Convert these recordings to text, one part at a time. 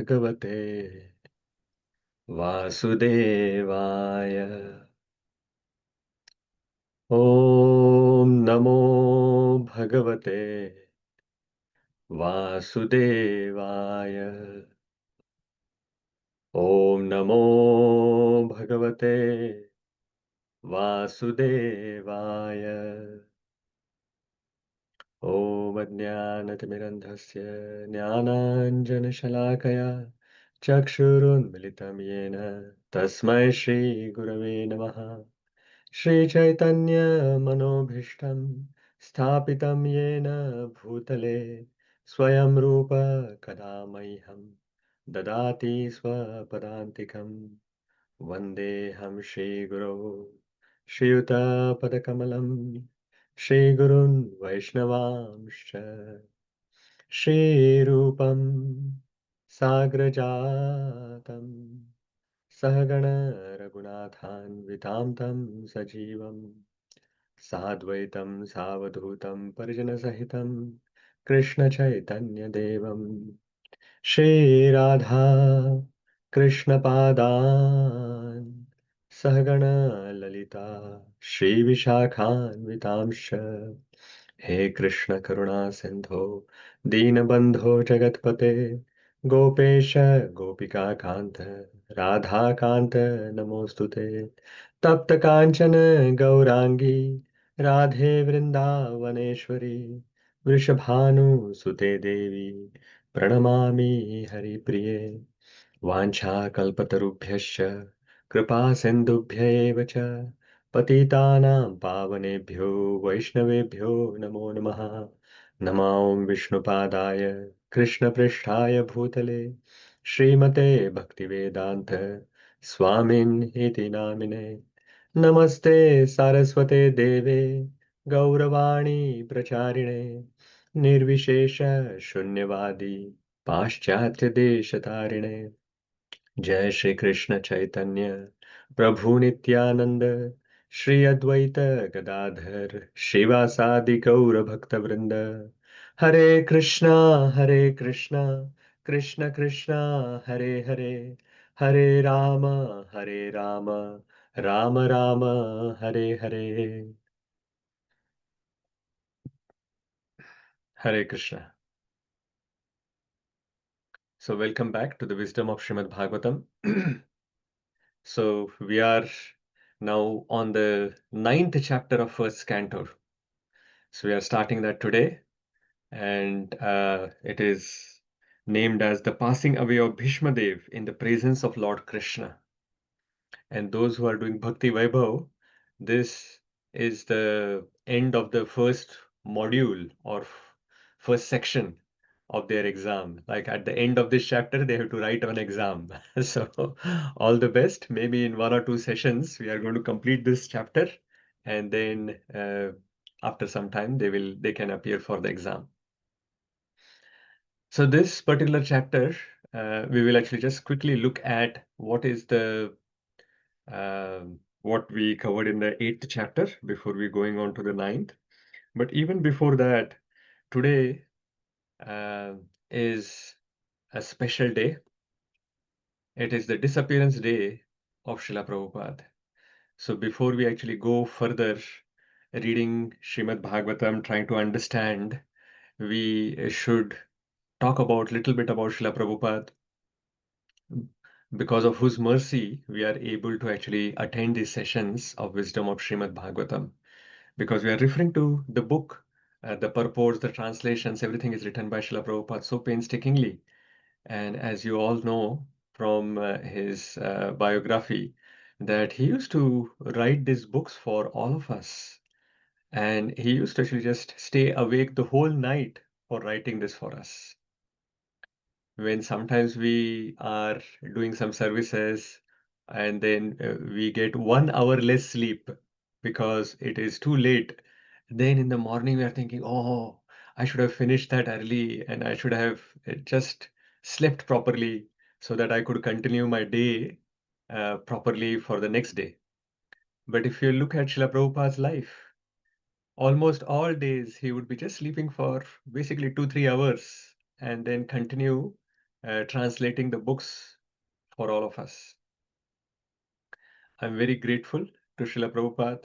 Bhagavate Vasudevaya. Om Namo Bhagavate Vasudevaya. Om Namo Bhagavate Vasudevaya. Om Ajnanatimirandhasya Jnananjanashalakaya Chakshurunmilitam Yena Tasmai Shri Gurave Namaha. Shri Chaitanya Manobhishtam Sthapitam Yena Bhutale Swayam Rupa Kadamayham Dadati Swapadantikam Vandeham Shri Guru Shri Yuta Padakamalam Shri Gurun Vaishnavamscha Shri Rupam Sagrajatam Sahagana Raghunathan Vitamtam Sajivam Sadvaitam Savadhutam Parijana Sahitam Krishna Chaitanya Devam Shri Radha Krishna Padan Sahagana Lalita Shri Vishakhan Vitamsha He Krishna Karuna Sindho Deenabandho Jagatpate Gopesha Gopika Kanta Radha Kanta Namostute Tapta Kanchana Gaurangi Radhe Vrindavaneshwari Vrishabhanu Sute Devi Pranamami Hari Priye Vancha Kalpatarubhyascha Kripa Sindhubhya eva cha Patitanam Pavanebhyo Vaishnavebhyo Namo Namaha Namo Vishnupadaya Krishna Prishtaya Bhutale Srimate Bhaktivedanta Swamin iti namine Namaste Saraswate Deve Gauravani Pracharine Nirvishesha Shunyavadi Paschatya Deshatarine Jai Shri Krishna Chaitanya Prabhu Nityananda Shri Advaita Gadadhar Shivasadi Gaura Bhakta Vrinda Hare Krishna Krishna Krishna Hare Hare Hare Rama Rama Rama Hare Hare. Hare Krishna. So welcome back to the Wisdom of Srimad Bhagavatam. So we are now on the 9th chapter of first Canto. So we are starting that today, and it is named as the passing away of Bhīṣmadeva in the presence of Lord Krishna. And those who are doing Bhakti Vaibhav, this is the end of the first module or first section of their exam. Like at the end of this chapter, they have to write an exam. So all the best. Maybe in 1 or 2 sessions, we are going to complete this chapter, and then after some time, they can appear for the exam. So this particular chapter, we will actually just quickly look at what is the what we covered in the 8th chapter before we going on to the 9th. But even before that, today is a special day. It is the disappearance day of Srila Prabhupada. So before we actually go further reading Srimad Bhagavatam, trying to understand, we should talk about little bit about Srila Prabhupada, because of whose mercy we are able to actually attend these sessions of Wisdom of Srimad Bhagavatam, because we are referring to the book, the purports, the translations, everything is written by Srila Prabhupada so painstakingly. And as you all know from his biography, that he used to write these books for all of us. And he used to actually just stay awake the whole night for writing this for us. When sometimes we are doing some services and then we get 1 hour less sleep because it is too late, then in the morning we are thinking, oh, I should have finished that early and I should have just slept properly so that I could continue my day properly for the next day. But if you look at Srila Prabhupada's life, almost all days he would be just sleeping for basically 2-3 hours and then continue translating the books for all of us. I'm very grateful to Srila Prabhupada,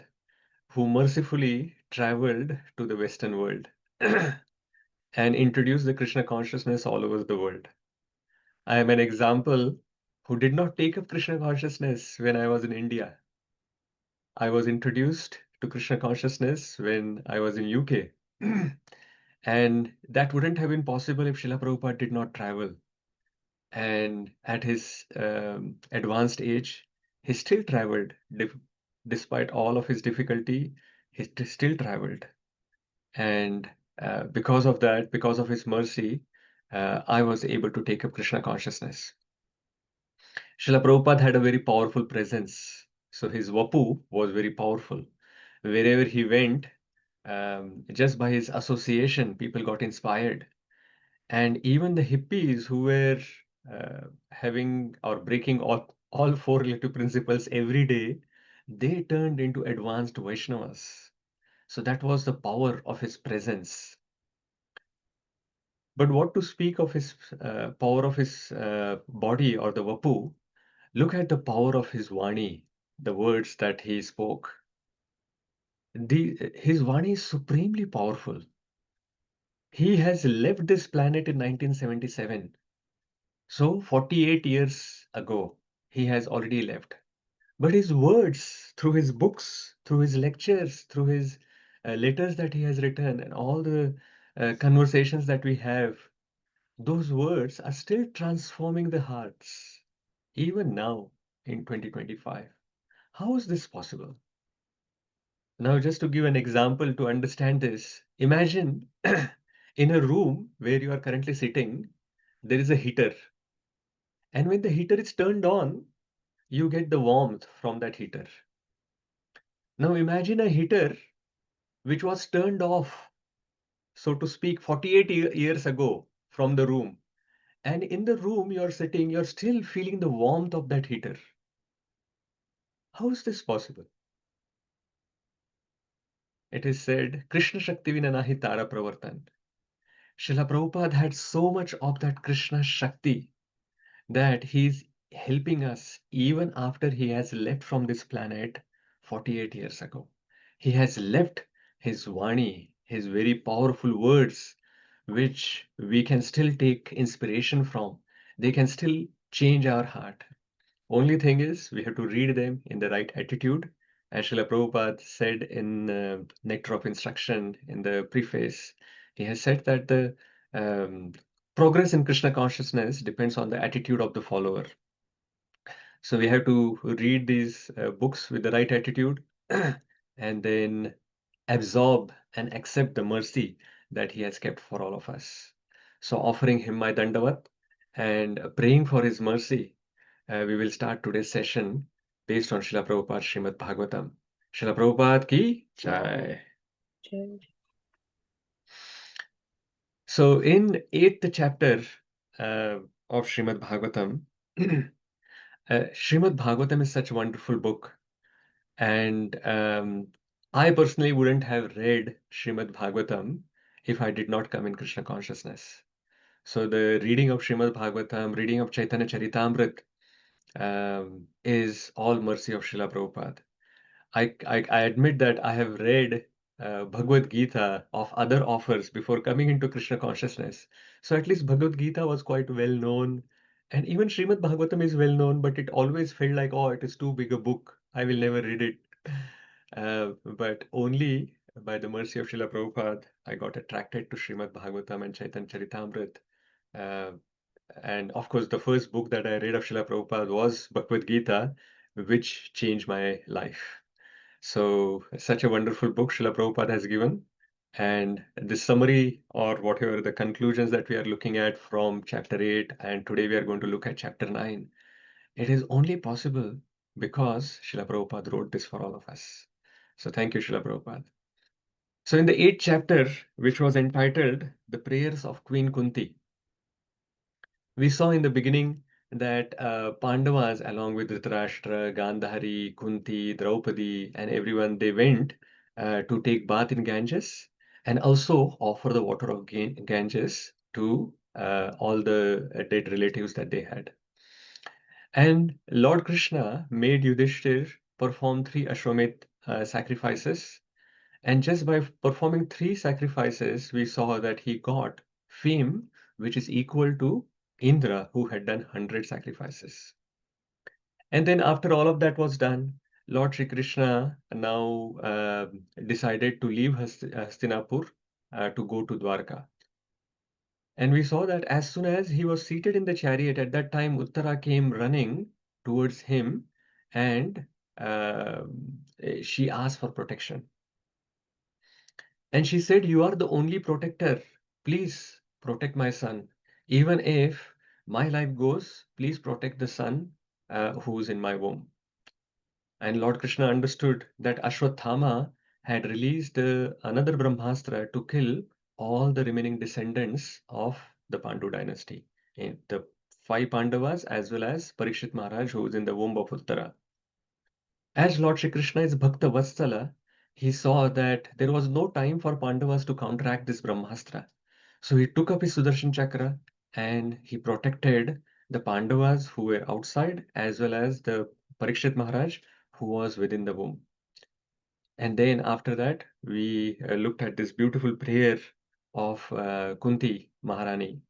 who mercifully traveled to the Western world and introduced the Krishna consciousness all over the world. I am an example who did not take up Krishna consciousness when I was in India. I was introduced to Krishna consciousness when I was in UK. And that wouldn't have been possible if Srila Prabhupada did not travel. And at his advanced age, he still traveled. Despite all of his difficulty, he still traveled. And because of that, because of his mercy, I was able to take up Krishna consciousness. Srila Prabhupada had a very powerful presence. So his Vapu was very powerful. Wherever he went, just by his association, people got inspired. And even the hippies who were having or breaking all four relative principles every day, they turned into advanced Vaishnavas. So that was the power of his presence. But what to speak of his power of his body or the Vapu? Look at the power of his Vani, the words that he spoke. His Vani is supremely powerful. He has left this planet in 1977. So 48 years ago, he has already left. But his words, through his books, through his lectures, through his letters that he has written, and all the conversations that we have, those words are still transforming the hearts, even now in 2025. How is this possible? Now, just to give an example to understand this, imagine in a room where you are currently sitting, there is a heater. And when the heater is turned on, you get the warmth from that heater. Now, imagine a heater which was turned off, so to speak, 48 years ago from the room. And in the room you're sitting, you're still feeling the warmth of that heater. How is this possible? It is said, Krishna Shakti Vinanahi Tara Pravartan. Srila Prabhupada had so much of that Krishna Shakti that he's helping us even after he has left from this planet 48 years ago. He has left his Vani, his very powerful words, which we can still take inspiration from. They can still change our heart. Only thing is, we have to read them in the right attitude. As Srila Prabhupada said in Nectar of Instruction in the preface, he has said that the um, progress in Krishna consciousness depends on the attitude of the follower. So we have to read these books with the right attitude and then absorb and accept the mercy that he has kept for all of us. So offering him my dandavat and praying for his mercy, we will start today's session based on Srila Prabhupada's Srimad Bhagavatam. Srila Prabhupada ki jai. So in 8th chapter of Srimad Bhagavatam, Srimad Bhagavatam is such a wonderful book. And I personally wouldn't have read Srimad Bhagavatam if I did not come in Krishna consciousness. So the reading of Srimad Bhagavatam, reading of Chaitanya Charitamrita is all mercy of Srila Prabhupada. I admit that I have read Bhagavad Gita of other authors before coming into Krishna consciousness. So at least Bhagavad Gita was quite well known. And even Srimad Bhagavatam is well known, but it always felt like, oh, it is too big a book. I will never read it. But only by the mercy of Srila Prabhupada, I got attracted to Srimad Bhagavatam and Chaitanya Charitamrita. And of course, the first book that I read of Srila Prabhupada was Bhagavad Gita, which changed my life. So, such a wonderful book Srila Prabhupada has given. And the summary or whatever the conclusions that we are looking at from chapter 8, and today we are going to look at chapter 9. It is only possible because Srila Prabhupada wrote this for all of us. So, thank you, Srila Prabhupada. So, in the 8th chapter, which was entitled The Prayers of Queen Kunti, we saw in the beginning that Pandavas, along with Dhritarashtra, Gandhari, Kunti, Draupadi, and everyone, they went to take bath in Ganges and also offer the water of Ganges to all the dead relatives that they had. And Lord Krishna made Yudhiṣṭhira perform 3 Ashwamedh sacrifices. And just by performing 3 sacrifices, we saw that he got fame, which is equal to Indra, who had done 100 sacrifices. And then after all of that was done, Lord Shri Krishna now decided to leave Hastinapur to go to Dwarka. And we saw that as soon as he was seated in the chariot, at that time Uttara came running towards him, and she asked for protection. And she said, "You are the only protector. Please protect my son. Even if my life goes, please protect the son who's in my womb." And Lord Krishna understood that Ashwathama had released another Brahmastra to kill all the remaining descendants of the Pandu dynasty, the 5 Pandavas as well as Parikshit Maharaj, who is in the womb of Uttara. As Lord Shri Krishna is Bhakta Vatsala, he saw that there was no time for Pandavas to counteract this Brahmastra. So he took up his Sudarshan Chakra and he protected the Pandavas who were outside as well as the Parikshit Maharaj who was within the womb. And then after that, we looked at this beautiful prayer of Kunti Maharani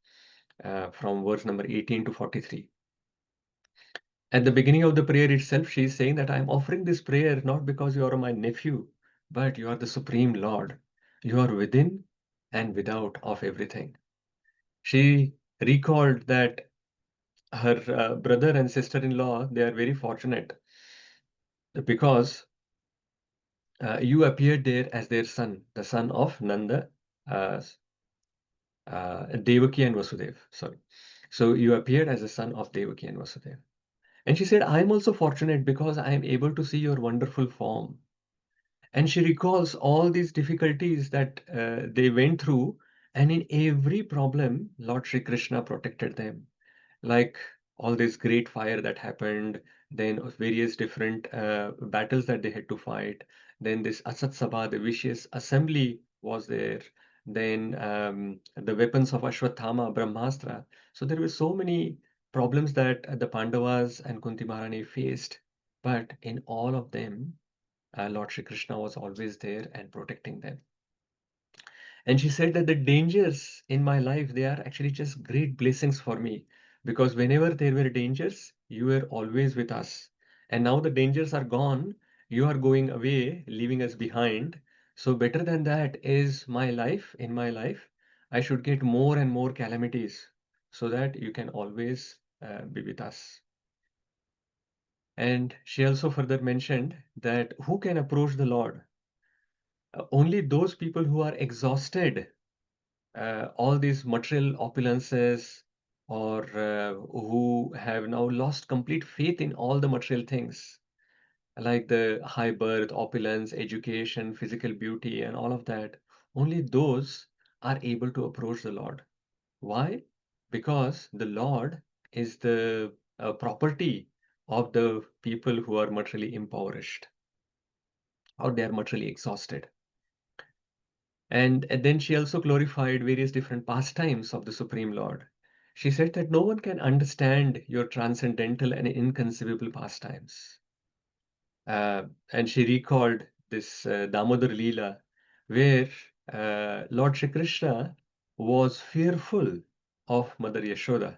from verse number 18 to 43. At the beginning of the prayer itself, she is saying that I am offering this prayer not because you are my nephew, but you are the Supreme Lord. You are within and without of everything. She recalled that her brother and sister-in-law, they are very fortunate because you appeared there as their son, the son of Nanda, uh, Devaki and Vasudev. Sorry. So you appeared as a son of Devaki and Vasudev. And she said, I am also fortunate because I am able to see your wonderful form. And she recalls all these difficulties that they went through. And in every problem, Lord Shri Krishna protected them. Like all this great fire that happened, then various different battles that they had to fight. Then this Asat Sabha, the vicious assembly was there. Then the weapons of Ashwathama, Brahmastra. So there were so many problems that the Pandavas and Kunti Maharani faced. But in all of them, Lord Shri Krishna was always there and protecting them. And she said that the dangers in my life, they are actually just great blessings for me because whenever there were dangers, you were always with us. And now the dangers are gone, you are going away, leaving us behind. So better than that is my life. In my life, I should get more and more calamities so that you can always be with us. And she also further mentioned that who can approach the Lord? Only those people who are exhausted all these material opulences or who have now lost complete faith in all the material things like the high birth, opulence, education, physical beauty, and all of that. Only those are able to approach the Lord. Why? Because the Lord is the property of the people who are materially impoverished or they are materially exhausted. And then she also glorified various different pastimes of the Supreme Lord. She said that no one can understand your transcendental and inconceivable pastimes. And she recalled this Damodar Leela, where Lord Shri Krishna was fearful of Mother Yashoda.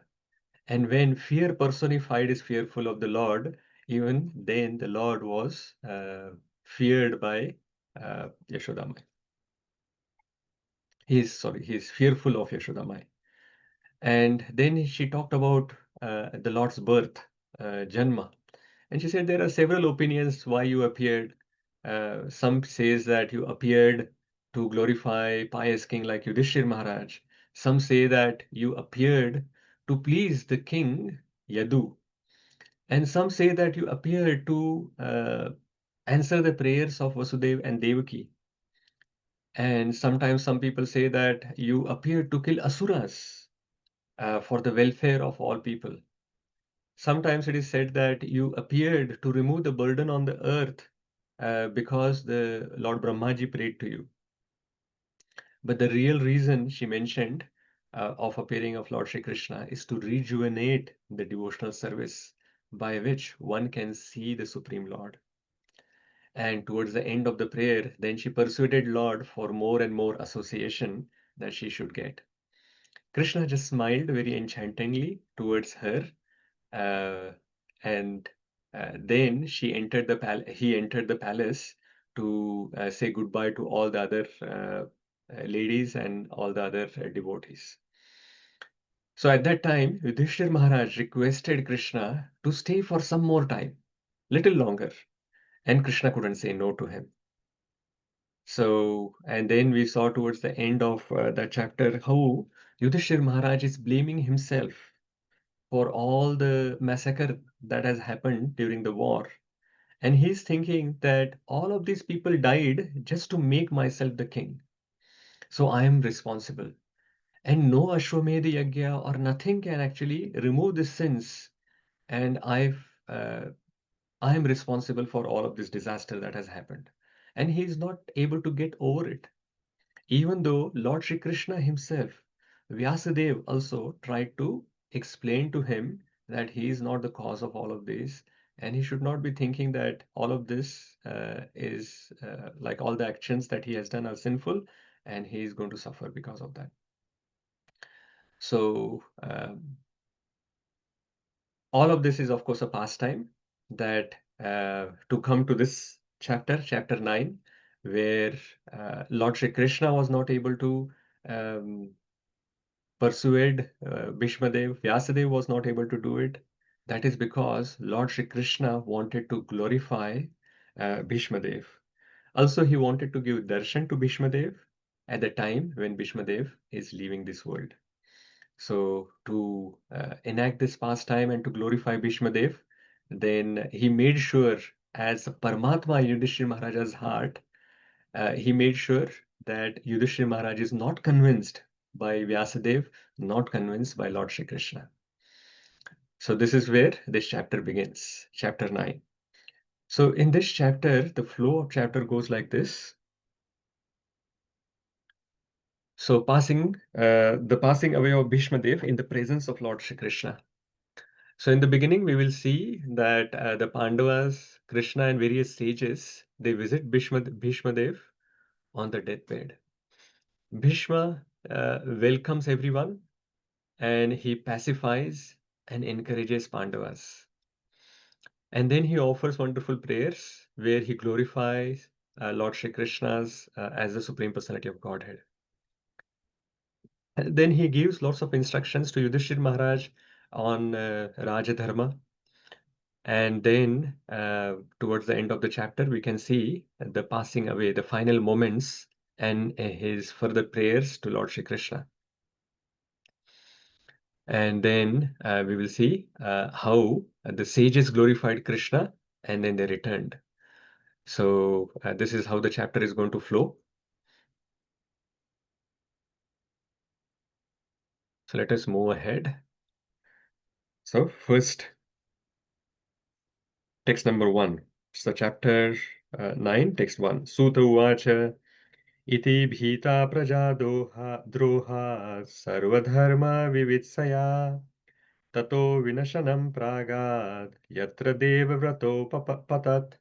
And when fear personified is fearful of the Lord, even then the Lord was feared by Yashoda. He's fearful of Yashodamai. And then she talked about the Lord's birth, Janma. And she said there are several opinions why you appeared. Some says that you appeared to glorify pious king like Yudhiṣṭhira Maharaj. Some say that you appeared to please the king Yadu. And some say that you appeared to answer the prayers of Vasudev and Devaki. And sometimes some people say that you appeared to kill asuras for the welfare of all people. Sometimes it is said that you appeared to remove the burden on the earth because the Lord Brahmaji prayed to you. But the real reason she mentioned of appearing of Lord Shri Krishna is to rejuvenate the devotional service by which one can see the Supreme Lord. And towards the end of the prayer, then she persuaded Lord for more and more association that she should get. Krishna just smiled very enchantingly towards her, uh, and then he entered the palace to say goodbye to all the other ladies and all the other devotees. So at that time, Yudhiṣṭhira Maharaj requested Krishna to stay for some more time, little longer, and Krishna couldn't say no to him. So, and then we saw towards the end of that chapter how Yudhiṣṭhira Maharaj is blaming himself for all the massacre that has happened during the war. And he's thinking that all of these people died just to make myself the king. So I am responsible. And no Ashwamedha Yagya or nothing can actually remove the sins. And I am responsible for all of this disaster that has happened. And he is not able to get over it. Even though Lord Shri Krishna himself, Vyasadeva also tried to explain to him that he is not the cause of all of this, and he should not be thinking that all of this is like all the actions that he has done are sinful, and he is going to suffer because of that. So all of this is, of course, a pastime that to come to this chapter 9, where Lord Shri Krishna was not able to persuade Bhīṣmadeva. Vyasadeva was not able to do it. That is because Lord Shri Krishna wanted to glorify Bhīṣmadeva. Also, he wanted to give darshan to Bhīṣmadeva at the time when Bhīṣmadeva is leaving this world. So, to enact this pastime and to glorify Bhīṣmadeva, then he made sure, as Paramatma in Yudhiṣṭhira Maharaja's heart, he made sure that Yudhiṣṭhira Maharaj is not convinced by Vyasadeva, not convinced by Lord Shri Krishna. So this is where this chapter begins, chapter 9. So in this chapter, the flow of chapter goes like this. So the passing away of Bhīṣmadeva in the presence of Lord Shri Krishna. So in the beginning, we will see that the Pandavas, Krishna and various sages, they visit Bhīṣmadeva on the deathbed. Bhīṣma welcomes everyone, and he pacifies and encourages Pandavas. And then he offers wonderful prayers where he glorifies Lord Shri Krishna's as the Supreme Personality of Godhead. And then he gives lots of instructions to Yudhiṣṭhira Maharaj on Raja Dharma. And then towards the end of the chapter, we can see the passing away, the final moments, and his further prayers to Lord Shri Krishna. And then we will see how the sages glorified Krishna and then they returned. So this is how the chapter is going to flow. So let us move ahead. So first, text number 1. So chapter 9, text 1. Suta uvacha iti bhita praja droha sarvadharma vivitsaya tato vinashanam pragad yatra deva vrato patat.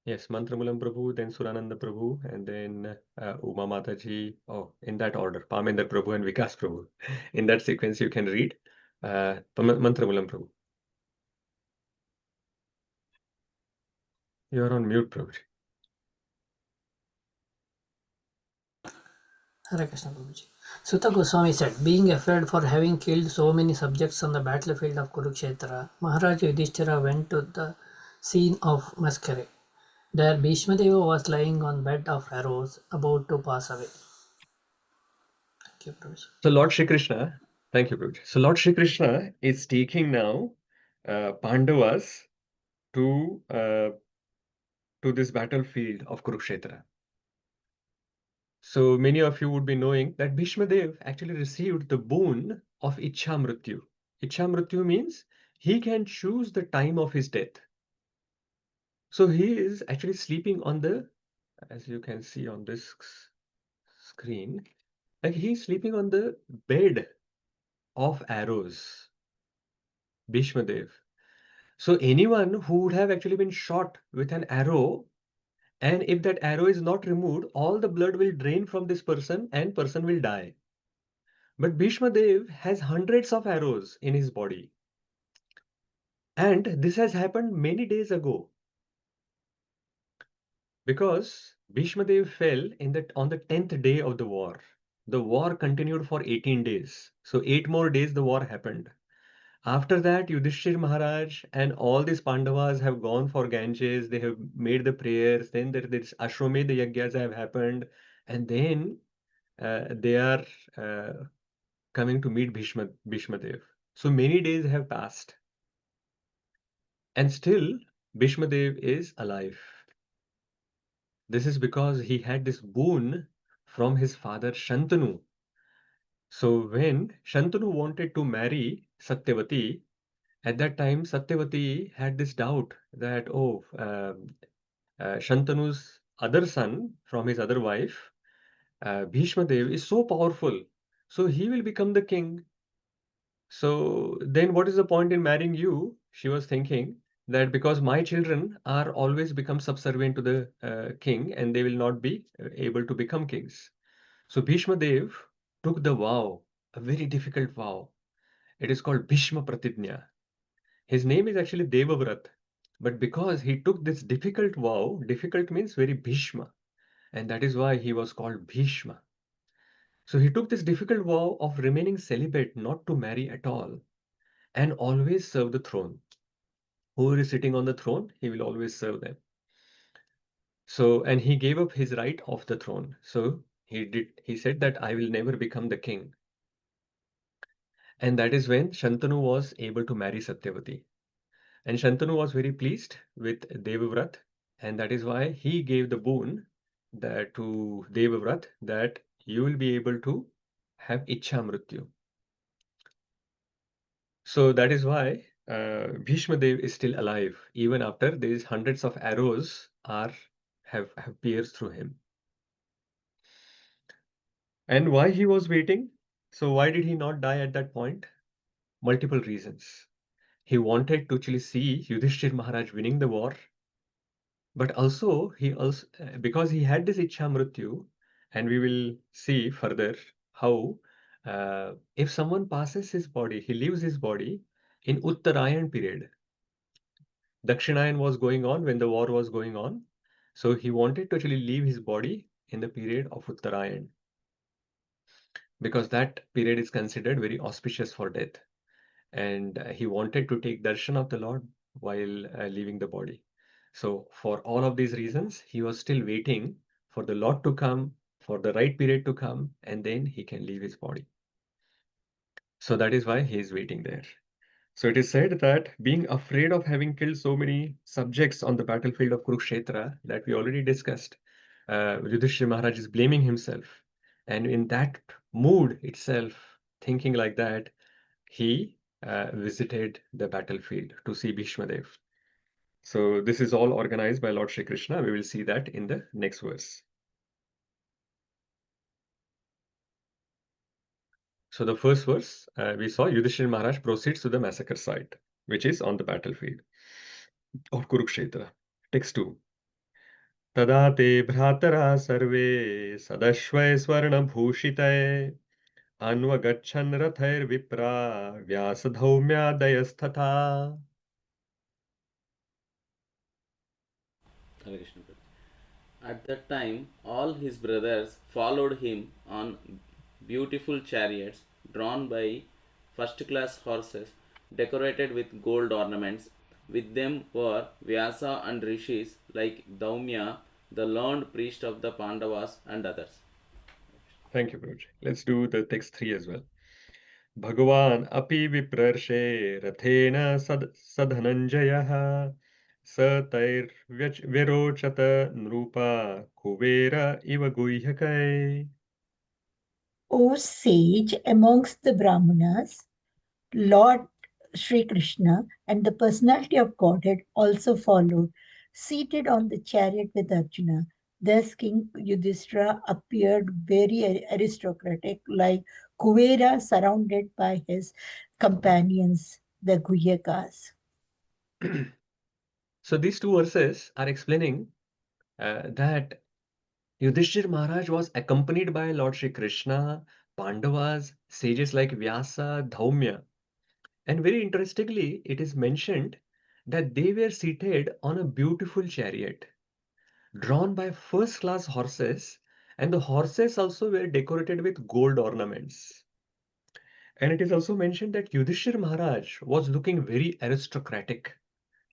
Yes, Mantramulam Prabhu, then Surananda Prabhu, and then Uma Mataji. Oh, in that order, Pamendra Prabhu and Vikas Prabhu. In that sequence, you can read Mantramulam Prabhu. You are on mute, Prabhu. Hare Krishna Prabhuji. Sutta Goswami said, being afraid for having killed so many subjects on the battlefield of Kurukṣetra, Maharaj Yudhiṣṭhira went to the scene of massacre. There Bhīṣmadeva was lying on bed of arrows, about to pass away. Thank you, Prabhuji. So Lord Shri Krishna, thank you, Prabhuji. So Lord Shri Krishna is taking now Pandavas to this battlefield of Kurukṣetra. So many of you would be knowing that Bhīṣmadeva actually received the boon of Ichha Mrityu. Ichha Mrityu means he can choose the time of his death. So he is actually sleeping on the, as you can see on this screen, Like he's sleeping on the bed of arrows, Bhīṣmadeva. So anyone who would have actually been shot with an arrow, and if that arrow is not removed, all the blood will drain from this person and person will die. But Bhīṣmadeva has hundreds of arrows in his body. And this has happened many days ago. Because Bhīṣmadeva fell on the 10th day of the war. The war continued for 18 days. So 8 more days the war happened. After that, Yudhiṣṭhira Maharaj and all these Pandavas have gone for Ganges. They have made the prayers. Then this Ashwamedha Yagyas have happened. And then they are coming to meet Bhīṣmadeva. So many days have passed. And still, Bhīṣmadeva is alive. This is because he had this boon from his father Shantanu. So when Shantanu wanted to marry Satyavati, at that time Satyavati had this doubt that, Shantanu's other son from his other wife, Bhīṣmadeva, is so powerful, so he will become the king. So then what is the point in marrying you? She was thinking that because my children are always become subservient to the king and they will not be able to become kings. So Bhīṣmadeva took the vow, a very difficult vow. It is called Bhīṣma Pratijña. His name is actually Devavrat. But because he took this difficult vow, difficult means very Bhīṣma, and that is why he was called Bhīṣma. So he took this difficult vow of remaining celibate, not to marry at all, and always serve the throne. Whoever is sitting on the throne, he will always serve them. So, and he gave up his right of the throne. So he said that I will never become the king. And that is when Shantanu was able to marry Satyavati. And Shantanu was very pleased with Devavrat, and that is why he gave the boon to Devavrat that you will be able to have Ichha Mrityu. So that is why Bhīṣmadeva is still alive, even after these hundreds of arrows have pierced through him. And why he was waiting? So why did he not die at that point? Multiple reasons. He wanted to actually see Yudhiṣṭhira Maharaj winning the war, but also because he had this Ichha Mrityu, and we will see further how if someone passes his body, he leaves his body in Uttarayan period. Dakshinayan was going on when the war was going on. So he wanted to actually leave his body in the period of Uttarayan, because that period is considered very auspicious for death. And he wanted to take darshan of the Lord while leaving the body. So for all of these reasons, he was still waiting for the Lord to come, for the right period to come, and then he can leave his body. So that is why he is waiting there. So it is said that being afraid of having killed so many subjects on the battlefield of Kurukṣetra that we already discussed, Yudhiṣṭhira Maharaj is blaming himself. And in that mood itself, thinking like that, he visited the battlefield to see Bhīṣmadeva. So this is all organized by Lord Shri Krishna. We will see that in the next verse. So the first verse, we saw Yudhiṣṭhira Maharaj proceeds to the massacre site, which is on the battlefield of Kurukṣetra. Text 2. तदा ते भ्रातरा सर्वे सदश्वै स्वर्णभूषितये अन्वगच्छन् रथैर्विप्रा व्यासधौम्यादयस्तथा. Hare Krishna. At that time, all his brothers followed him on beautiful chariots drawn by first class horses decorated with gold ornaments. With them were Vyasa and Rishis like Daumya, the learned priest of the Pandavas, and others. Thank you, Prabhuji. Let's do the text 3 as well. Bhagavān api viprarše rathena sadhananjayah satair virochata nrupa kuvera iva guhyakai. O sage amongst the Brahmanas, Lord Sri Krishna and the personality of Godhead also followed, seated on the chariot with Arjuna. Thus, King Yudhiṣṭhira appeared very aristocratic, like Kuvera surrounded by his companions, the Guhyakas. So these two verses are explaining that Yudhishthira Maharaj was accompanied by Lord Shri Krishna, Pandavas, sages like Vyasa, Dhaumya. And very interestingly, it is mentioned that they were seated on a beautiful chariot drawn by first-class horses, and the horses also were decorated with gold ornaments. And it is also mentioned that Yudhishthira Maharaj was looking very aristocratic,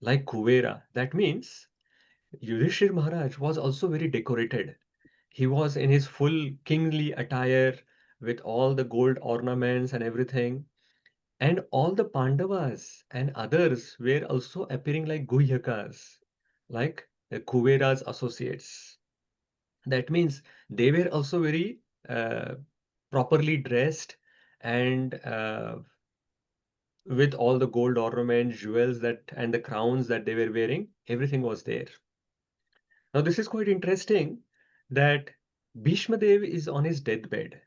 like Kuvera. That means Yudhishthira Maharaj was also very decorated. He was in his full kingly attire with all the gold ornaments and everything. And all the Pandavas and others were also appearing like Guhyakas, like Kuvera's associates. That means they were also very properly dressed and with all the gold ornaments, jewels that and the crowns that they were wearing, everything was there. Now this is quite interesting that Bhīṣmadeva is on his deathbed,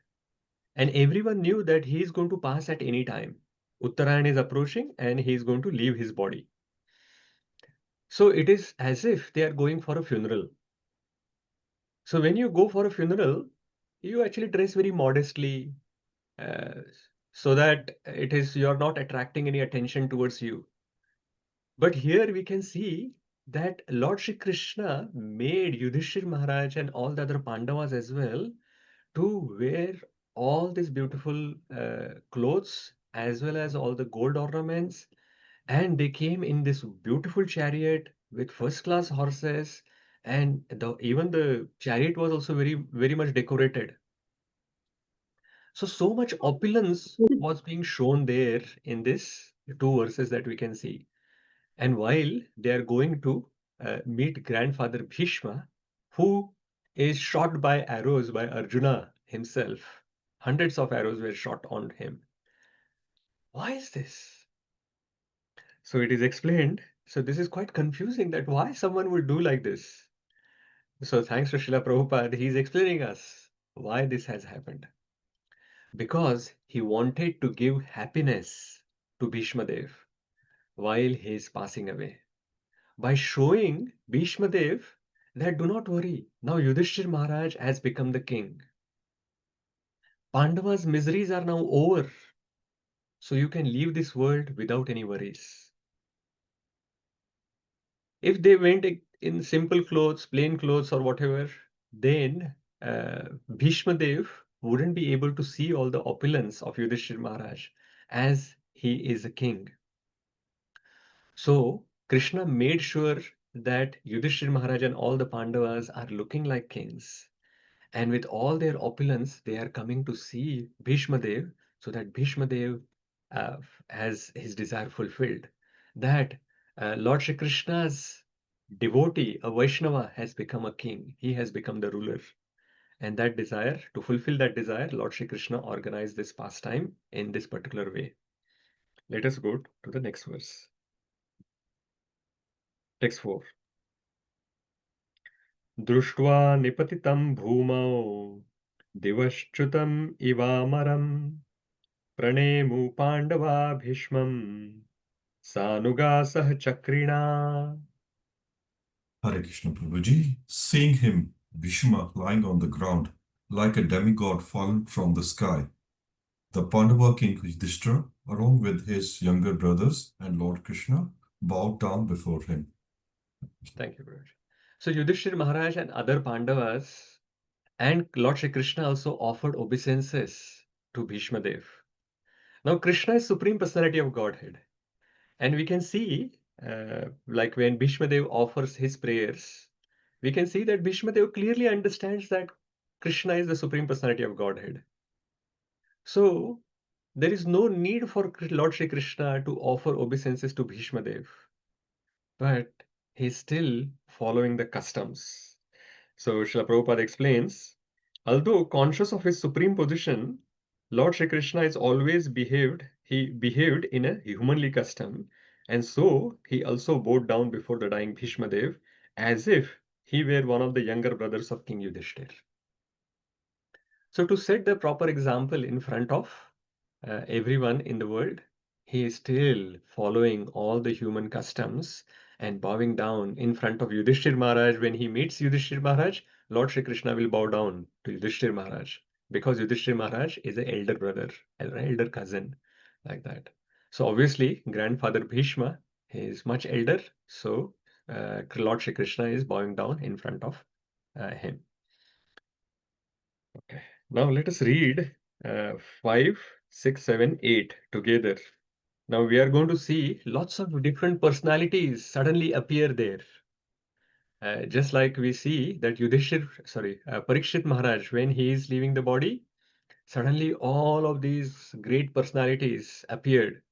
and everyone knew that he is going to pass at any time. Uttarayan is approaching and he is going to leave his body. So it is as if they are going for a funeral. So when you go for a funeral, you actually dress very modestly, uh, so that you're not attracting any attention towards you. But here we can see that Lord Shri Krishna made Yudhishthira Maharaj and all the other Pandavas as well to wear all these beautiful clothes as well as all the gold ornaments, and they came in this beautiful chariot with first class horses, and even the chariot was also very much decorated. So much opulence was being shown there in this two verses that we can see. And while they are going to meet grandfather Bhīṣma, who is shot by arrows by Arjuna himself, hundreds of arrows were shot on him. Why is this? So it is explained. So this is quite confusing, that why someone would do like this. So thanks to Srila Prabhupada, he is explaining us why this has happened. Because he wanted to give happiness to Bhīṣmadeva while he is passing away, by showing Bhīṣmadeva that do not worry, now Yudhishthira Maharaj has become the king. Pandavas' miseries are now over, so you can leave this world without any worries. If they went in simple clothes, plain clothes or whatever, then Bhīṣmadeva wouldn't be able to see all the opulence of Yudhishthira Maharaj, as he is a king. So Krishna made sure that Yudhishthira Maharaj and all the Pandavas are looking like kings. And with all their opulence, they are coming to see Bhīṣmadeva, so that Bhīṣmadeva has his desire fulfilled. That Lord Shri Krishna's devotee, a Vaishnava, has become a king. He has become the ruler. And that desire, to fulfill that desire, Lord Shri Krishna organized this pastime in this particular way. Let us go to the next verse. Text 4. दृष्ट्वा निपतितं भूमौ दिवश्च्युतम् इवामरम् प्रणेमु पाण्डवा भीष्मम् सानुगासः चक्रिणा. Hare Krishna Prabhuji, seeing him, Bhīṣma, lying on the ground, like a demigod fallen from the sky, the Pandava king Yudhiṣṭhira, along with his younger brothers and Lord Krishna, bowed down before him. Thank you, Maharaj. So Yudhishthira Maharaj and other Pandavas and Lord Shri Krishna also offered obeisances to Bhīṣmadeva. Now Krishna is Supreme Personality of Godhead. And we can see, like when Bhīṣmadeva offers his prayers, we can see that Bhīṣmadeva clearly understands that Krishna is the Supreme Personality of Godhead. So there is no need for Lord Shri Krishna to offer obeisances to Bhīṣmadeva. But he is still following the customs. So Srila Prabhupada explains, although conscious of his supreme position, Lord Shri Krishna is always he behaved in a humanly custom, and so he also bowed down before the dying Bhīṣmadeva, as if He were one of the younger brothers of King Yudhiṣṭhira. So to set the proper example in front of everyone in the world, he is still following all the human customs and bowing down in front of Yudhiṣṭhira Maharaj. When he meets Yudhiṣṭhira Maharaj, Lord Shri Krishna will bow down to Yudhiṣṭhira Maharaj because Yudhiṣṭhira Maharaj is an elder brother, an elder cousin, like that. So obviously, grandfather Bhīṣma, he is much elder. So Lord Shri Krishna is bowing down in front of him. Okay. Now let us read 5, 6, 7, 8 together. Now we are going to see lots of different personalities suddenly appear there. Just like we see that Parikshit Maharaj, when he is leaving the body, suddenly all of these great personalities appeared.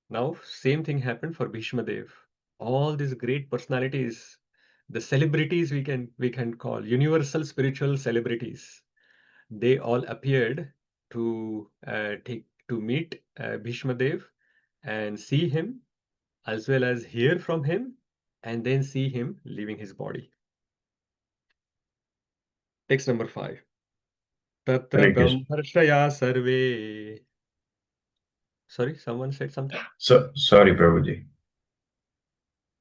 Now same thing happened for Bhīṣmadeva. All these great personalities, the celebrities we can call universal spiritual celebrities, they all appeared to meet Bhīṣmadeva and see him, as well as hear from him, and then see him leaving his body. Text number 5. Tatra Hare Krishna. brahmarshaya sarve. Sorry, someone said something? So, sorry, Prabhuji.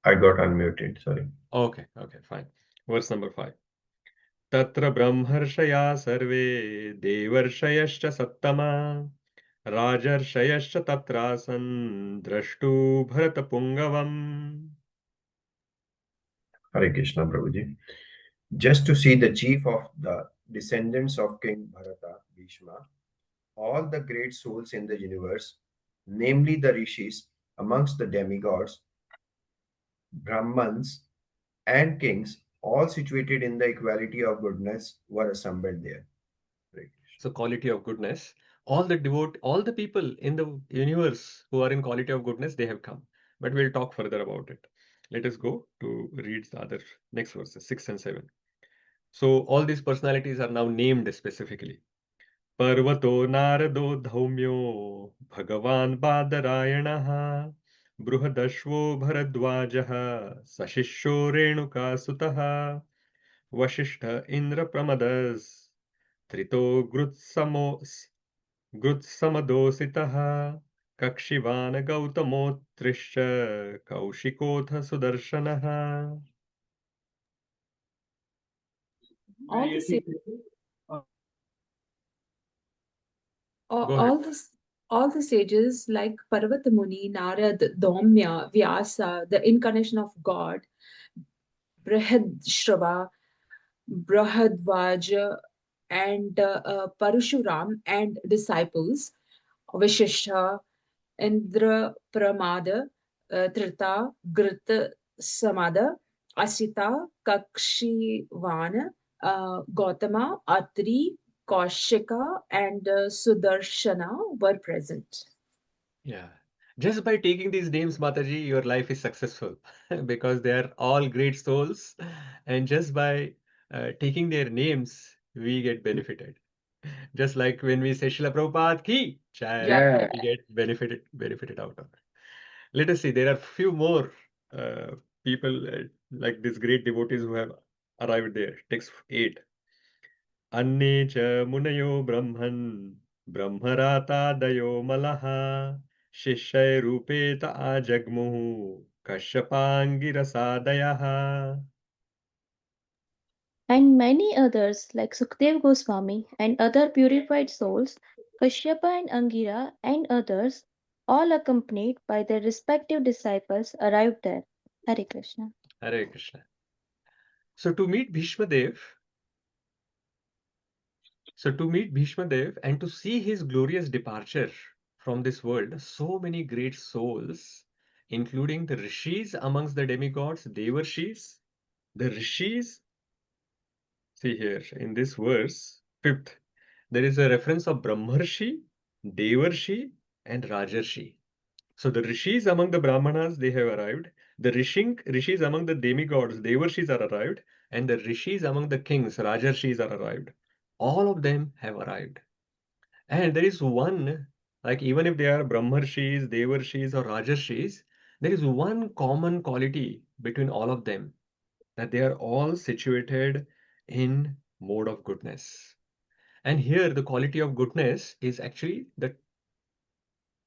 I got unmuted. Sorry. Okay, fine. Verse number 5. Tatra brahmarshaya sarve devarshayascha sattama rajarshayascha tatrasan drashtu bharata pungavam. Hare Krishna, Prabhuji. Just to see the chief of the descendants of King Bharata, Bhīṣma, all the great souls in the universe, namely the rishis amongst the demigods, Brahmans, and kings, all situated in the equality of goodness, were assembled there. Hare Krishna. So quality of goodness. All the people in the universe who are in quality of goodness, they have come. But we'll talk further about it. Let us go to read the other next verses, 6 and 7. So all these personalities are now named specifically. Parvato Narado Dhaumyo Bhagavān Badarayanaha Bruhadashvo Bharadvajaha Sashishyo Renuka Sutaha Vashishtha Indra Pramadas Trito Grutsamadositaha Kakshivana Gautamotrisha Kaushikotha Sudarshanaha. all the sa- all, Go ahead. all the sages like Parvata Muni, Narad, Dhaumya, Vyasa, the incarnation of God, Brihadshrawa, Brahadvaja, and Parashuram and disciples, Vishishta, Indra Pramada, Trita, Grita Samada, Asita, Kakshivana, Gautama, Atri, Kaushika, and Sudarshana were present. Yeah. Just by taking these names, Mataji, your life is successful because they are all great souls. And just by taking their names, we get benefited. Just like when we say Srila Prabhupada ki jai, Yeah. we get benefited out of it. Let us see, there are few more people like these great devotees who have arrived there. Text 8. Anne cha munayo brahman brahmarata malaha शिष्य रूपेत आजग्मुः कश्यपाङ्गिरसादयः. And many others like Sukdev Goswami and other purified souls, Kashyapa and Angira and others, all accompanied by their respective disciples, arrived there. Hare Krishna. Hare Krishna. So to meet Bhīṣmadeva, and to see his glorious departure from this world, so many great souls, including the rishis amongst the demigods, devarshis, the rishis. See here in this verse, 5th, there is a reference of Brahmarshi, Devarshi, and Rajarshi. So the rishis among the Brahmanas, they have arrived. The rishis among the demigods, Devarshis are arrived. And the rishis among the kings, Rajarshis are arrived. All of them have arrived. And there is one, like even if they are Brahmarshis, Devarshis or Rajarshis, there is one common quality between all of them. that they are all situated in mode of goodness. And here the quality of goodness is actually the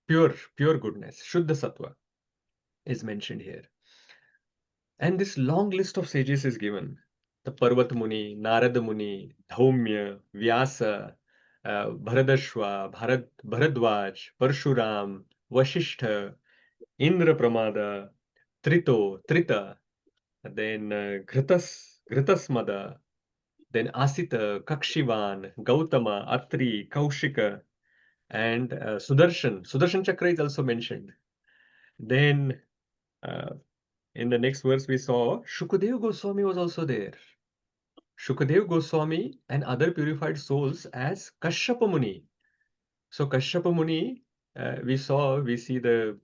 pure goodness. Shuddha Sattva is mentioned here. And this long list of sages is given. The Parvat Muni, Narada Muni, Dhaumya, Vyasa, Bharadashva, Bharadwaj, Parshuram, Vasishtha, Indra Pramada, Trita, then Ghritasmada, then Asita, Kakshivan, Gautama, Atri, Kaushika, and Sudarshan Chakra is also mentioned. Then in the next verse we saw Shukadeva Goswami was also there. Shukadeva Goswami and other purified souls as Kashyapa Muni. So Kashyapa Muni, we see the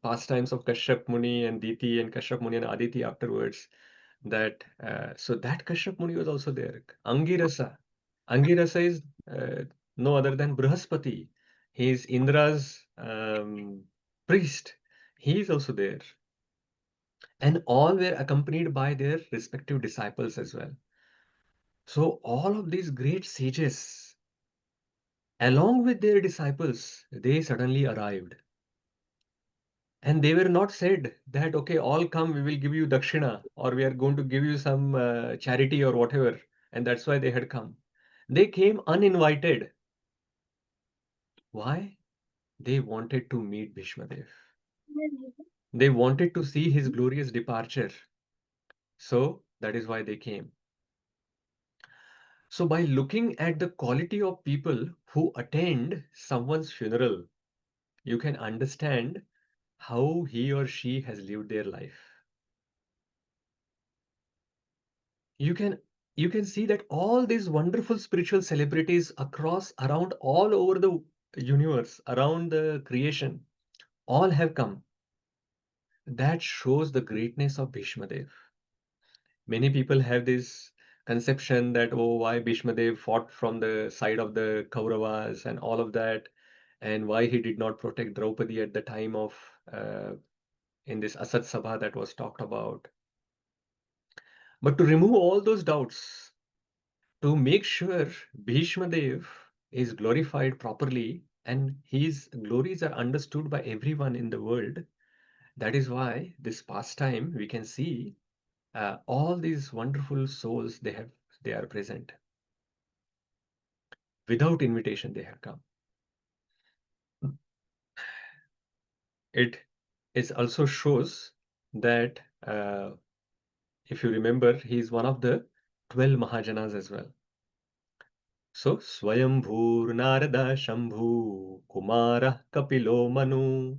pastimes of Kashyap Muni and Diti and Kashyap Muni and Aditi afterwards. That so that Kashyap Muni was also there. Angirasa is no other than Brihaspati. He is Indra's priest. He is also there. And all were accompanied by their respective disciples as well. So all of these great sages, along with their disciples, they suddenly arrived. And they were not said that, okay, all come, we will give you dakshina, or we are going to give you some charity or whatever. And that's why they had come. They came uninvited. Why? They wanted to meet Bhīṣmadeva. They wanted to see his glorious departure. So that is why they came. So by looking at the quality of people who attend someone's funeral, you can understand how he or she has lived their life. You can see that all these wonderful spiritual celebrities around all over the universe, around the creation, all have come. That shows the greatness of Bhīṣmadeva. Many people have this conception that, oh, why Bhīṣmadeva fought from the side of the Kauravas and all of that, and why he did not protect Draupadi at the time of in this Asat Sabha that was talked about. But to remove all those doubts, to make sure Bhīṣmadeva is glorified properly and his glories are understood by everyone in the world, that is why this pastime we can see all these wonderful souls they are present. Without invitation they have come. It also shows that if you remember, he is one of the 12 Mahajanas as well. So Swayambhur Narada Shambhu Kumara Kapilo Manu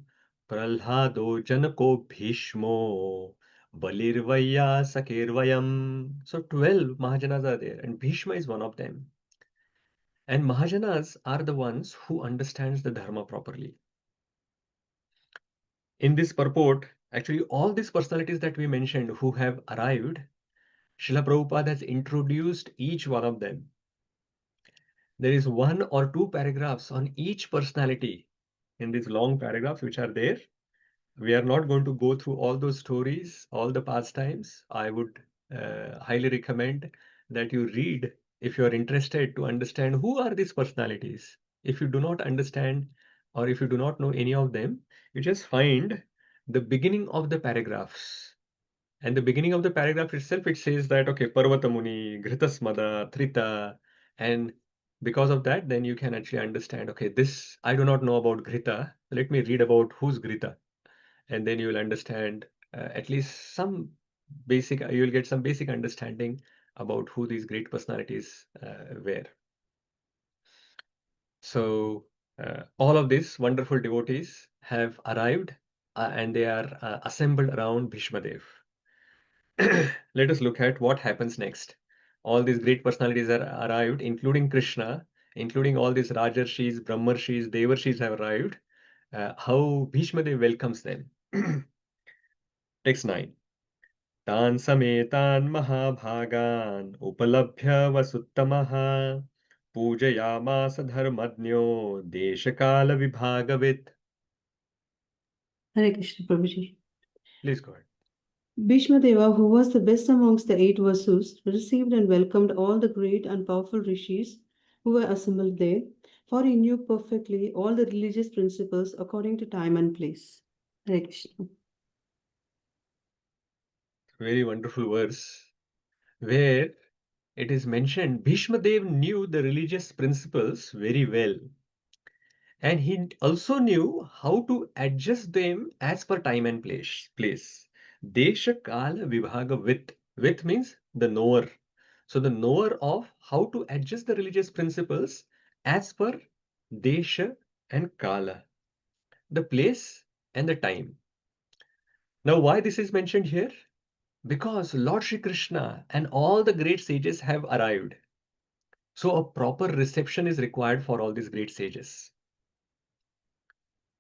Prahlado Janako Bhīṣmo Balirvaya Sakirvayam. So 12 Mahajanas are there, and Bhīṣma is one of them. And Mahajanas are the ones who understands the Dharma properly. In this purport, actually all these personalities that we mentioned who have arrived, Srila Prabhupada has introduced each one of them. There is 1 or 2 paragraphs on each personality in these long paragraphs which are there. We are not going to go through all those stories, all the pastimes. I would highly recommend that you read if you are interested to understand who are these personalities. If you do not understand or if you do not know any of them, you just find the beginning of the paragraphs. And the beginning of the paragraph itself, it says that, okay, Parvata Muni, Ghritasmada, Trita, and because of that, then you can actually understand, okay, this, I do not know about Ghrita. Let me read about who's Ghrita. And then you will understand at least some basic, you will get some basic understanding about who these great personalities were. So all of these wonderful devotees have arrived and they are assembled around Bhīṣmadeva. Let us look at what happens next. All these great personalities are arrived, including Krishna, including all these Rajarshis, Brahmarshis, Devarshis have arrived. How Bhīṣmadeva welcomes them. Text 9. Tan sametan mahabhagan upalabhya vasuttamah pujayamasa dharmadnyo deshakala vibhagavit. Hare Krishna, Prabhuji. Please go ahead. Bhīṣmadeva, who was the best amongst the 8 Vasus, received and welcomed all the great and powerful rishis who were assembled there, for he knew perfectly all the religious principles according to time and place. Hare Krishna. Very wonderful verse where it is mentioned Bhīṣmadeva knew the religious principles very well. And he also knew how to adjust them as per time and place. Desha Kala Vibhaga With means the knower. So the knower of how to adjust the religious principles as per Desha and Kala, the place and the time. Now, why this is mentioned here? Because Lord Shri Krishna and all the great sages have arrived. So a proper reception is required for all these great sages.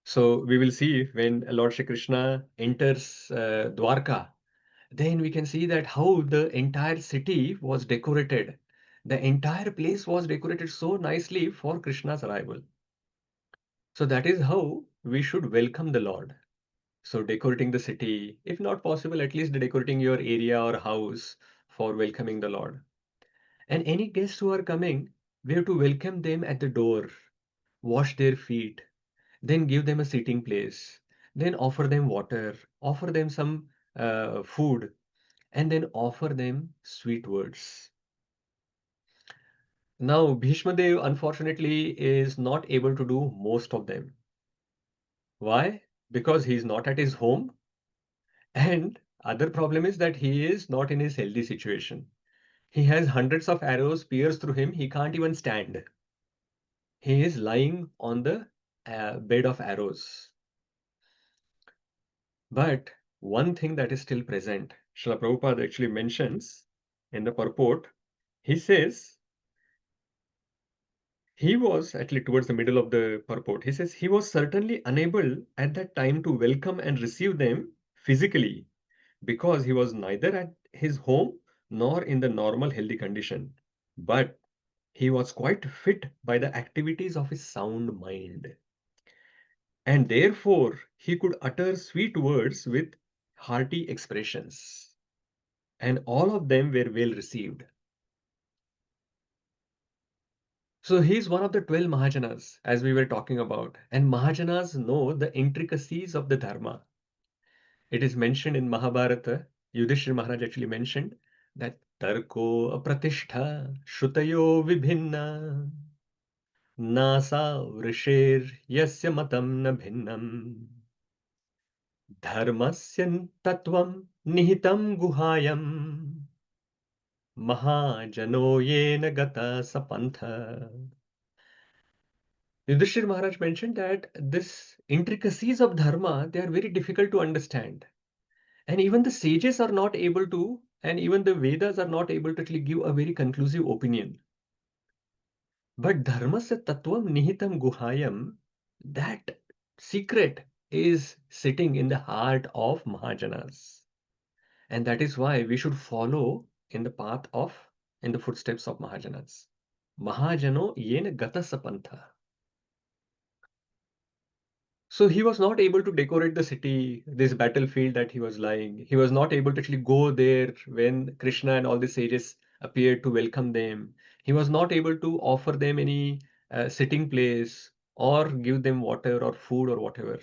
So we will see when Lord Shri Krishna enters Dwarka, then we can see that how the entire city was decorated. The entire place was decorated so nicely for Krishna's arrival. So that is how we should welcome the Lord. So decorating the city, if not possible, at least decorating your area or house for welcoming the Lord. And any guests who are coming, we have to welcome them at the door, wash their feet, then give them a sitting place, then offer them water, offer them some food, and then offer them sweet words. Now, Bhīṣmadeva unfortunately is not able to do most of them. Why? Because he is not at his home, and other problem is that he is not in his healthy situation. He has hundreds of arrows pierced through him. He can't even stand. He is lying on the bed of arrows. But one thing that is still present, Srila Prabhupada actually mentions in the purport, he says, he was actually towards the middle of the purport, he says, he was certainly unable at that time to welcome and receive them physically because he was neither at his home nor in the normal healthy condition. But he was quite fit by the activities of his sound mind. And therefore, he could utter sweet words with hearty expressions. And all of them were well received. So he is one of the 12 Mahajanas, as we were talking about. And Mahajanas know the intricacies of the Dharma. It is mentioned in Mahabharata, Yudhiṣṭhira Maharaj actually mentioned that Tarko Apratishta Shrutayo Vibhinna Nasa Vrishir Yasya Matam Na Bhinnam Dharmasya Tattvam Nihitam Guhayam Mahajano Yena Gata Sapantha. Yudhiṣṭhira Maharaj mentioned that this intricacies of Dharma, they are very difficult to understand. And even the sages are not able to, and even the Vedas are not able to actually give a very conclusive opinion. But Dharmasya Tattvam Nihitam Guhayam, that secret is sitting in the heart of Mahajanas. And that is why we should follow in the path of, in the footsteps of Mahajanas. Mahajano yena gata sapantha. So he was not able to decorate the city, this battlefield that he was lying. He was not able to actually go there when Krishna and all the sages appeared to welcome them. He was not able to offer them any sitting place or give them water or food or whatever.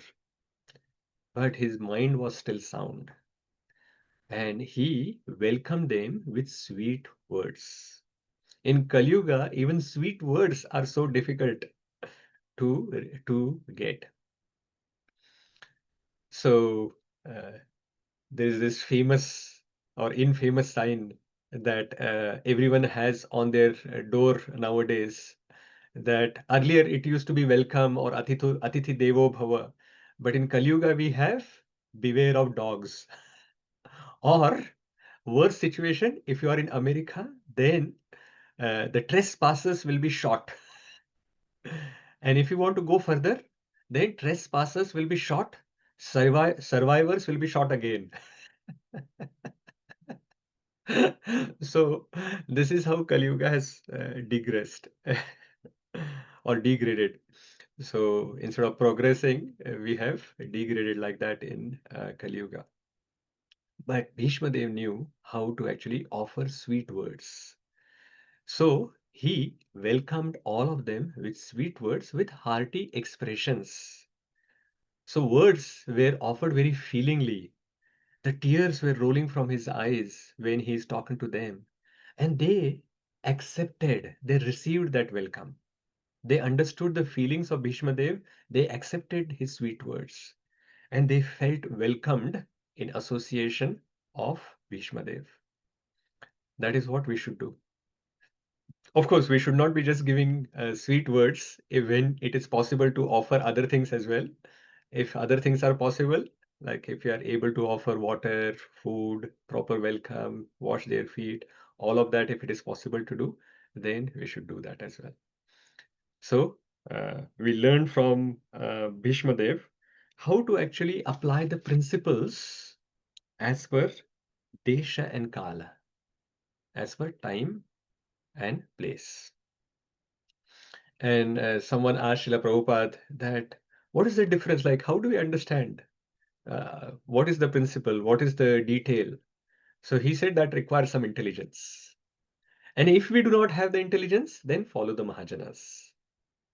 But his mind was still sound. And he welcomed them with sweet words. In Kali Yuga, even sweet words are so difficult to get. So there is this famous or infamous sign that everyone has on their door nowadays, that earlier it used to be welcome or Atithi Devo Bhava, but in Kali Yuga we have beware of dogs. Or worst situation, if you are in America, then the trespassers will be shot. And if you want to go further, then trespassers will be shot, survivors will be shot again. So this is how Kali Yuga has digressed or degraded. So instead of progressing, we have degraded like that in Kali Yuga. But Bhīṣmadeva knew how to actually offer sweet words. So he welcomed all of them with sweet words, with hearty expressions. So words were offered very feelingly. The tears were rolling from his eyes when he is talking to them. And they accepted, they received that welcome. They understood the feelings of Bhīṣmadev, they accepted his sweet words, and they felt welcomed in association of Bhīṣmadev. That is what we should do. Of course, we should not be just giving sweet words when it is possible to offer other things as well. If other things are possible, like if you are able to offer water, food, proper welcome, wash their feet, all of that, if it is possible to do, then we should do that as well. So we learn from Bhishmadev how to actually apply the principles as per desha and kala, as per time and place. And someone asked Srila Prabhupada that, what is the difference? Like, how do we understand? What is the principle? What is the detail? So he said that requires some intelligence. And if we do not have the intelligence, then follow the Mahajanas.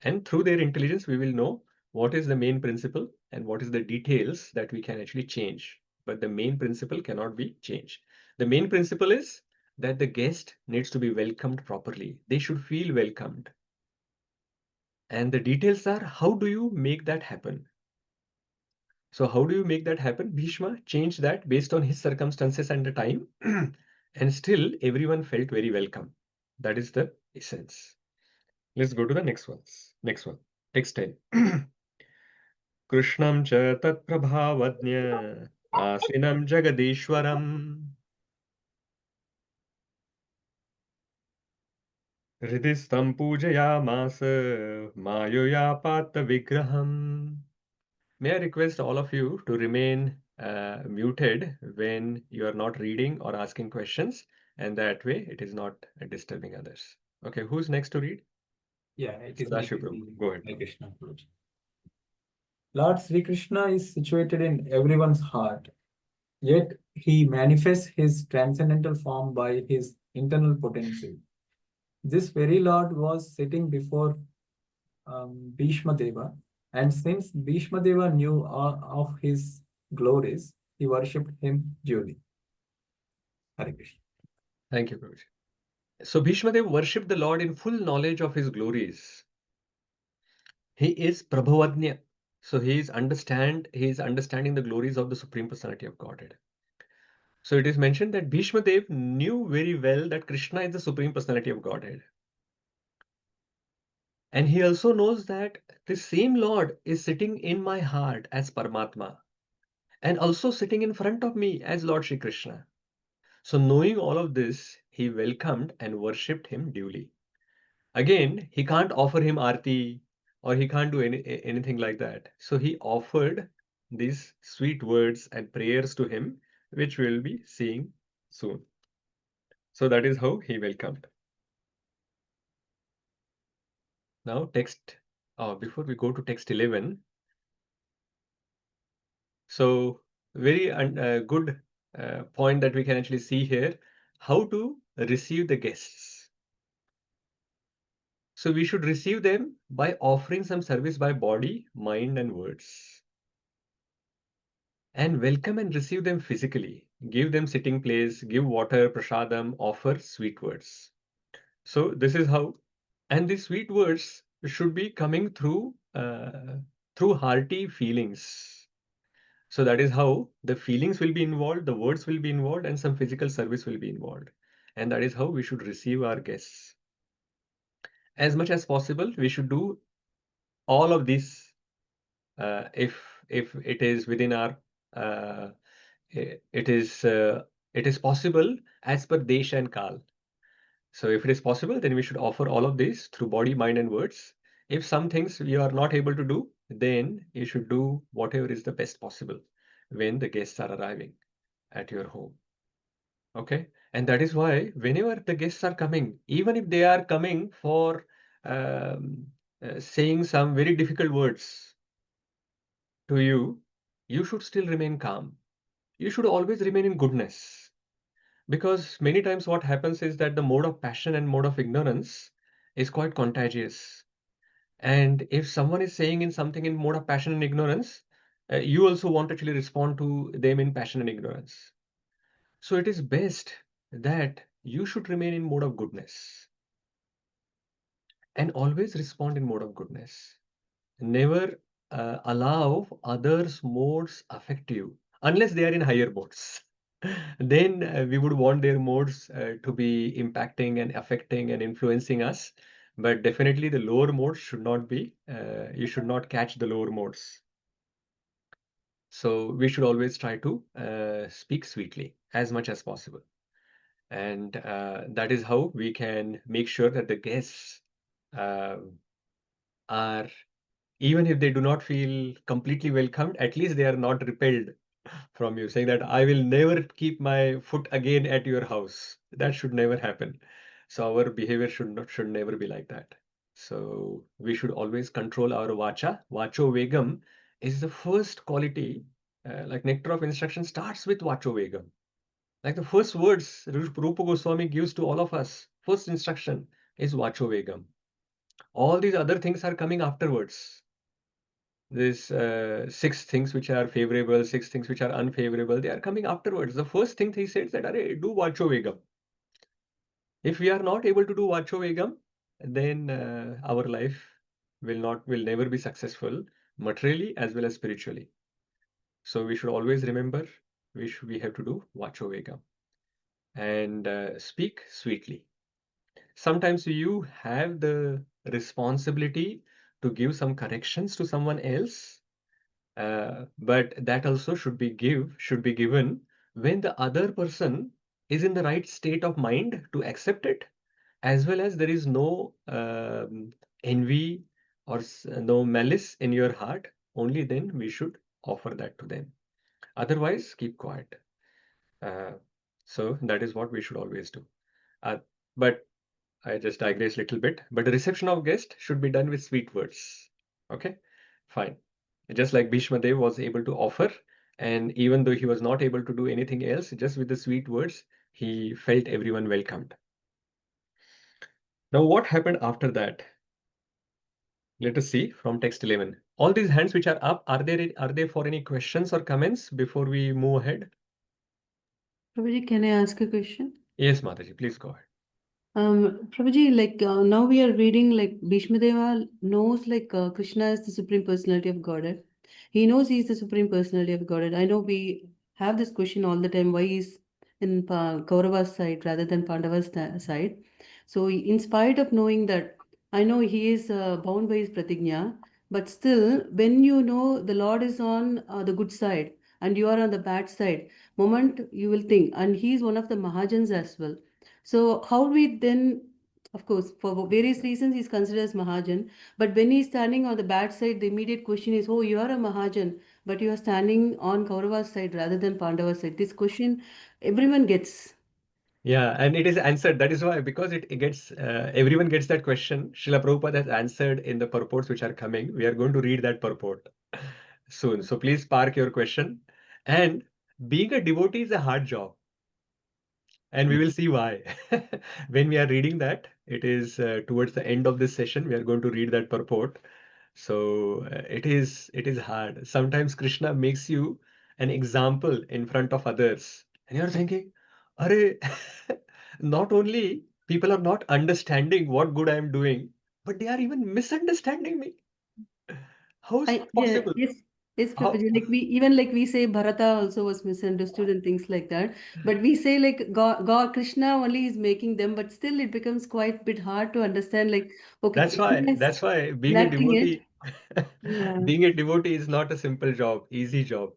And through their intelligence, we will know what is the main principle and what is the details that we can actually change. But the main principle cannot be changed. The main principle is that the guest needs to be welcomed properly. They should feel welcomed. And the details are, how do you make that happen? So how do you make that happen? Bhishma changed that based on his circumstances and the time. And still everyone felt very welcome. That is the essence. Let's go to the next one. Text 10. Krishnam cha tatprabhavadnya asinam jagadishwaram hridistam pujayamasa mayoya pata vigraham. May I request all of you to remain muted when you are not reading or asking questions, and that way it is not disturbing others. Okay, who's next to read? Yeah, it is Sadashiv Prabhu. Go ahead. Hare Krishna. Lord Sri Krishna is situated in everyone's heart, yet he manifests his transcendental form by his internal potency. This very Lord was sitting before Bhīṣmadeva, and since Bhīṣmadeva knew of his glories, he worshipped him duly. Hare Krishna. Thank you, Prabhuji. So Bhishmadev worshipped the Lord in full knowledge of his glories. He is Prabhavadnya. So he is understanding the glories of the Supreme Personality of Godhead. So it is mentioned that Bhishmadev knew very well that Krishna is the Supreme Personality of Godhead. And he also knows that the same Lord is sitting in my heart as Paramatma and also sitting in front of me as Lord Shri Krishna. So knowing all of this, he welcomed and worshipped him duly. Again, he can't offer him arti or he can't do anything like that. So he offered these sweet words and prayers to him, which we'll be seeing soon. So that is how he welcomed. Now before we go to text 11, so very good point that we can actually see here, how to receive the guests. So we should receive them by offering some service by body, mind, and words. And welcome and receive them physically. Give them sitting place, give water, prasadam, offer sweet words. So this is how, and these sweet words should be coming through hearty feelings. So that is how the feelings will be involved, the words will be involved, and some physical service will be involved. And that is how we should receive our guests. As much as possible, we should do all of this if it is within our it is possible as per desha and kal. So if it is possible, then we should offer all of this through body, mind, and words. If some things you are not able to do, then you should do whatever is the best possible when the guests are arriving at your home. Okay, and that is why whenever the guests are coming, even if they are coming for saying some very difficult words to you, you should still remain calm. you should always remain in goodness. Because many times what happens is that the mode of passion and mode of ignorance is quite contagious. And if someone is saying in something in mode of passion and ignorance, you also want to actually respond to them in passion and ignorance. So it is best that you should remain in mode of goodness and always respond in mode of goodness. Never allow others' modes affect you unless they are in higher modes. Then we would want their modes to be impacting and affecting and influencing us. But definitely the lower modes should not be, you should not catch the lower modes. So we should always try to speak sweetly as much as possible. And that is how we can make sure that the guests are, even if they do not feel completely welcomed, at least they are not repelled from you, saying that I will never keep my foot again at your house. That should never happen. So our behavior should never be like that. So we should always control our vacha. Vacho vegam is the first quality, like nectar of instruction starts with vacho vegam. Like the first words Rupa Goswami gives to all of us, first instruction is vacho vegam. All these other things are coming afterwards. These 6 things which are favorable, 6 things which are unfavorable, they are coming afterwards. The first thing he says that, Are, do vacho vegam. If we are not able to do vacho vegam, then our life will never be successful materially as well as spiritually. So we should always remember we have to do vacho vegam and speak sweetly. Sometimes you have the responsibility to give some corrections to someone else, but that also should be given when the other person is in the right state of mind to accept it, as well as there is no envy or no malice in your heart. Only then we should offer that to them. Otherwise, keep quiet. So that is what we should always do. But I just digress a little bit. But the reception of guest should be done with sweet words. Okay, fine. Just like Bhīṣmadeva was able to offer, and even though he was not able to do anything else, just with the sweet words, he felt everyone welcomed. Now, what happened after that? Let us see from text 11. All these hands which are up, are there for any questions or comments before we move ahead? Prabhuji, can I ask a question? Yes, Mataji, please go ahead. Prabhuji, like now we are reading like Bhīṣmadeva knows like Krishna is the Supreme Personality of Godhead. He knows he is the Supreme Personality of Godhead. I know we have this question all the time, why he's in Kaurava's side rather than Pandava's side. So in spite of knowing that, I know he is bound by his pratigna, but still when you know the Lord is on the good side and you are on the bad side, moment you will think, and he is one of the Mahajans as well. So how we then, of course, for various reasons, he's considered as Mahajan. But when he's standing on the bad side, the immediate question is, oh, you are a Mahajan, but you are standing on Kaurava's side rather than Pandava's side. This question everyone gets. Yeah, and it is answered. That is why, because it gets, everyone gets that question. Srila Prabhupada has answered in the purports which are coming. We are going to read that purport soon. So please park your question. And being a devotee is a hard job. And we will see why. When we are reading that, it is towards the end of this session, we are going to read that purport. So it is hard. Sometimes Krishna makes you an example in front of others, and you're thinking, Are, not only people are not understanding what good I am doing, but they are even misunderstanding me. How is it possible? Yes, How? Prabhuji. Like we say Bharata also was misunderstood and things like that. But we say like God Krishna only is making them, but still it becomes quite a bit hard to understand. Like, okay, Krishna is That's why being a enacting it. devotee, Yeah. being a devotee is not a simple job, easy job.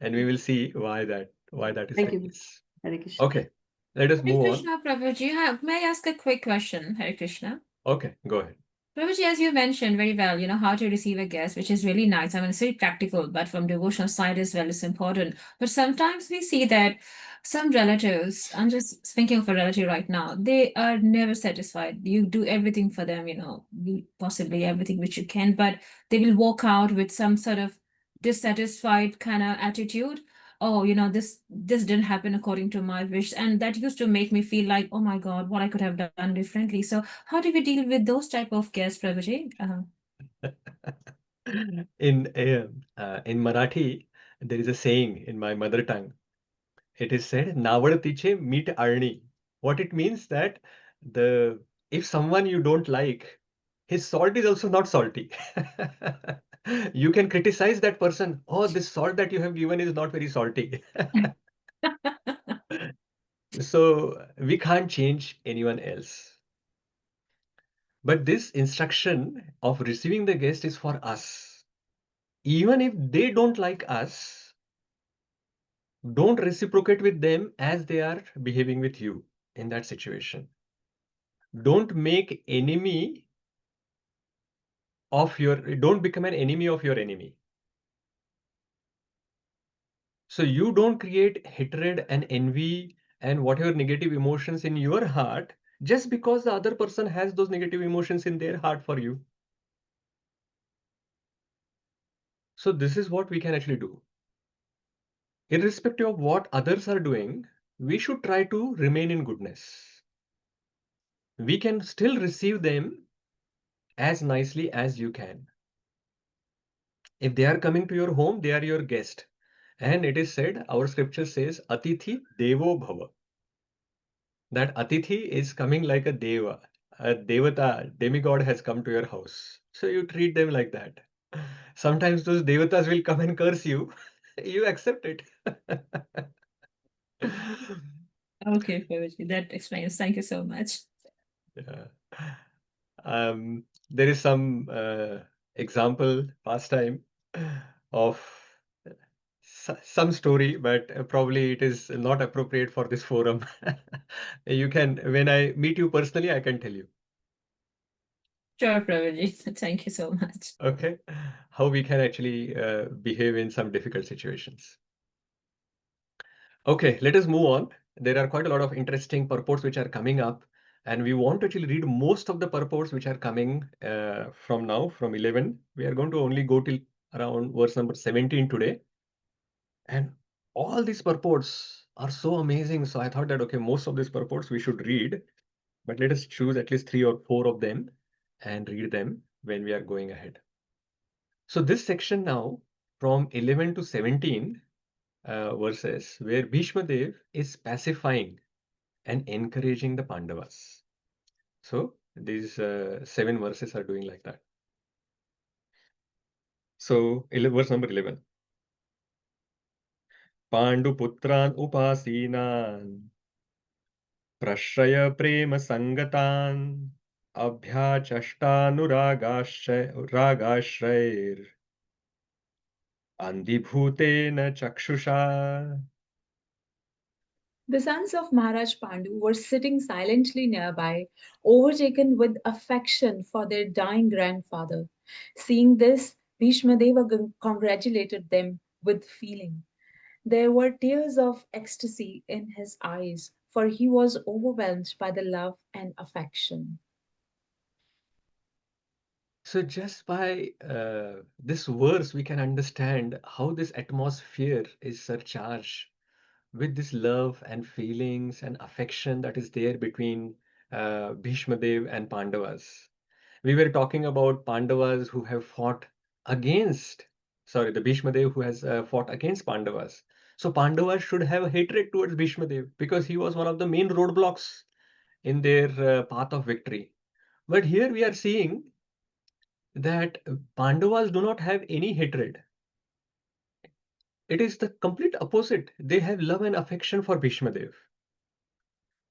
And we will see why that is the Thank you. case. Hare Krishna. Okay, let us Hare move on. Krishna, Prabhuji. May I ask a quick question, Hare Krishna? Okay, go ahead. Prabhuji, as you mentioned very well, how to receive a guest, which is really nice. I mean, it's very practical, but from devotional side as well, it's important. But sometimes we see that some relatives, I'm just thinking of a relative right now, they are never satisfied. You do everything for them, possibly everything which you can, but they will walk out with some sort of dissatisfied kind of attitude. oh, this didn't happen according to my wish, and that used to make me feel like, oh my God, what I could have done differently. So how do we deal with those type of guests, Prabhuji? In Marathi, there is a saying in my mother tongue. It is said, "Navad tiche meet arni." What it means that if someone you don't like, his salt is also not salty. You can criticize that person. Oh, this salt that you have given is not very salty. So we can't change anyone else. But this instruction of receiving the guest is for us. Even if they don't like us, don't reciprocate with them as they are behaving with you in that situation. Don't make enemy of your, don't become an enemy of your enemy. So you don't create hatred and envy and whatever negative emotions in your heart just because the other person has those negative emotions in their heart for you. So this is what we can actually do. Irrespective of what others are doing, we should try to remain in goodness. We can still receive them as nicely as you can. If they are coming to your home, they are your guest. And it is said, our scripture says, Atithi Devo Bhava. That Atithi is coming like a Deva, a Devata, demigod has come to your house. So you treat them like that. Sometimes those Devatas will come and curse you. You accept it. Okay, Prabhuji, that explains. Thank you so much. Yeah. There is some example, pastime of some story, but probably it is not appropriate for this forum. You can, when I meet you personally, I can tell you. Sure, Prabhuji. Thank you so much. Okay, how we can actually behave in some difficult situations. Okay, let us move on. There are quite a lot of interesting purports which are coming up, and we want to actually read most of the purports which are coming from now, from 11. We are going to only go till around verse number 17 today. And all these purports are so amazing. So I thought that, okay, most of these purports we should read, but let us choose at least 3 or 4 of them and read them when we are going ahead. So this section now, from 11 to 17 verses, where Bhīṣmadeva is pacifying and encouraging the Pandavas. So these 7 verses are doing like that. So verse number 11. Panduputran upasinan prashraya prema sangatan abhyachashtanuragashrair andibhutena chakshusha. The sons of Maharaj Pandu were sitting silently nearby, overtaken with affection for their dying grandfather. Seeing this, Bhīṣmadeva congratulated them with feeling. There were tears of ecstasy in his eyes, for he was overwhelmed by the love and affection. So just by this verse, we can understand how this atmosphere is surcharged with this love and feelings and affection that is there between Bhīṣmadev and Pandavas. We were talking about Pandavas who have fought against, sorry, the Bhīṣmadev who has fought against Pandavas. So Pandavas should have hatred towards Bhīṣmadev because he was one of the main roadblocks in their path of victory. But here we are seeing that Pandavas do not have any hatred. It is the complete opposite. They have love and affection for Bhīṣmadev.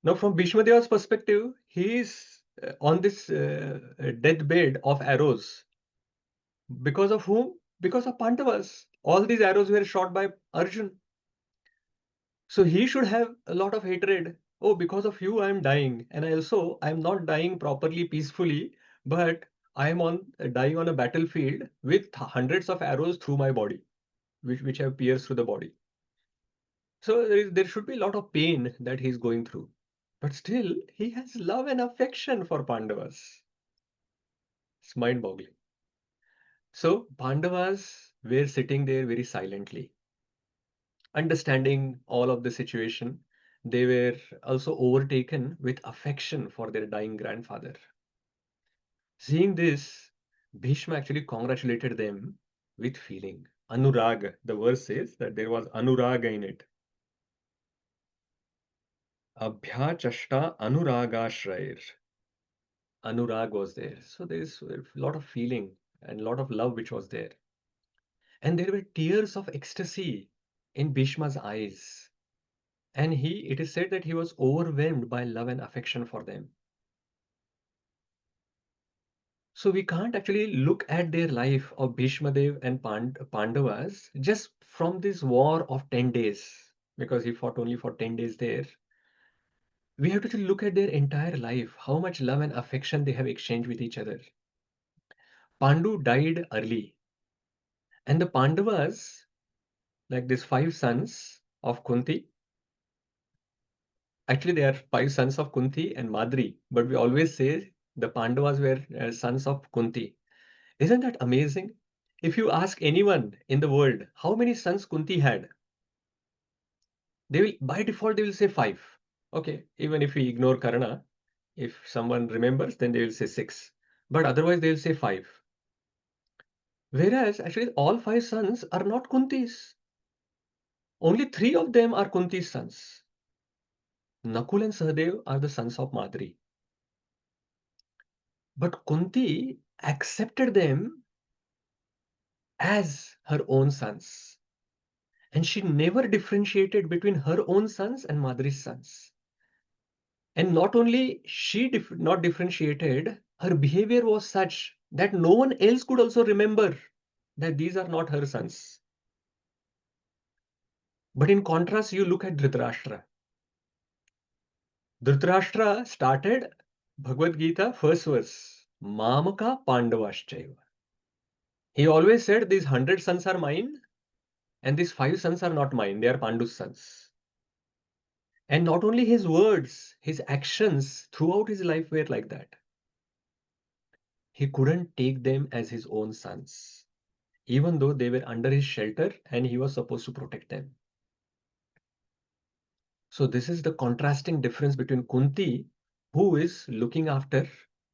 Now, from Bhīṣmadeva's perspective, he is on this deathbed of arrows. Because of whom? Because of Pandavas. All these arrows were shot by Arjun. So he should have a lot of hatred. Oh, because of you, I am dying. And also, I am not dying properly, peacefully, but I am dying on a battlefield with hundreds of arrows through my body, which have pierced through the body. So there should be a lot of pain that he's going through. But still, he has love and affection for Pandavas. It's mind-boggling. So Pandavas were sitting there very silently. Understanding all of the situation, they were also overtaken with affection for their dying grandfather. Seeing this, Bhīṣma actually congratulated them with feeling. Anurag, the verse says that there was anuraga in it. Abhyachashta anuragashrair. Anurag was there. So there is a lot of feeling and a lot of love which was there. And there were tears of ecstasy in Bhishma's eyes. And it is said that he was overwhelmed by love and affection for them. So we can't actually look at their life of Bhīṣmadeva and Pandavas just from this war of 10 days, because he fought only for 10 days there. We have to look at their entire life, how much love and affection they have exchanged with each other. Pandu died early, and the Pandavas, like these 5 sons of Kunti, actually they are 5 sons of Kunti and Madri, but we always say the Pandavas were sons of Kunti. Isn't that amazing? If you ask anyone in the world how many sons Kunti had, they will, by default, they will say 5. Okay, even if we ignore Karna, if someone remembers, then they will say 6. But otherwise, they will say 5. Whereas, actually, all 5 sons are not Kunti's. Only 3 of them are Kunti's sons. Nakul and Sahadev are the sons of Madri. But Kunti accepted them as her own sons. And she never differentiated between her own sons and Madri's sons. And not only she not differentiated, her behavior was such that no one else could also remember that these are not her sons. But in contrast, you look at Dhritarashtra. Dhritarashtra started Bhagavad Gita first verse, Mamaka Pandavaschaiva. He always said these 100 sons are mine and these 5 sons are not mine, they are Pandu's sons. And not only his words, his actions throughout his life were like that. He couldn't take them as his own sons, even though they were under his shelter and he was supposed to protect them. So this is the contrasting difference between Kunti, who is looking after,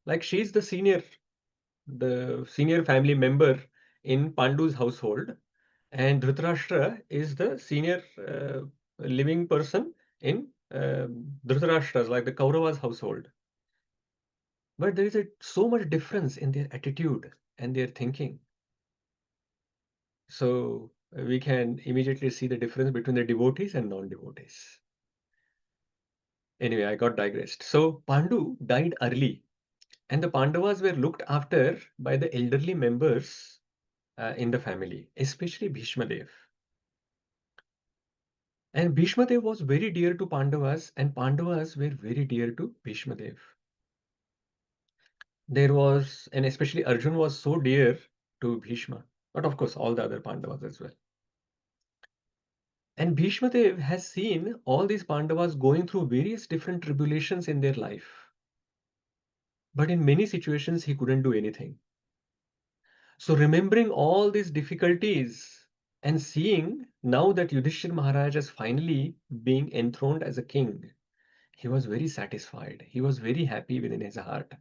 like she's the senior family member in Pandu's household, and Dhritarashtra is the senior living person in Dhritarashtra's, like the Kauravas household. But there is so much difference in their attitude and their thinking. So we can immediately see the difference between the devotees and non-devotees. Anyway, I got digressed. So Pandu died early, and the Pandavas were looked after by the elderly members in the family, especially Bhīṣmadeva. And Bhīṣmadeva was very dear to Pandavas, and Pandavas were very dear to Bhīṣmadeva. There was, and especially Arjun was so dear to Bhīṣma, but of course all the other Pandavas as well. And Bhīṣmadeva has seen all these Pandavas going through various different tribulations in their life. But in many situations, he couldn't do anything. So remembering all these difficulties and seeing now that Yudhiṣṭhira Maharaj is finally being enthroned as a king, he was very satisfied. He was very happy within his heart.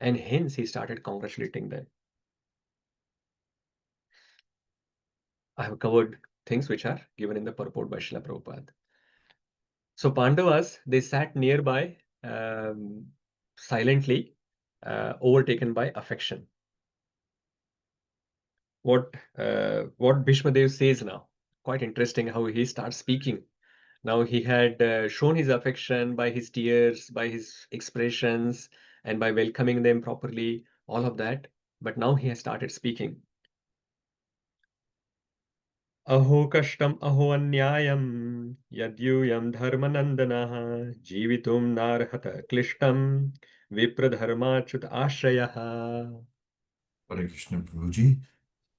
And hence he started congratulating them. I have covered things which are given in the purport by Srila Prabhupada. So Pandavas, they sat nearby silently, overtaken by affection. What Bhīṣmadeva says now, quite interesting how he starts speaking. Now he had shown his affection by his tears, by his expressions, and by welcoming them properly, all of that. But now he has started speaking. Aho kashtam aho anyayam yadyuyam dharmanandanaha jivitum narhata klishtam Vipra Ācyuta ashrayaha. Hare Krishna Prabhuji.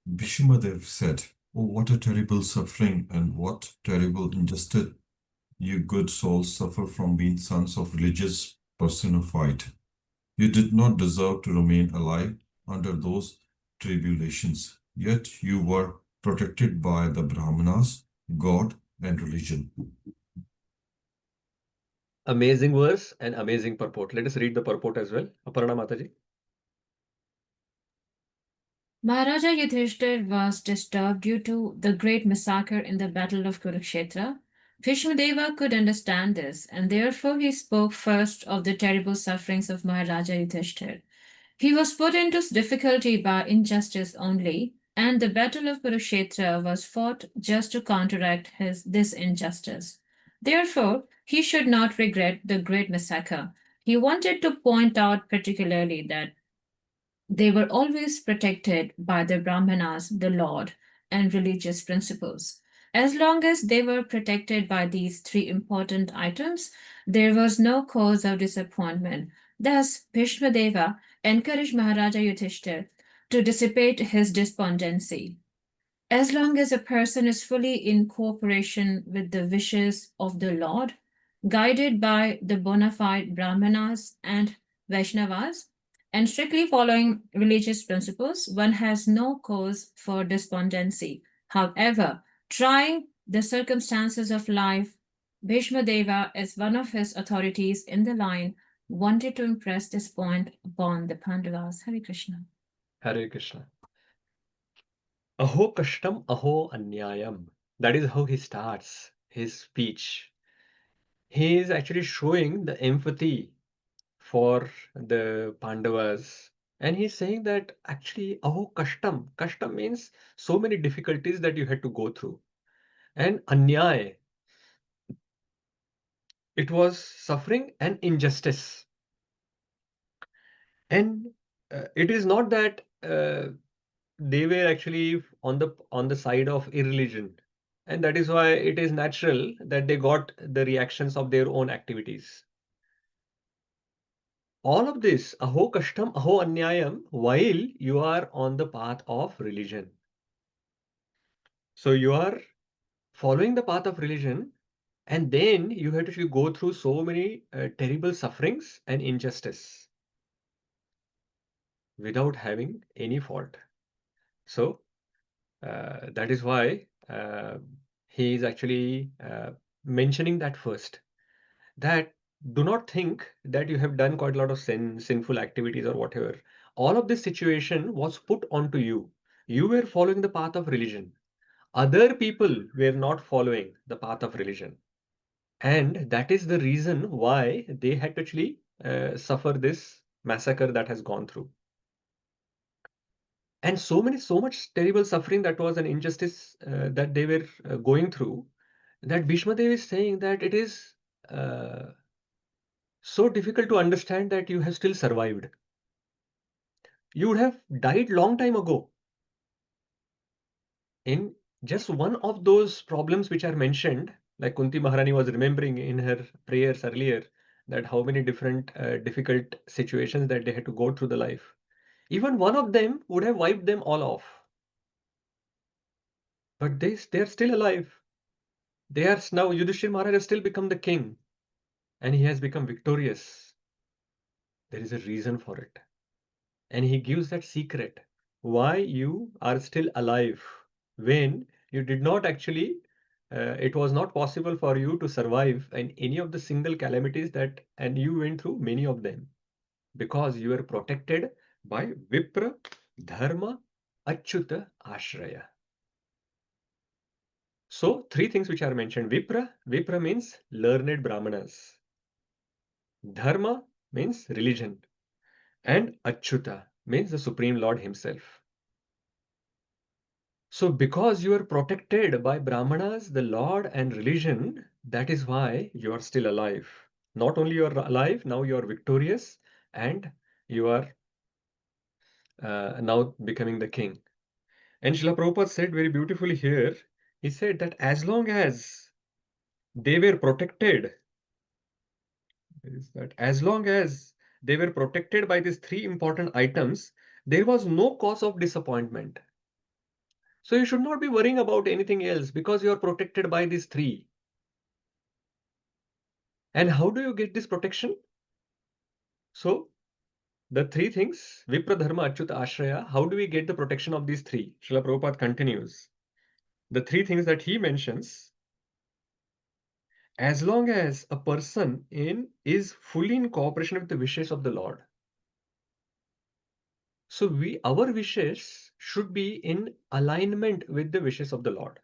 Bhīṣmadeva said, "Oh, what a terrible suffering and what terrible injustice you good souls suffer from being sons of religious personified. You did not deserve to remain alive under those tribulations, yet you were protected by the Brahmanas, God, and religion. Amazing verse and amazing purport. Let us read the purport as well. Aparna Mataji. Maharaja Yudhiṣṭhira was disturbed due to the great massacre in the battle of Kurukṣetra. Bhīṣmadeva could understand this, and therefore he spoke first of the terrible sufferings of Maharaja Yudhiṣṭhira. He was put into difficulty by injustice only, and the battle of Kurukṣetra was fought just to counteract this injustice. Therefore, he should not regret the great massacre. He wanted to point out particularly that they were always protected by the Brahmanas, the Lord, and religious principles. As long as they were protected by these three important items, there was no cause of disappointment. Thus, Bhīṣmadeva encouraged Maharaja Yudhiṣṭhira to dissipate his despondency. As long as a person is fully in cooperation with the wishes of the Lord, guided by the bona fide Brahmanas and Vaishnavas, and strictly following religious principles, one has no cause for despondency. However, trying the circumstances of life, Bhīṣmadeva, as one of his authorities in the line, wanted to impress this point upon the Pāṇḍavas. Hare Krishna. Hare Krishna. Aho kashtam, aho anyayam. That is how he starts his speech. He is actually showing the empathy for the Pandavas. And he's saying that actually, aho kashtam. Kashtam means so many difficulties that you had to go through. And anyay, it was suffering and injustice. And it is not that they were actually on the side of irreligion. And that is why it is natural that they got the reactions of their own activities. All of this, aho kashtam, aho anyayam, while you are on the path of religion. So you are following the path of religion, and then you have to go through so many terrible sufferings and injustice without having any fault. So that is why he is actually mentioning that first, that do not think that you have done quite a lot of sinful activities or whatever. All of this situation was put onto you. You were following the path of religion. Other people were not following the path of religion. And that is the reason why they had to actually suffer this massacre that has gone through. And so much terrible suffering that was an injustice that they were going through, that Bhīṣmadeva is saying that it is so difficult to understand that you have still survived. You would have died long time ago. In just one of those problems which are mentioned, like Kunti Maharani was remembering in her prayers earlier, that how many different difficult situations that they had to go through the life. Even one of them would have wiped them all off. But they are still alive. They are now, Yudhiṣṭhira Maharaj has still become the king, and he has become victorious. There is a reason for it. And he gives that secret why you are still alive when you did not actually, it was not possible for you to survive in any of the single calamities that, and you went through many of them because you were protected by Vipra, Dharma, Ācyuta, Ashraya. So three things which are mentioned. Vipra means learned Brahmanas. Dharma means religion. And Ācyuta means the Supreme Lord himself. So because you are protected by Brahmanas, the Lord, and religion, that is why you are still alive. Not only you are alive, now you are victorious, and you are now becoming the king. And Srila Prabhupada said very beautifully here, he said that as long as they were protected, as long as they were protected by these three important items, there was no cause of disappointment. So you should not be worrying about anything else because you are protected by these three. And how do you get this protection? So the three things, Vipra, Dharma, Ācyuta, Ashraya, how do we get the protection of these three? Srila Prabhupada continues. The three things that he mentions as long as a person is fully in cooperation with the wishes of the Lord. So our wishes should be in alignment with the wishes of the Lord.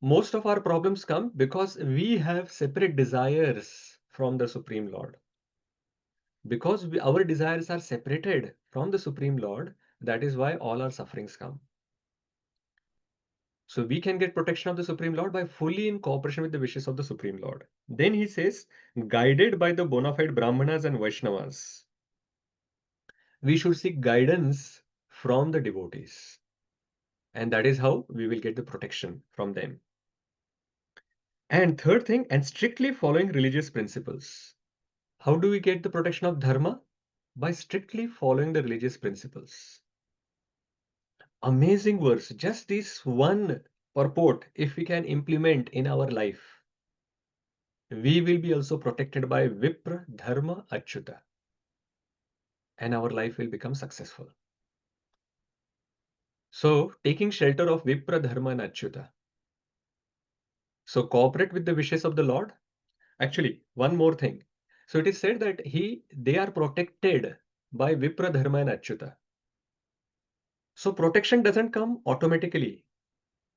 Most of our problems come because we have separate desires from the Supreme Lord. Because our desires are separated from the Supreme Lord, that is why all our sufferings come. So we can get protection of the Supreme Lord by fully in cooperation with the wishes of the Supreme Lord. Then he says, guided by the bona fide Brahmanas and Vaishnavas, we should seek guidance from the devotees. And that is how we will get the protection from them. And third thing, and strictly following religious principles. How do we get the protection of Dharma? By strictly following the religious principles. Amazing verse. Just this one purport, if we can implement in our life, we will be also protected by Vipra, Dharma, Ācyuta. And our life will become successful. So, taking shelter of Vipra, Dharma, and Ācyuta. So, cooperate with the wishes of the Lord. Actually, one more thing. So, it is said that they are protected by Vipra, Dharma, and Ācyuta. So, protection doesn't come automatically.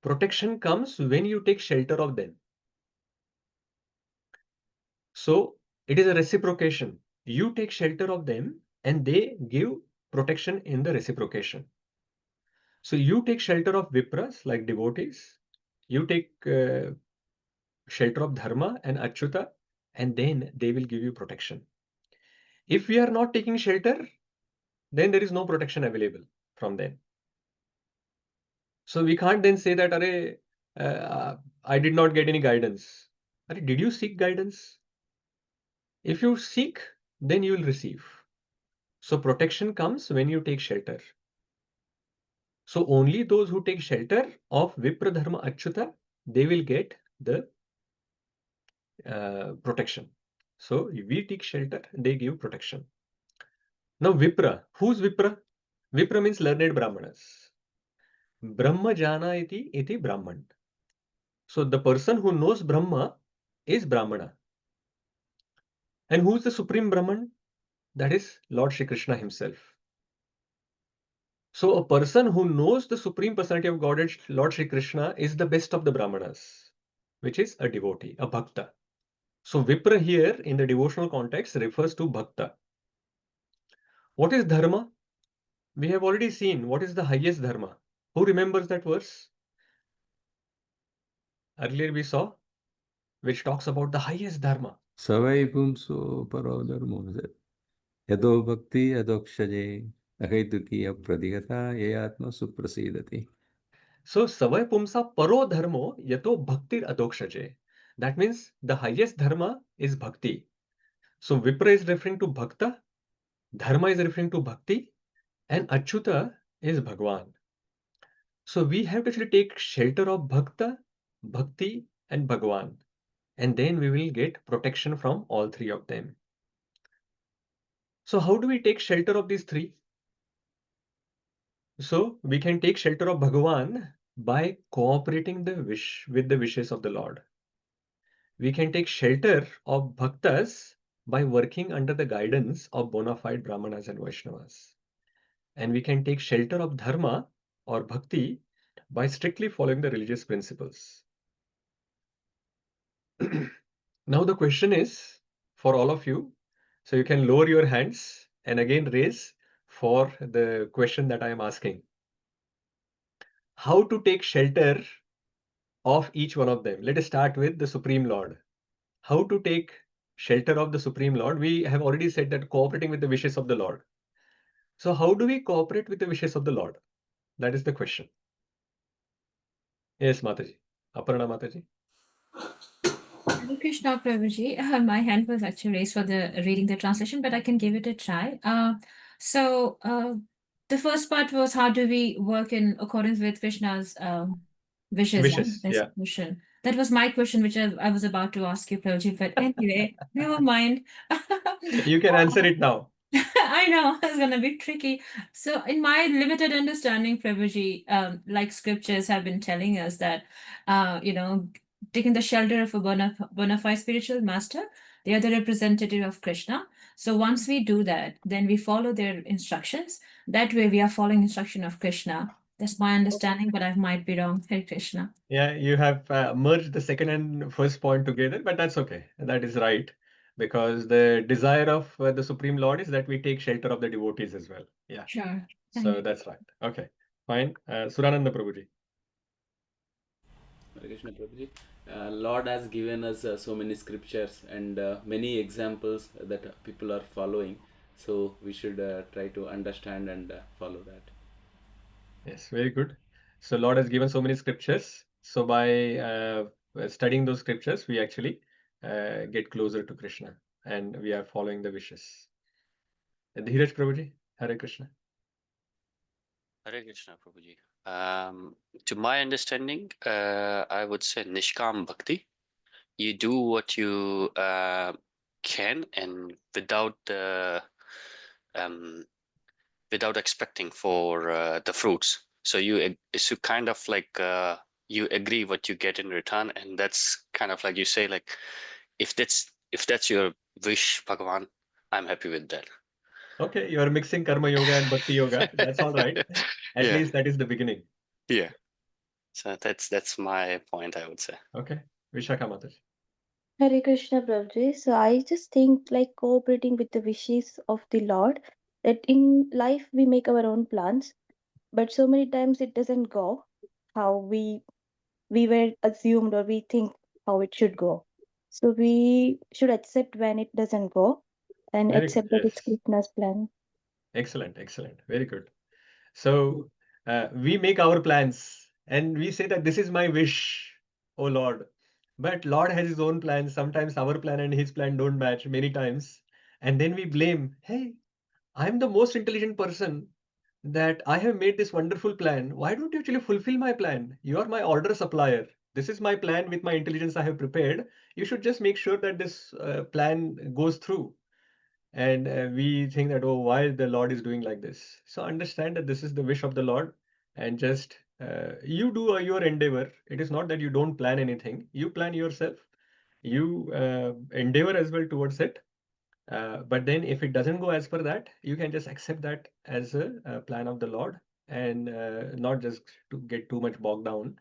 Protection comes when you take shelter of them. So, it is a reciprocation. You take shelter of them and they give protection in the reciprocation. So, you take shelter of Vipras like devotees. You take shelter of Dharma and Ācyuta, and then they will give you protection. If we are not taking shelter, then there is no protection available from them. So we can't then say that, I did not get any guidance. Did you seek guidance? If you seek, then you will receive. So protection comes when you take shelter. So only those who take shelter of Vipra, Dharma, Ācyuta, they will get the protection. So if we take shelter, they give protection. Now Vipra, who's Vipra? Vipra means learned Brahmanas. Brahma jana iti Brahman. So the person who knows Brahma is Brahmana. And who is the Supreme Brahman? That is Lord Shri Krishna himself. So a person who knows the Supreme Personality of Godhead, Lord Shri Krishna, is the best of the Brahmanas, which is a devotee, a Bhakta. So Vipra here in the devotional context refers to Bhakta. What is Dharma? We have already seen what is the highest Dharma. Who remembers that verse? Earlier we saw, which talks about the highest Dharma. Savai pumso paro dharmo yado bhakti adokshade akaitukya pradigata yayatma suprasidati. So Savai Pumsa Paro Dharmo Yato Bhaktir Adokshaje. That means the highest Dharma is Bhakti. So Vipra is referring to Bhakta, Dharma is referring to Bhakti, and Ācyuta is Bhagavān. So we have to actually take shelter of Bhakta, Bhakti, and Bhagavān. And then we will get protection from all three of them. So how do we take shelter of these three? So we can take shelter of Bhagavān by cooperating with the wishes of the Lord. We can take shelter of Bhaktas by working under the guidance of bona fide Brahmanas and Vaishnavas. And we can take shelter of Dharma or Bhakti by strictly following the religious principles. Now the question is for all of you, so you can lower your hands and again raise for the question that I am asking. How to take shelter of each one of them? Let us start with the Supreme Lord. How to take shelter of the Supreme Lord? We have already said that cooperating with the wishes of the Lord. So how do we cooperate with the wishes of the Lord? That is the question. Yes, Mataji. Aparna Mataji. Hare Krishna, Prabhuji. My hand was actually raised for the reading the translation, but I can give it a try. The first part was how do we work in accordance with Krishna's wishes. Yeah. Question. That was my question, which I was about to ask you, Prabhuji. But anyway, never mind. You can answer it now. I know it's gonna be tricky. So, in my limited understanding, Prabhuji, like scriptures have been telling us that, taking the shelter of a bona fide spiritual master. They are the representative of Krishna. So once we do that, then we follow their instructions. That way we are following instruction of Krishna. That's my understanding, but I might be wrong. Hare Krishna. Yeah, you have merged the second and first point together, but that's okay. That is right. Because the desire of the Supreme Lord is that we take shelter of the devotees as well. Yeah. Sure. So that's right. Okay. Fine. Surananda Prabhuji. Hare Krishna Prabhuji. Lord has given us so many scriptures and many examples that people are following. So we should try to understand and follow that. Yes, very good. So Lord has given so many scriptures. So by studying those scriptures, we actually get closer to Krishna and we are following the wishes. Dhiraj Prabhuji, Hare Krishna. Hare Krishna, Prabhuji. To my understanding, I would say Nishkam Bhakti. You do what you can and without expecting for the fruits. So it's kind of like you agree what you get in return, and that's kind of like you say like, if that's your wish, Bhagavān, I'm happy with that. Okay, you are mixing Karma Yoga and Bhakti Yoga. That's all right. At Yeah. least that is the beginning. Yeah. So that's my point, I would say. Okay. Vishakha Mataji. Hare Krishna, Prabhuji. So I just think like cooperating with the wishes of the Lord, that in life we make our own plans, but so many times it doesn't go how we were assumed or we think how it should go. So we should accept when it doesn't go and Very good. accept that it's Yes. Krishna's plan. Excellent. Excellent. Very good. So we make our plans and we say that this is my wish, oh Lord. But Lord has his own plans. Sometimes our plan and his plan don't match many times. And then we blame, hey, I'm the most intelligent person that I have made this wonderful plan. Why don't you actually fulfill my plan? You are my order supplier. This is my plan with my intelligence I have prepared. You should just make sure that this plan goes through. And we think that, oh, why the Lord is doing like this? So understand that this is the wish of the Lord and just you do your endeavor. It is not that you don't plan anything. You plan yourself. You endeavor as well towards it. But then if it doesn't go as per that, you can just accept that as a plan of the Lord and not just to get too much bogged down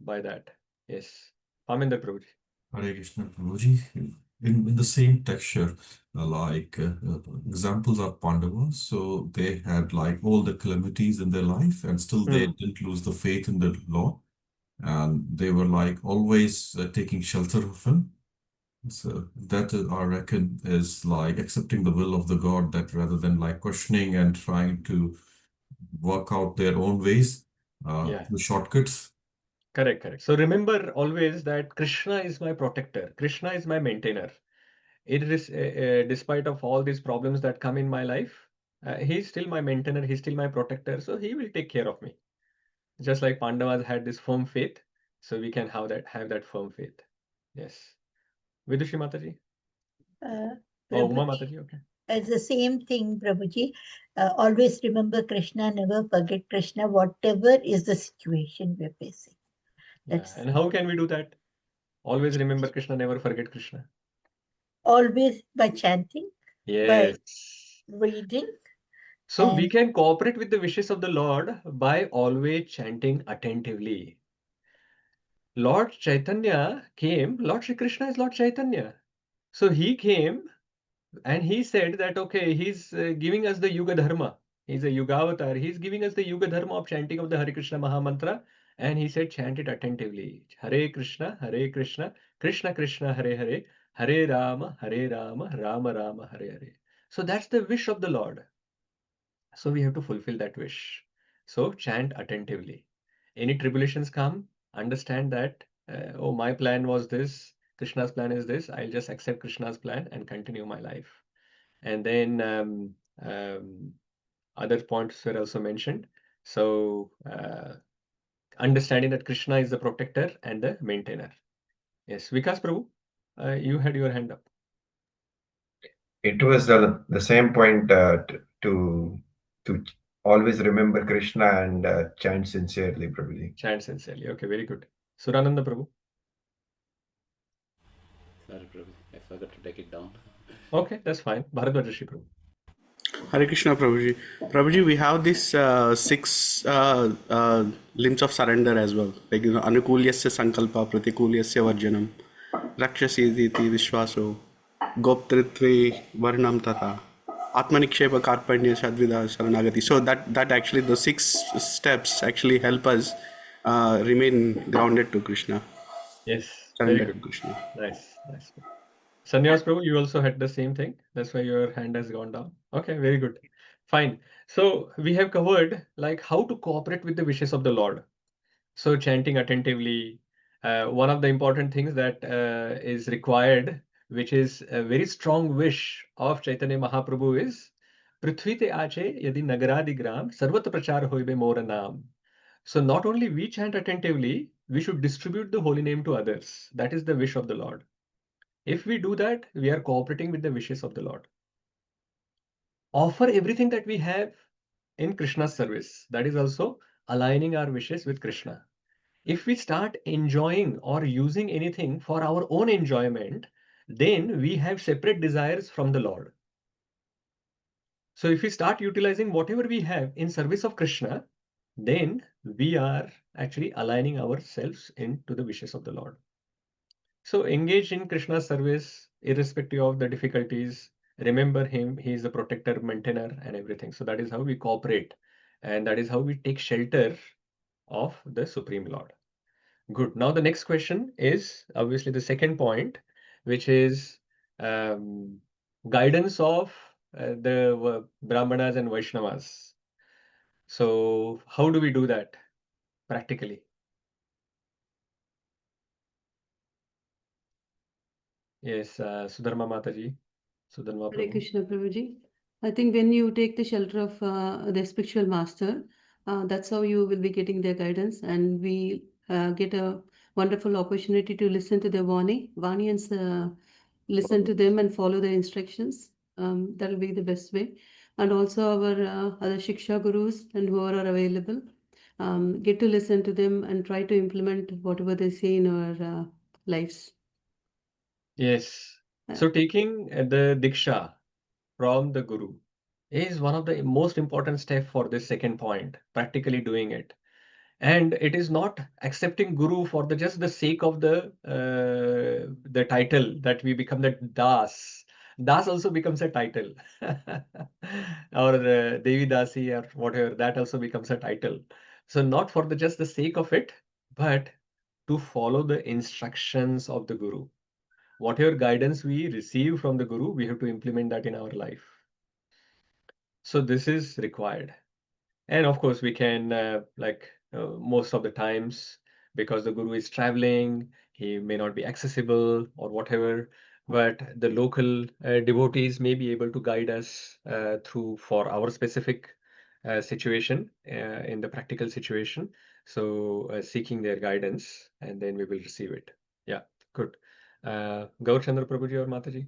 by that. Yes. Parminder Prabhuji. Hare Krishna, Prabhuji. In the same texture, examples are Pandavas. So they had like all the calamities in their life, and still they didn't lose the faith in the Lord. And they were like always taking shelter of him. So that I reckon is like accepting the will of the God, that rather than like questioning and trying to work out their own ways, through shortcuts. Correct, correct. So remember always that Krishna is my protector. Krishna is my maintainer. It is despite of all these problems that come in my life, he's still my maintainer. He's still my protector. So he will take care of me. Just like Pandavas had this firm faith, so we can have that firm faith. Yes. Vidushi Mataji. Oh, Uma Prabhuji, Mataji. Okay. it's the same thing, Prabhuji. Always remember Krishna, never forget Krishna, whatever is the situation we're facing. Yeah. That's And how can we do that? Always remember Krishna, never forget Krishna. always by chanting, by Yes. reading. So we And can cooperate with the wishes of the Lord by always chanting attentively. Lord Chaitanya came, Lord Shri Krishna is Lord Chaitanya. So he came and he said that, okay, he's giving us the Yuga Dharma. He's a Yuga avatar. He's giving us the Yuga Dharma of chanting of the Hare Krishna Maha Mantra. And he said, chant it attentively. Hare Krishna, Krishna Krishna, Hare Hare, Hare Rama, Rama Rama, Hare Hare. So that's the wish of the Lord. So we have to fulfill that wish. So chant attentively. Any tribulations come, understand that, oh, my plan was this, Krishna's plan is this. I'll just accept Krishna's plan and continue my life. And then other points were also mentioned. So understanding that Krishna is the protector and the maintainer. Yes, Vikas Prabhu, you had your hand up. It was the same point to always remember Krishna and chant sincerely, Prabhuji. Chant sincerely. Okay, very good. Surananda Prabhu. Sorry, Prabhu, I forgot to take it down. Okay, that's fine. Bharadwaj Rishi Prabhu. Hare Krishna, Prabhuji. Prabhuji, we have this six limbs of surrender as well. Like, Anukulyasya Sankalpa, Pratikulyasya Varjanam, Rakshasiditi Vishwaso, Goptritve Varnam Tata, Atmanikshepa Karpanya Sadvida Saranagati. So that actually, the 6 steps actually help us remain grounded to Krishna. Yes, very Surrender to good. Krishna. Nice, nice. Sannyas Prabhu, you also had the same thing. That's why your hand has gone down. Okay, very good. Fine. So we have covered like how to cooperate with the wishes of the Lord. So chanting attentively, one of the important things that is required, which is a very strong wish of Chaitanya Mahaprabhu is Prithvite Ache Yadi Nagaradi Gram Sarvatra Prachar Hoibe Mora Naam. So not only we chant attentively, we should distribute the holy name to others. That is the wish of the Lord. If we do that, we are cooperating with the wishes of the Lord. Offer everything that we have in Krishna's service. That is also aligning our wishes with Krishna. If we start enjoying or using anything for our own enjoyment, then we have separate desires from the Lord. So if we start utilizing whatever we have in service of Krishna, then we are actually aligning ourselves into the wishes of the Lord. So engage in Krishna's service, irrespective of the difficulties. Remember him, he is the protector, maintainer, and everything. So that is how we cooperate. And that is how we take shelter of the Supreme Lord. Good. Now the next question is obviously the second point, which is guidance of the Brahmanas and Vaishnavas. So how do we do that practically? Yes, Sudharma Mataji, Sudharma Hare Prabhu. Krishna, Prabhuji. I think when you take the shelter of the spiritual master, that's how you will be getting their guidance, and we get a wonderful opportunity to listen to their Vani and listen to them and follow their instructions. That will be the best way. And also our other Shiksha Gurus and whoever are available, get to listen to them and try to implement whatever they say in our lives. Yes. So taking the Diksha from the Guru is one of the most important steps for this second point, practically doing it. And it is not accepting Guru for just the sake of the title that we become the Das. Das also becomes a title. Or Devi Dasi or whatever, that also becomes a title. So not for just the sake of it, but to follow the instructions of the Guru. Whatever guidance we receive from the Guru, we have to implement that in our life. So this is required. And of course, we can, most of the times, because the Guru is traveling, he may not be accessible or whatever, but the local devotees may be able to guide us for our specific situation in the practical situation. So seeking their guidance, and then we will receive it. Yeah, good. Gaur Chandra Prabhuji or Mataji?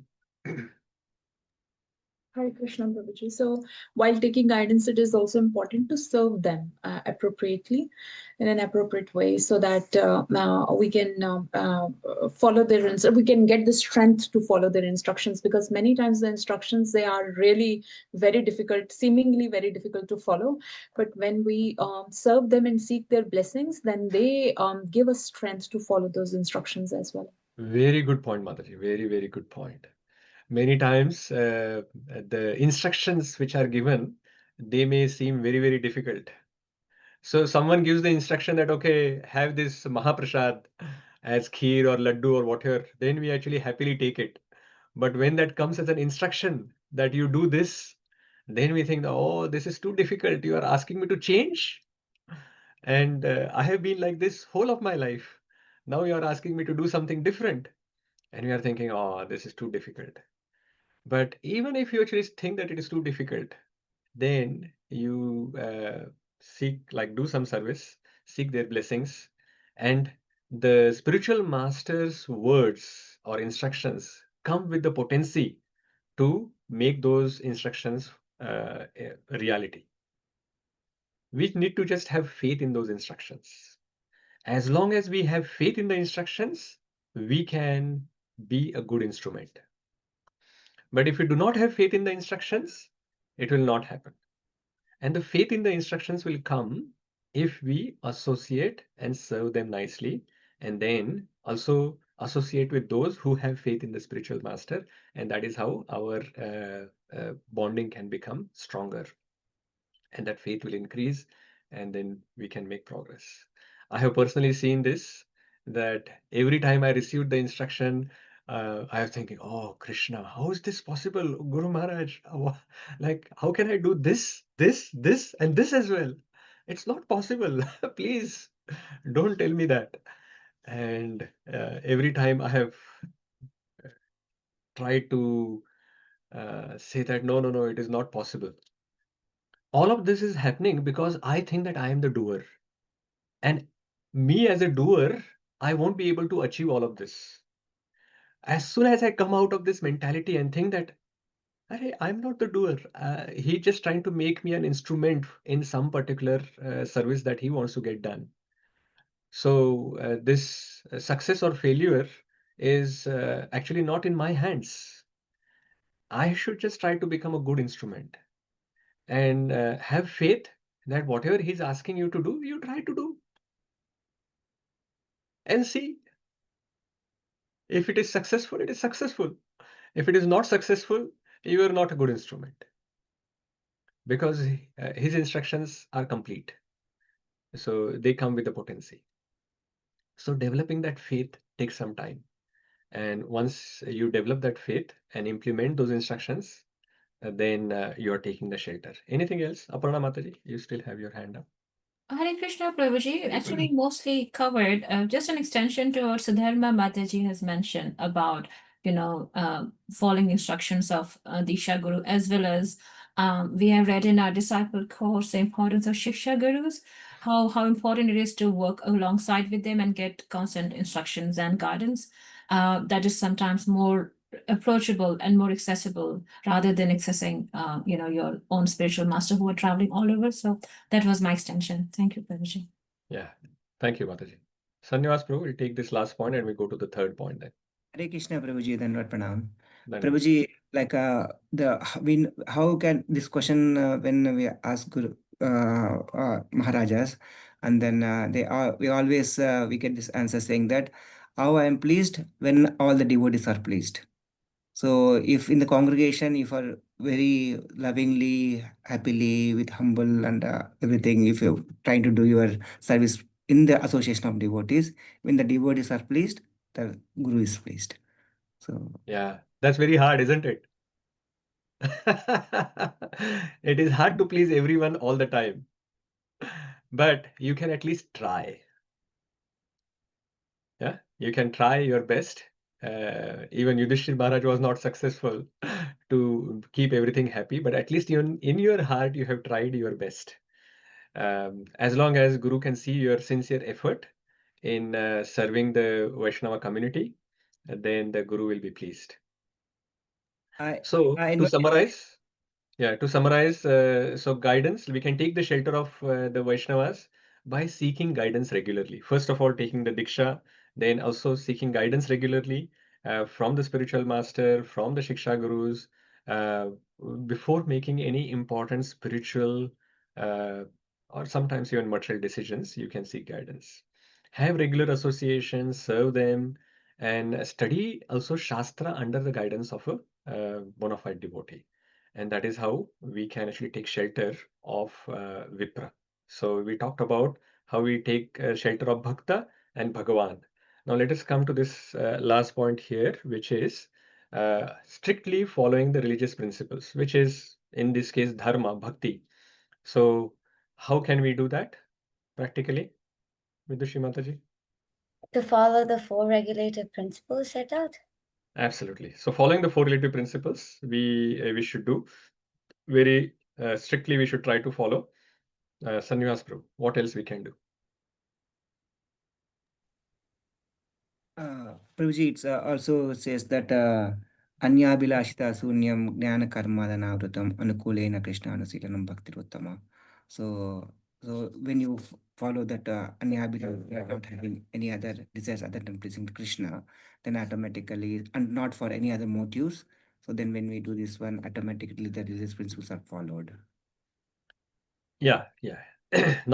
Hare Krishna, Prabhuji. So, while taking guidance, it is also important to serve them appropriately, in an appropriate way, so that we can follow their. We can get the strength to follow their instructions. Because many times the instructions, they are really very difficult, seemingly very difficult to follow. But when we serve them and seek their blessings, then they give us strength to follow those instructions as well. Very good point, Mataji. Very, very good point. Many times the instructions which are given, they may seem very, very difficult. So someone gives the instruction that, okay, have this Mahaprasad as kheer or laddu or whatever, then we actually happily take it. But when that comes as an instruction that you do this, then we think, oh, this is too difficult. You are asking me to change. And I have been like this whole of my life. Now you are asking me to do something different. And we are thinking, oh, this is too difficult. But even if you actually think that it is too difficult, then you do some service, seek their blessings, and the spiritual master's words or instructions come with the potency to make those instructions a reality. We need to just have faith in those instructions. As long as we have faith in the instructions, we can be a good instrument. But if you do not have faith in the instructions, it will not happen. And the faith in the instructions will come if we associate and serve them nicely, and then also associate with those who have faith in the spiritual master. And that is how our bonding can become stronger. And that faith will increase, and then we can make progress. I have personally seen this, that every time I received the instruction, I was thinking, oh, Krishna, how is this possible? Guru Maharaj, like, how can I do this, and this as well? It's not possible. Please don't tell me that. And every time I have tried to say that, no, it is not possible. All of this is happening because I think that I am the doer. And me as a doer, I won't be able to achieve all of this. As soon as I come out of this mentality and think that, "Arey, I'm not the doer. He just trying to make me an instrument in some particular service that he wants to get done." So this success or failure is actually not in my hands. I should just try to become a good instrument and have faith that whatever he's asking you to do, you try to do and see. If it is successful, it is successful. If it is not successful, you are not a good instrument, because his instructions are complete. So they come with the potency. So developing that faith takes some time. And once you develop that faith and implement those instructions, then you are taking the shelter. Anything else? Aparna Mataji, you still have your hand up. Hare Krishna, Prabhuji, actually mostly covered, just an extension to what Sudharma Mataji has mentioned about, following instructions of Disha Guru, as well as we have read in our disciple course the importance of Shiksha Gurus, how important it is to work alongside with them and get constant instructions and guidance. That is sometimes more approachable and more accessible rather than accessing, your own spiritual master who are traveling all over. So that was my extension. Thank you, Prabhuji. Yeah. Thank you, Mataji. Sanyavas Prabhu, we'll take this last point and we go to the third point then. Hare Krishna, Prabhuji, Dhanavad Pranam. Dhanavad. Prabhuji, like how can this question when we ask Guru Maharajas, and then we always we get this answer saying that how I am pleased when all the devotees are pleased. So if in the congregation, if are very lovingly, happily, with humble and everything, if you're trying to do your service in the association of devotees, when the devotees are pleased, the Guru is pleased. So Yeah, that's very hard, isn't it? It is hard to please everyone all the time, but you can at least try. Yeah, you can try your best. Even Yudhiṣṭhira Maharaj was not successful to keep everything happy, but at least in your heart, you have tried your best. As long as Guru can see your sincere effort in serving the Vaishnava community, then the Guru will be pleased. So to summarize, so guidance, we can take the shelter of the Vaishnavas by seeking guidance regularly. First of all, taking the Diksha, then also seeking guidance regularly from the spiritual master, from the Shiksha Gurus, before making any important spiritual or sometimes even material decisions, you can seek guidance. Have regular associations, serve them, and study also Shastra under the guidance of a bona fide devotee. And that is how we can actually take shelter of Vipra. So we talked about how we take shelter of Bhakta and Bhagavān. Now let us come to this last point here, which is strictly following the religious principles, which is in this case Dharma, Bhakti. So how can we do that practically, Vidushi Mataji? To follow the 4 regulative principles set out? Absolutely. So following the 4 relative principles, we should do very strictly. We should try to follow. Sanyavas Prabhu, what else we can do? Prabhuji, it also says that Anyabhilashita sunyam jnana karma dhanavrutam anukulena krishna anusilanam bhaktiruttama. So when you follow that Anyabhita, not having any other desires other than pleasing to Krishna, then automatically, and not for any other motives. So then when we do this one, automatically the religious principles are followed. Yeah.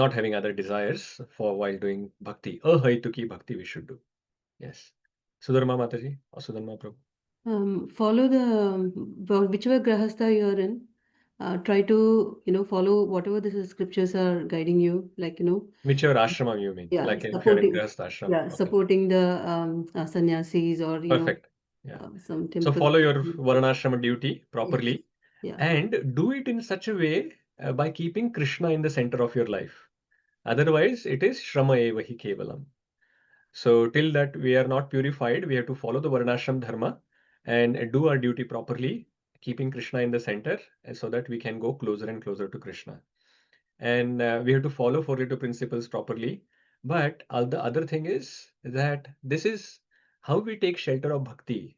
Not having other desires for while doing bhakti. Ahaituki bhakti we should do. Yes. Sudharma Mataji or Sudharma Prabhu. Follow the whichever grahastha you are in. Try to follow whatever the scriptures are guiding you, like Whichever ashramam you mean, yeah, like if you're in supporting grihastha ashram. yeah, Okay. supporting the sannyasis or Perfect. Yeah. some So temple. follow your varnashrama duty properly Yeah. and do it in such a way by keeping Krishna in the center of your life. Otherwise, it is shrama eva hi kevalam. So till that we are not purified, we have to follow the varnashram dharma and do our duty properly, keeping Krishna in the center, so that we can go closer and closer to Krishna. And we have to follow four little principles properly. But the other thing is that this is how we take shelter of bhakti,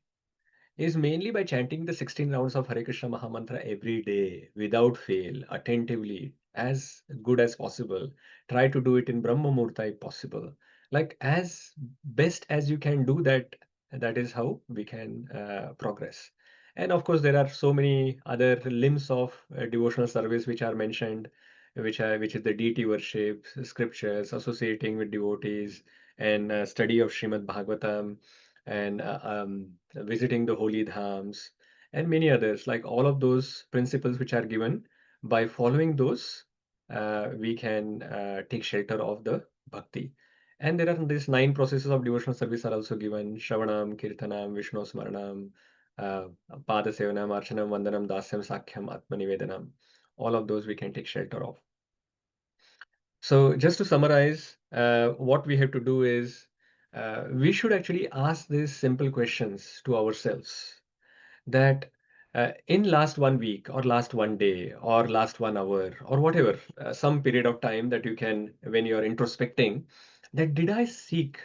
is mainly by chanting the 16 rounds of Hare Krishna Mahamantra every day without fail, attentively, as good as possible. Try to do it in Brahma Murta if possible. Like as best as you can do that, that is how we can progress. And of course, there are so many other limbs of devotional service which are mentioned, which is the deity worship, scriptures, associating with devotees, and study of Srimad Bhagavatam, and visiting the holy dhams, and many others. Like all of those principles which are given, by following those, we can take shelter of the bhakti. And there are these 9 processes of devotional service are also given: Shravanam, Kirtanam, Vishnu Smaranam, Pada Sevanam, Archanam, Vandanam, Dasyam, Sakhyam, Atmanivedanam. All of those we can take shelter of. So just to summarize, what we have to do is we should actually ask these simple questions to ourselves, that in last 1 week or last 1 day or last 1 hour or whatever, some period of time that you can, when you are introspecting, that did I seek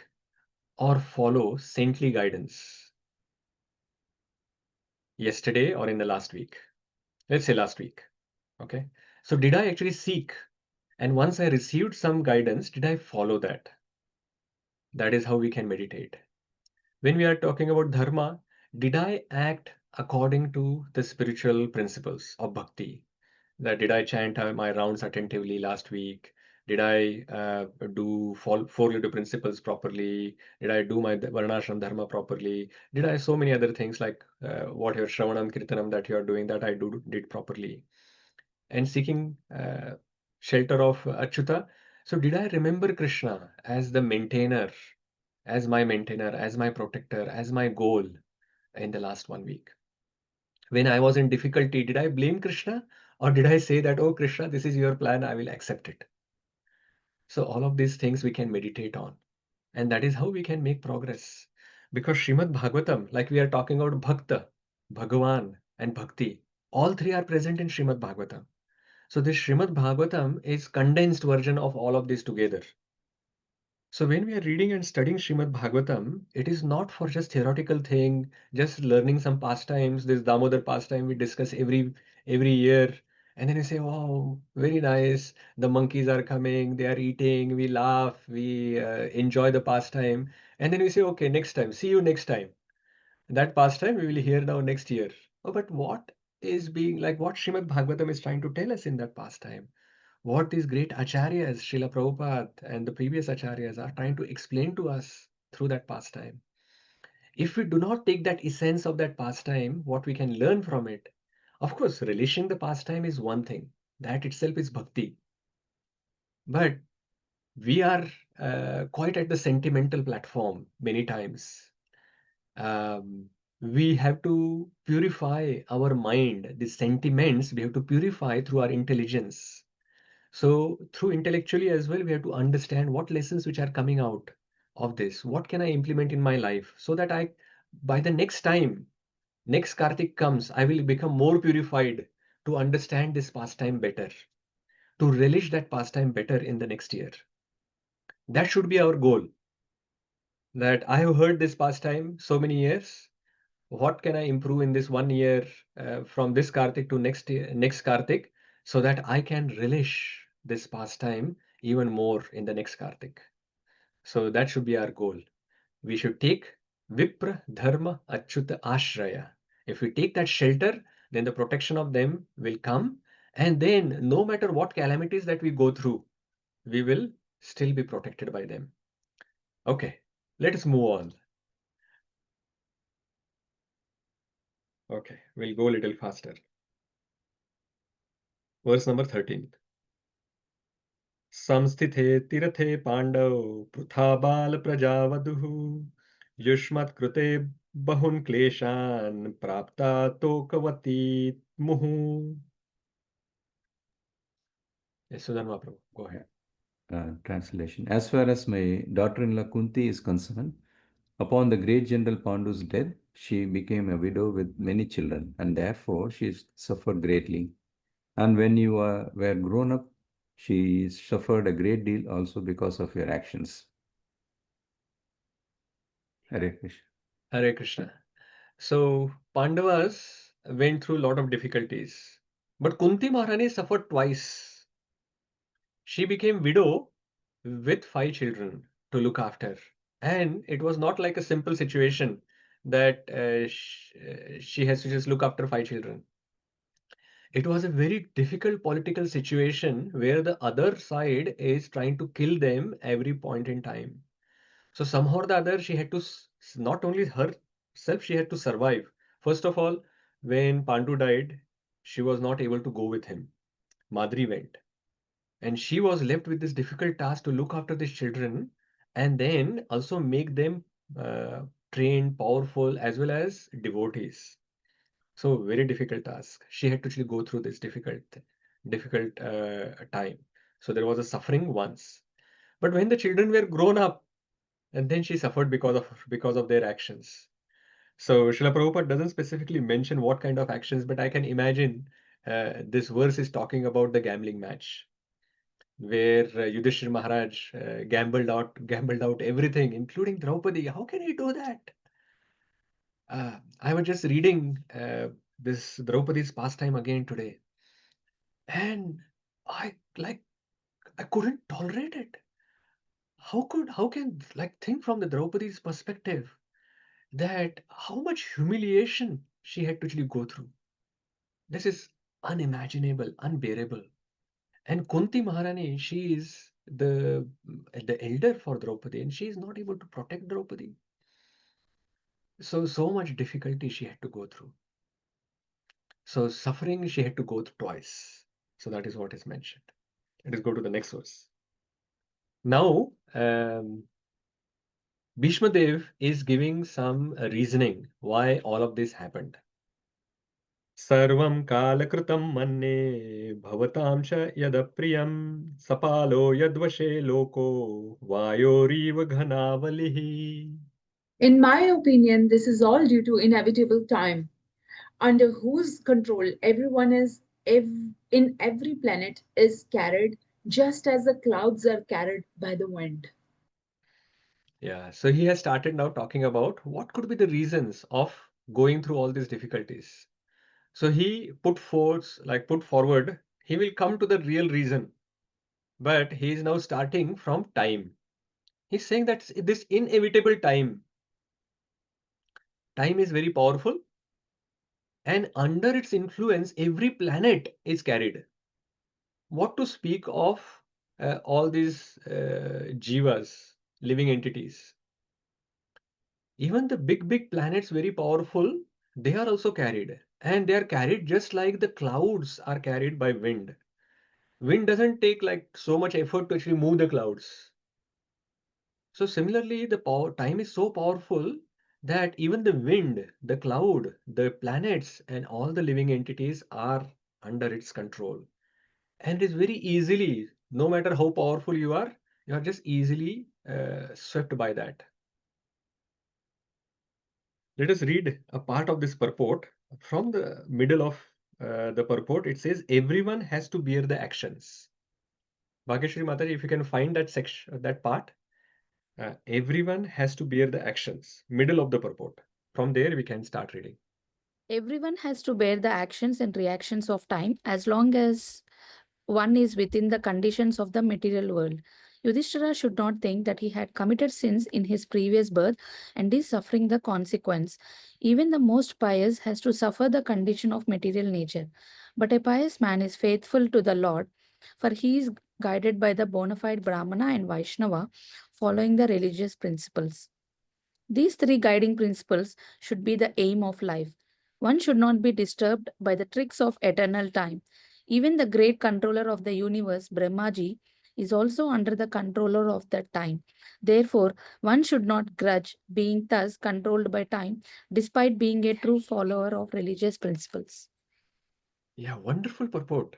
or follow saintly guidance yesterday or in the last week? Let's say last week. Okay. So did I actually seek? And once I received some guidance, did I follow that? That is how we can meditate. When we are talking about dharma, did I act according to the spiritual principles of bhakti? That did I chant my rounds attentively last week? Did I do four little principles properly? Did I do my varnashram dharma properly? Did I so many other things like whatever shravanam kirtanam that you are doing, that I did properly? And seeking shelter of Ācyuta. So did I remember Krishna as the maintainer, as my maintainer, as my protector, as my goal in the last 1 week? When I was in difficulty, did I blame Krishna, or did I say that, oh Krishna, this is your plan, I will accept it? So all of these things we can meditate on, and that is how we can make progress. Because Srimad Bhagavatam, like we are talking about Bhakta, Bhagavān, and Bhakti, all three are present in Srimad Bhagavatam. So this Srimad Bhagavatam is condensed version of all of this together. So when we are reading and studying Srimad Bhagavatam, it is not for just theoretical thing, just learning some pastimes. This Damodar pastime we discuss every year, and then we say, "Wow, very nice! The monkeys are coming, they are eating, we laugh, we enjoy the pastime," and then we say, "Okay, next time, see you next time." That pastime we will hear now next year. Oh, but what is being like? What Srimad Bhagavatam is trying to tell us in that pastime? What these great acharyas, Srila Prabhupada and the previous acharyas, are trying to explain to us through that pastime. If we do not take that essence of that pastime, what we can learn from it, of course, relishing the pastime is one thing. That itself is bhakti. But we are quite at the sentimental platform many times. We have to purify our mind. The sentiments we have to purify through our intelligence. So through intellectually as well, we have to understand what lessons which are coming out of this. What can I implement in my life so that by the next time, next Kartik comes, I will become more purified to understand this pastime better, to relish that pastime better in the next year. That should be our goal. That I have heard this pastime so many years. What can I improve in this 1 year from this Kartik to next Kartik, so that I can relish this pastime even more in the next Kartik. So that should be our goal. We should take Vipra, Dharma, Ācyuta, Ashraya. If we take that shelter, then the protection of them will come. And then no matter what calamities that we go through, we will still be protected by them. Okay, let us move on. Okay, we'll go a little faster. Verse number 13. Samstithe tirathe Pāṇḍav pritha bal prajavaduhu yushmat bahun kleshan prapta tokavati muhu. Yes, Sudharma Prabhu, go ahead. Translation. As far as my daughter-in-law Kunti is concerned, upon the great general Pandu's death, she became a widow with many children, and therefore she suffered greatly. And when you were grown up, she suffered a great deal also because of your actions. Hare Krishna. Hare Krishna. So Pandavas went through a lot of difficulties, but Kunti Maharani suffered twice. She became widow with 5 children to look after, and it was not like a simple situation that she has to just look after 5 children. It was a very difficult political situation where the other side is trying to kill them every point in time. So somehow or the other, she had to not only herself, she had to survive. First of all, when Pandu died, she was not able to go with him. Madri went, and she was left with this difficult task to look after these children and then also make them trained, powerful, as well as devotees. So very difficult task. She had to actually go through this difficult time. So there was a suffering once. But when the children were grown up, and then she suffered because of their actions. So Srila Prabhupada doesn't specifically mention what kind of actions, but I can imagine this verse is talking about the gambling match, where Yudhiṣṭhira Maharaj gambled out everything, including Draupadi. How can he do that? I was just reading this Draupadi's pastime again today, and I couldn't tolerate it. How can think from the Draupadi's perspective that how much humiliation she had to actually go through. This is unimaginable, unbearable. And Kunti Maharani, she is the elder for Draupadi, and she is not able to protect Draupadi. So much difficulty she had to go through. So suffering she had to go through twice. So that is what is mentioned. Let us go to the next verse. Now, Bhīṣmadeva is giving some reasoning why all of this happened. सर्वं कालकृतं मन्ये भवतां च यदप्रियं सपालो यद्वशे लोको वायोरीव घनावलिः. In my opinion, this is all due to inevitable time, under whose control everyone is in every planet is carried, just as the clouds are carried by the wind. Yeah, so he has started now talking about what could be the reasons of going through all these difficulties. So he put forward, he will come to the real reason, but he is now starting from time. He's saying that this inevitable time is very powerful, and under its influence, every planet is carried. What to speak of all these jivas, living entities? Even the big planets, very powerful, they are also carried. And they are carried just like the clouds are carried by wind. Wind doesn't take so much effort to actually move the clouds. So similarly, time is so powerful that even the wind, the cloud, the planets, and all the living entities are under its control. And it is very easily, no matter how powerful you are just easily swept by that. Let us read a part of this purport. From the middle of the purport, it says, everyone has to bear the actions. Bhageshwari Mataji, if you can find that section, that part, everyone has to bear the actions. Middle of the purport. From there, we can start reading. Everyone has to bear the actions and reactions of time as long as one is within the conditions of the material world. Yudhiṣṭhira should not think that he had committed sins in his previous birth and is suffering the consequence. Even the most pious has to suffer the condition of material nature. But a pious man is faithful to the Lord, for he is guided by the bona fide Brahmana and Vaishnava, following the religious principles. These three guiding principles should be the aim of life. One should not be disturbed by the tricks of eternal time. Even the great controller of the universe, Brahmaji, is also under the controller of that time. Therefore, one should not grudge being thus controlled by time, despite being a true follower of religious principles. Yeah, wonderful purport.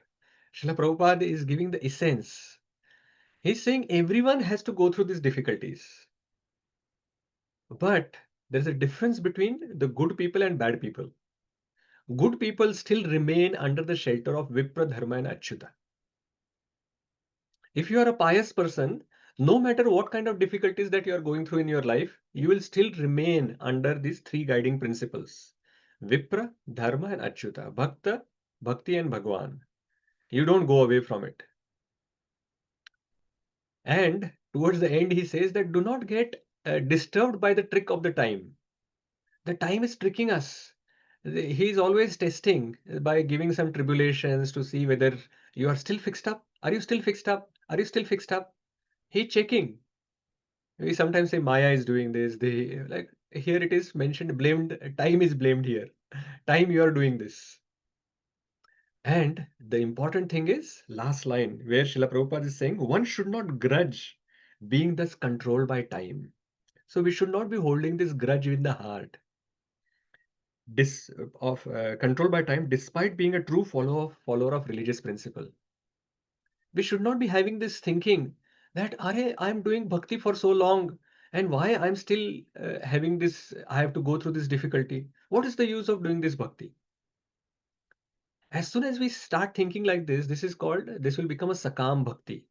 Srila Prabhupada is giving the essence. He's saying everyone has to go through these difficulties. But there's a difference between the good people and bad people. Good people still remain under the shelter of Vipra, Dharma, and Ācyuta. If you are a pious person, no matter what kind of difficulties that you are going through in your life, you will still remain under these three guiding principles: Vipra, Dharma, and Ācyuta, Bhakta, Bhakti, and Bhagavān. You don't go away from it. And towards the end, he says that do not get disturbed by the trick of the time. The time is tricking us. He is always testing by giving some tribulations to see whether you are still fixed up. Are you still fixed up? Are you still fixed up? He's checking. We sometimes say Maya is doing this. They like here it is mentioned, blamed. Time is blamed here. Time you are doing this. And the important thing is last line where Srila Prabhupada is saying one should not grudge being thus controlled by time. So we should not be holding this grudge in the heart. Controlled by time, despite being a true follower of religious principle. We should not be having this thinking that I'm doing bhakti for so long, and why I'm still having this, I have to go through this difficulty. What is the use of doing this bhakti? As soon as we start thinking like this will become a sakam bhakti.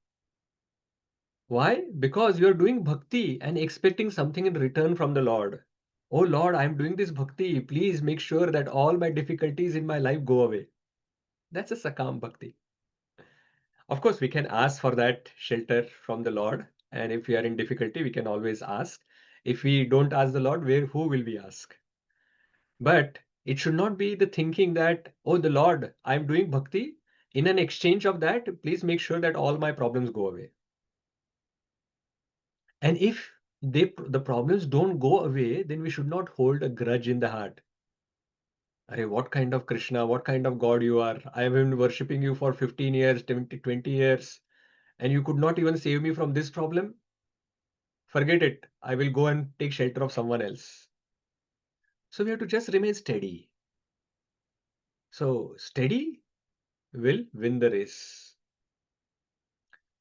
Why? Because you're doing bhakti and expecting something in return from the Lord. Oh Lord, I'm doing this bhakti. Please make sure that all my difficulties in my life go away. That's a sakam bhakti. Of course, we can ask for that shelter from the Lord. And if we are in difficulty, we can always ask. If we don't ask the Lord, who will we ask? But it should not be the thinking that, oh, the Lord, I'm doing bhakti. In an exchange of that, please make sure that all my problems go away. And if the problems don't go away, then we should not hold a grudge in the heart. Arey, what kind of Krishna, what kind of God you are? I have been worshipping you for 15 years, 20 years, and you could not even save me from this problem? Forget it. I will go and take shelter of someone else. So we have to just remain steady. So steady will win the race.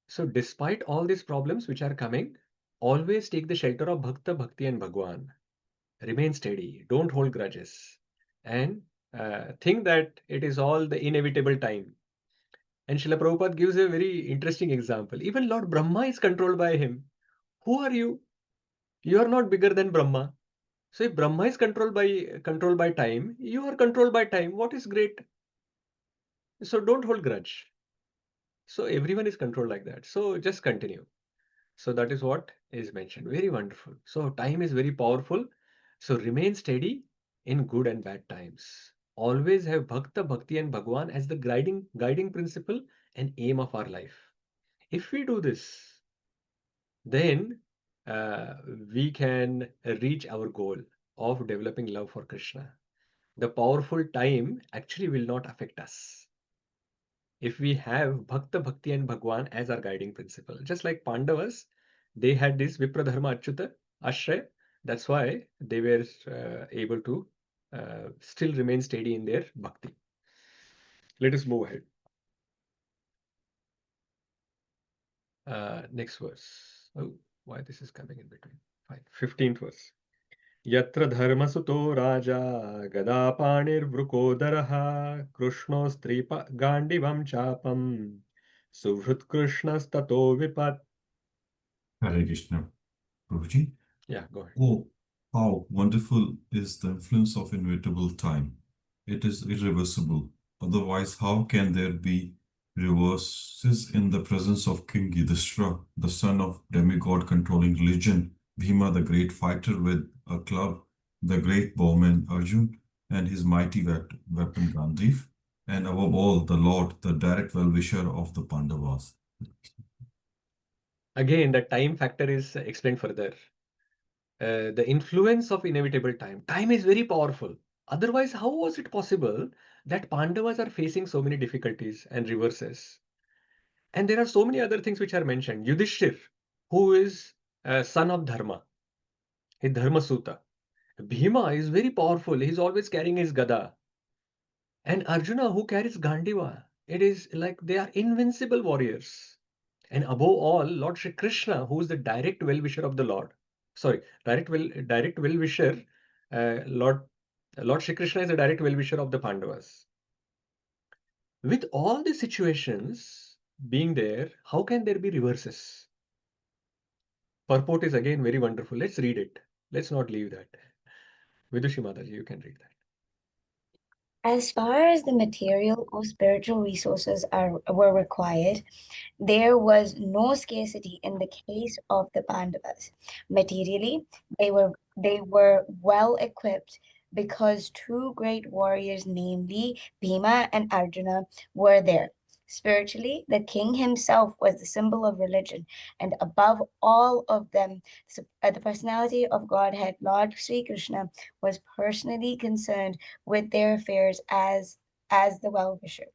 So despite all these problems which are coming, always take the shelter of Bhakta, Bhakti, and Bhagwan. Remain steady. Don't hold grudges. And think that it is all the inevitable time. And Srila Prabhupada gives a very interesting example. Even Lord Brahma is controlled by him. Who are you? You are not bigger than Brahma. So if Brahma is controlled by time, you are controlled by time. What is great? So don't hold grudge. So everyone is controlled like that. So just continue. So that is what is mentioned. Very wonderful. So time is very powerful. So remain steady in good and bad times. Always have Bhakta, Bhakti, and Bhagwan as the guiding principle and aim of our life. If we do this, then we can reach our goal of developing love for Krishna. The powerful time actually will not affect us if we have Bhakta, Bhakti, and Bhagwan as our guiding principle. Just like Pandavas, they had this Vipra, Dharma, Ācyuta, Ashraya. That's why they were able to still remain steady in their bhakti. Let us move ahead. Next verse. Oh, why this is coming in between? Fine. 15th verse. Yatra dharma suto raja gadapanir vrukodaraha krishno stripa gandivam chapam suvrit krishnas tato vipat. Hare Krishna. Prabhuji? Yeah, go ahead. Oh, how wonderful is the influence of inevitable time. It is irreversible. Otherwise, how can there be reverses in the presence of King Yudhiṣṭhira, the son of demigod controlling religion, Bhīṣma, the great fighter with a club, the great bowman Arjun, and his mighty weapon Gandhīv, and above all, the Lord, the direct well-wisher of the Pāṇḍavas. Again, the time factor is explained further. The influence of inevitable time. Time is very powerful. Otherwise, how was it possible that Pandavas are facing so many difficulties and reverses? And there are so many other things which are mentioned. Yudhiṣṭhira, who is son of Dharma, his Dharma Sutta. Bhīma is very powerful. He's always carrying his gada. And Arjuna, who carries Gandiva. It is like they are invincible warriors. And above all, Lord Shri Krishna, who is the direct well-wisher of the Lord. Sorry, direct well-wisher. Lord Shri Krishna is the direct well-wisher of the Pandavas. With all the situations being there, how can there be reverses? Purport is again very wonderful. Let's read it. Let's not leave that. Vidushi Mataji, you can read that. As far as the material or spiritual resources were required, there was no scarcity in the case of the Pandavas. Materially, they were well equipped because two great warriors, namely Bhīma and Arjuna, were there. Spiritually, the king himself was the symbol of religion, and above all of them, the personality of Godhead, Lord Sri Krishna, was personally concerned with their affairs as the well-wisher.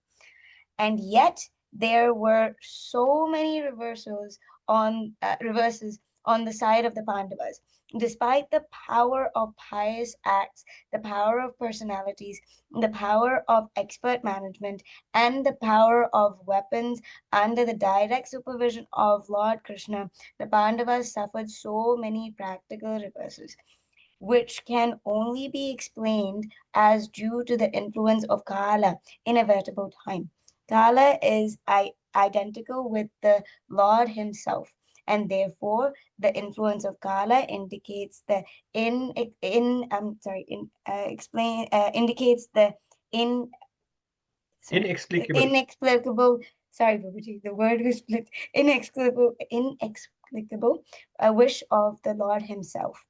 And yet there were so many reverses on the side of the Pandavas. Despite the power of pious acts, the power of personalities, the power of expert management, and the power of weapons under the direct supervision of Lord Krishna, the Pandavas suffered so many practical reverses, which can only be explained as due to the influence of Kala, inevitable time. Kala is identical with the Lord himself, and therefore the influence of Kala indicates the indicates the inexplicable. Sorry, Babaji, the word was split. Inexplicable wish of the Lord himself.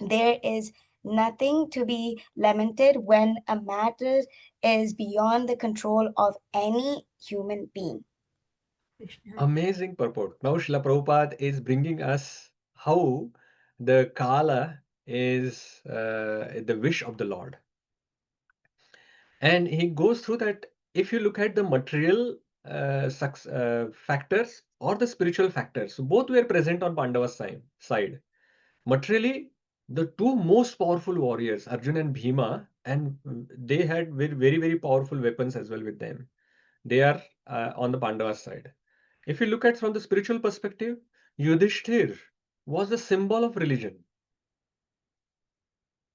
There is nothing to be lamented when a matter is beyond the control of any human being. Amazing purport. Now Srila Prabhupada is bringing us how the Kala is the wish of the Lord. And he goes through that. If you look at the material factors or the spiritual factors, both were present on Pandava's side. Materially, the two most powerful warriors, Arjuna and Bhīma, and they had very, very, very powerful weapons as well with them. They are on the Pandava's side. If you look at from the spiritual perspective, Yudhiṣṭhira was the symbol of religion.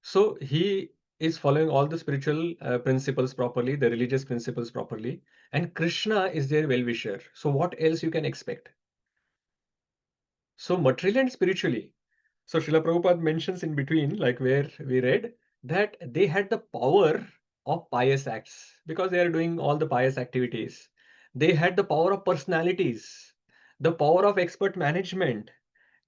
So he is following all the spiritual principles properly, the religious principles properly, and Krishna is their well-wisher. So what else you can expect? So materially and spiritually. So Srila Prabhupada mentions in between, like where we read, that they had the power of pious acts because they are doing all the pious activities. They had the power of personalities, the power of expert management,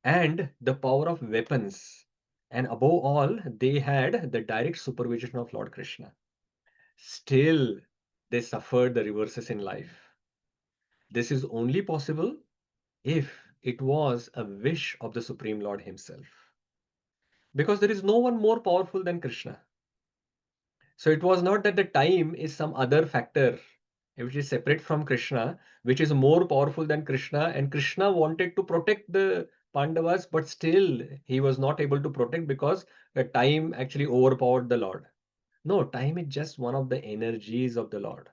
and the power of weapons. And above all, they had the direct supervision of Lord Krishna. Still, they suffered the reverses in life. This is only possible if it was a wish of the Supreme Lord himself. Because there is no one more powerful than Krishna. So it was not that the time is some other factor which is separate from Krishna, which is more powerful than Krishna, and Krishna wanted to protect the Pandavas, but still he was not able to protect because the time actually overpowered the Lord. No, time is just one of the energies of the Lord.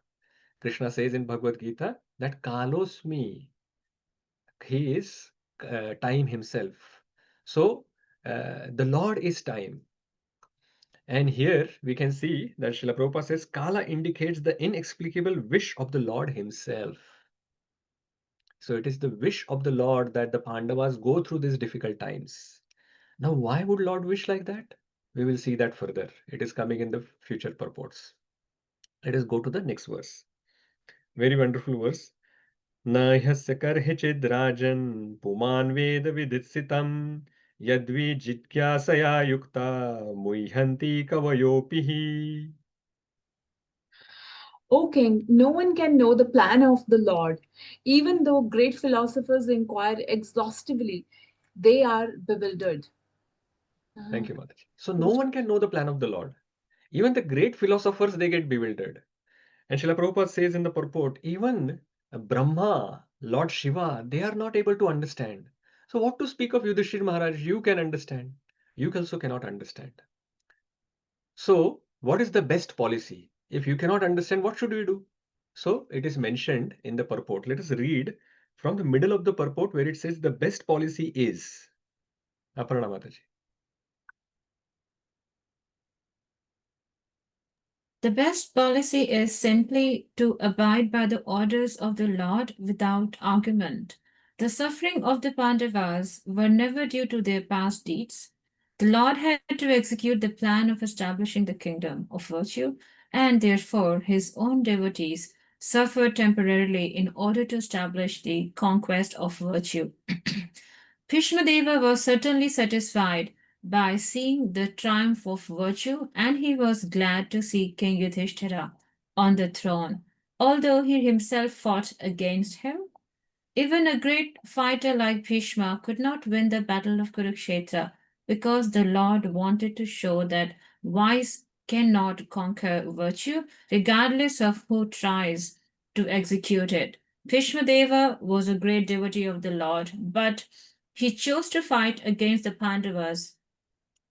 Krishna says in Bhagavad Gita that Kalosmi, he is time himself. So the Lord is time. And here we can see that Srila Prabhupada says Kala indicates the inexplicable wish of the Lord himself. So it is the wish of the Lord that the Pandavas go through these difficult times. Now, why would Lord wish like that? We will see that further. It is coming in the future purports. Let us go to the next verse. Very wonderful verse. न ह्यस्य कर्हिचिद् राजन् पुमान् वेद विदित्सितं यद्वि जिज्ञासया युक्ता मुह्यन्ति कवयोऽपि हि. O king, no one can know the plan of the Lord. Even though great philosophers inquire exhaustively, they are bewildered. Thank you, Mataji. So no one can know the plan of the Lord. Even the great philosophers, they get bewildered. And Srila Prabhupada says in the purport, even Brahma, Lord Shiva, they are not able to understand. So what to speak of Yudhiṣṭhira Maharaj? You can understand. You also cannot understand. So what is the best policy? If you cannot understand, what should we do? So it is mentioned in the purport. Let us read from the middle of the purport where it says the best policy is. Aparna Mataji. The best policy is simply to abide by the orders of the Lord without argument. The suffering of the Pandavas were never due to their past deeds. The Lord had to execute the plan of establishing the kingdom of virtue, and therefore his own devotees suffered temporarily in order to establish the conquest of virtue. Bhīṣmadeva was certainly satisfied by seeing the triumph of virtue, and he was glad to see King Yudhiṣṭhira on the throne, although he himself fought against him. Even a great fighter like Bhīṣma could not win the battle of Kurukṣetra because the Lord wanted to show that vice cannot conquer virtue, regardless of who tries to execute it. Bhīṣmadeva was a great devotee of the Lord, but he chose to fight against the Pandavas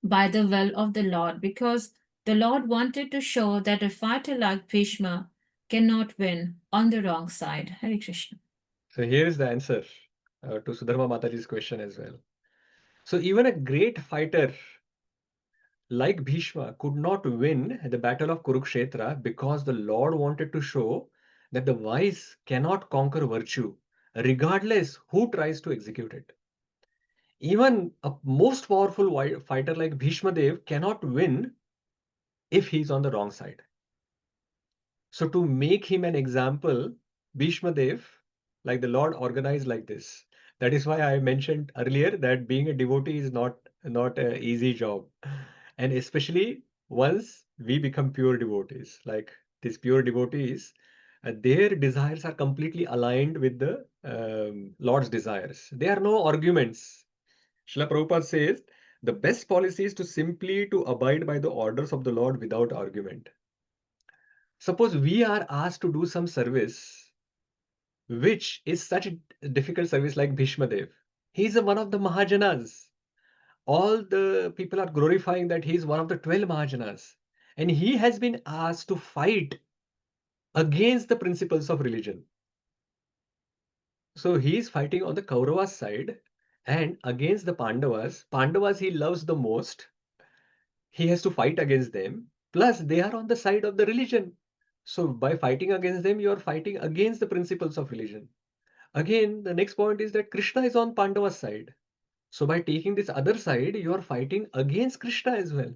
by the will of the Lord because the Lord wanted to show that a fighter like Bhīṣma cannot win on the wrong side. Hare Krishna. So here is the answer to Sudharma Mataji's question as well. So even a great fighter like Bhīṣma could not win the battle of Kurukṣetra because the Lord wanted to show that the vice cannot conquer virtue, regardless who tries to execute it. Even a most powerful fighter like Bhīṣmadev cannot win if he's on the wrong side. So to make him an example, Bhīṣmadev, like the Lord organized like this. That is why I mentioned earlier that being a devotee is not an easy job. And especially once we become pure devotees, like these pure devotees, their desires are completely aligned with the Lord's desires. There are no arguments. Srila Prabhupada says, the best policy is to simply to abide by the orders of the Lord without argument. Suppose we are asked to do some service, which is such a difficult service like Bhīṣmadev. He is one of the Mahajanas. All the people are glorifying that he is one of the 12 Mahajanas. And he has been asked to fight against the principles of religion. So he is fighting on the Kauravas side and against the Pandavas. Pandavas he loves the most. He has to fight against them. Plus, they are on the side of the religion. So by fighting against them, you are fighting against the principles of religion. Again, the next point is that Krishna is on Pandava's side. So by taking this other side, you are fighting against Krishna as well.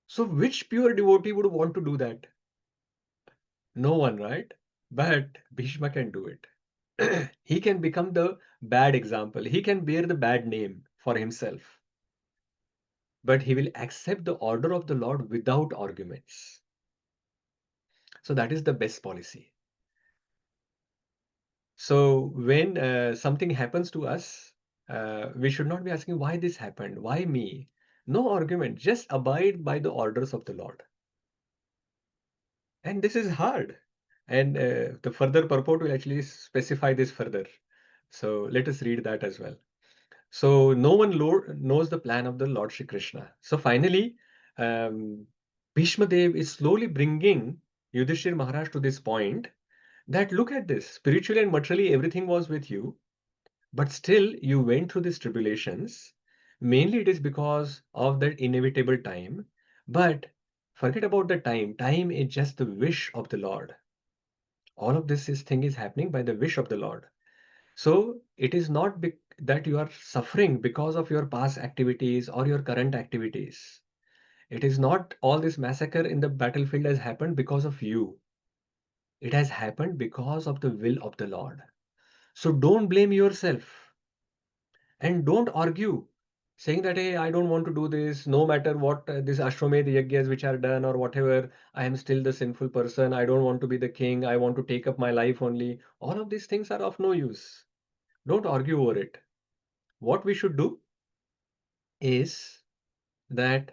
So which pure devotee would want to do that? No one, right? But Bhīṣma can do it. He can become the bad example. He can bear the bad name for himself. But he will accept the order of the Lord without arguments. So that is the best policy. So when something happens to us, we should not be asking why this happened, why me? No argument, just abide by the orders of the Lord. And this is hard. And the further purport will actually specify this further. So let us read that as well. So no one knows the plan of the Lord Shri Krishna. So finally, Bhīṣmadev is slowly bringing Yudhiṣṭhira Maharaj to this point that look at this, spiritually and materially everything was with you, but still you went through these tribulations. Mainly it is because of that inevitable time. But forget about the time. Time is just the wish of the Lord. All of this thing is happening by the wish of the Lord. So it is not that you are suffering because of your past activities or your current activities. It is not all this massacre in the battlefield has happened because of you. It has happened because of the will of the Lord. So don't blame yourself and don't argue saying that, hey, I don't want to do this, no matter what this Ashwamedh yajnas which are done or whatever, I am still the sinful person. I don't want to be the king. I want to take up my life only. All of these things are of no use. Don't argue over it. What we should do is that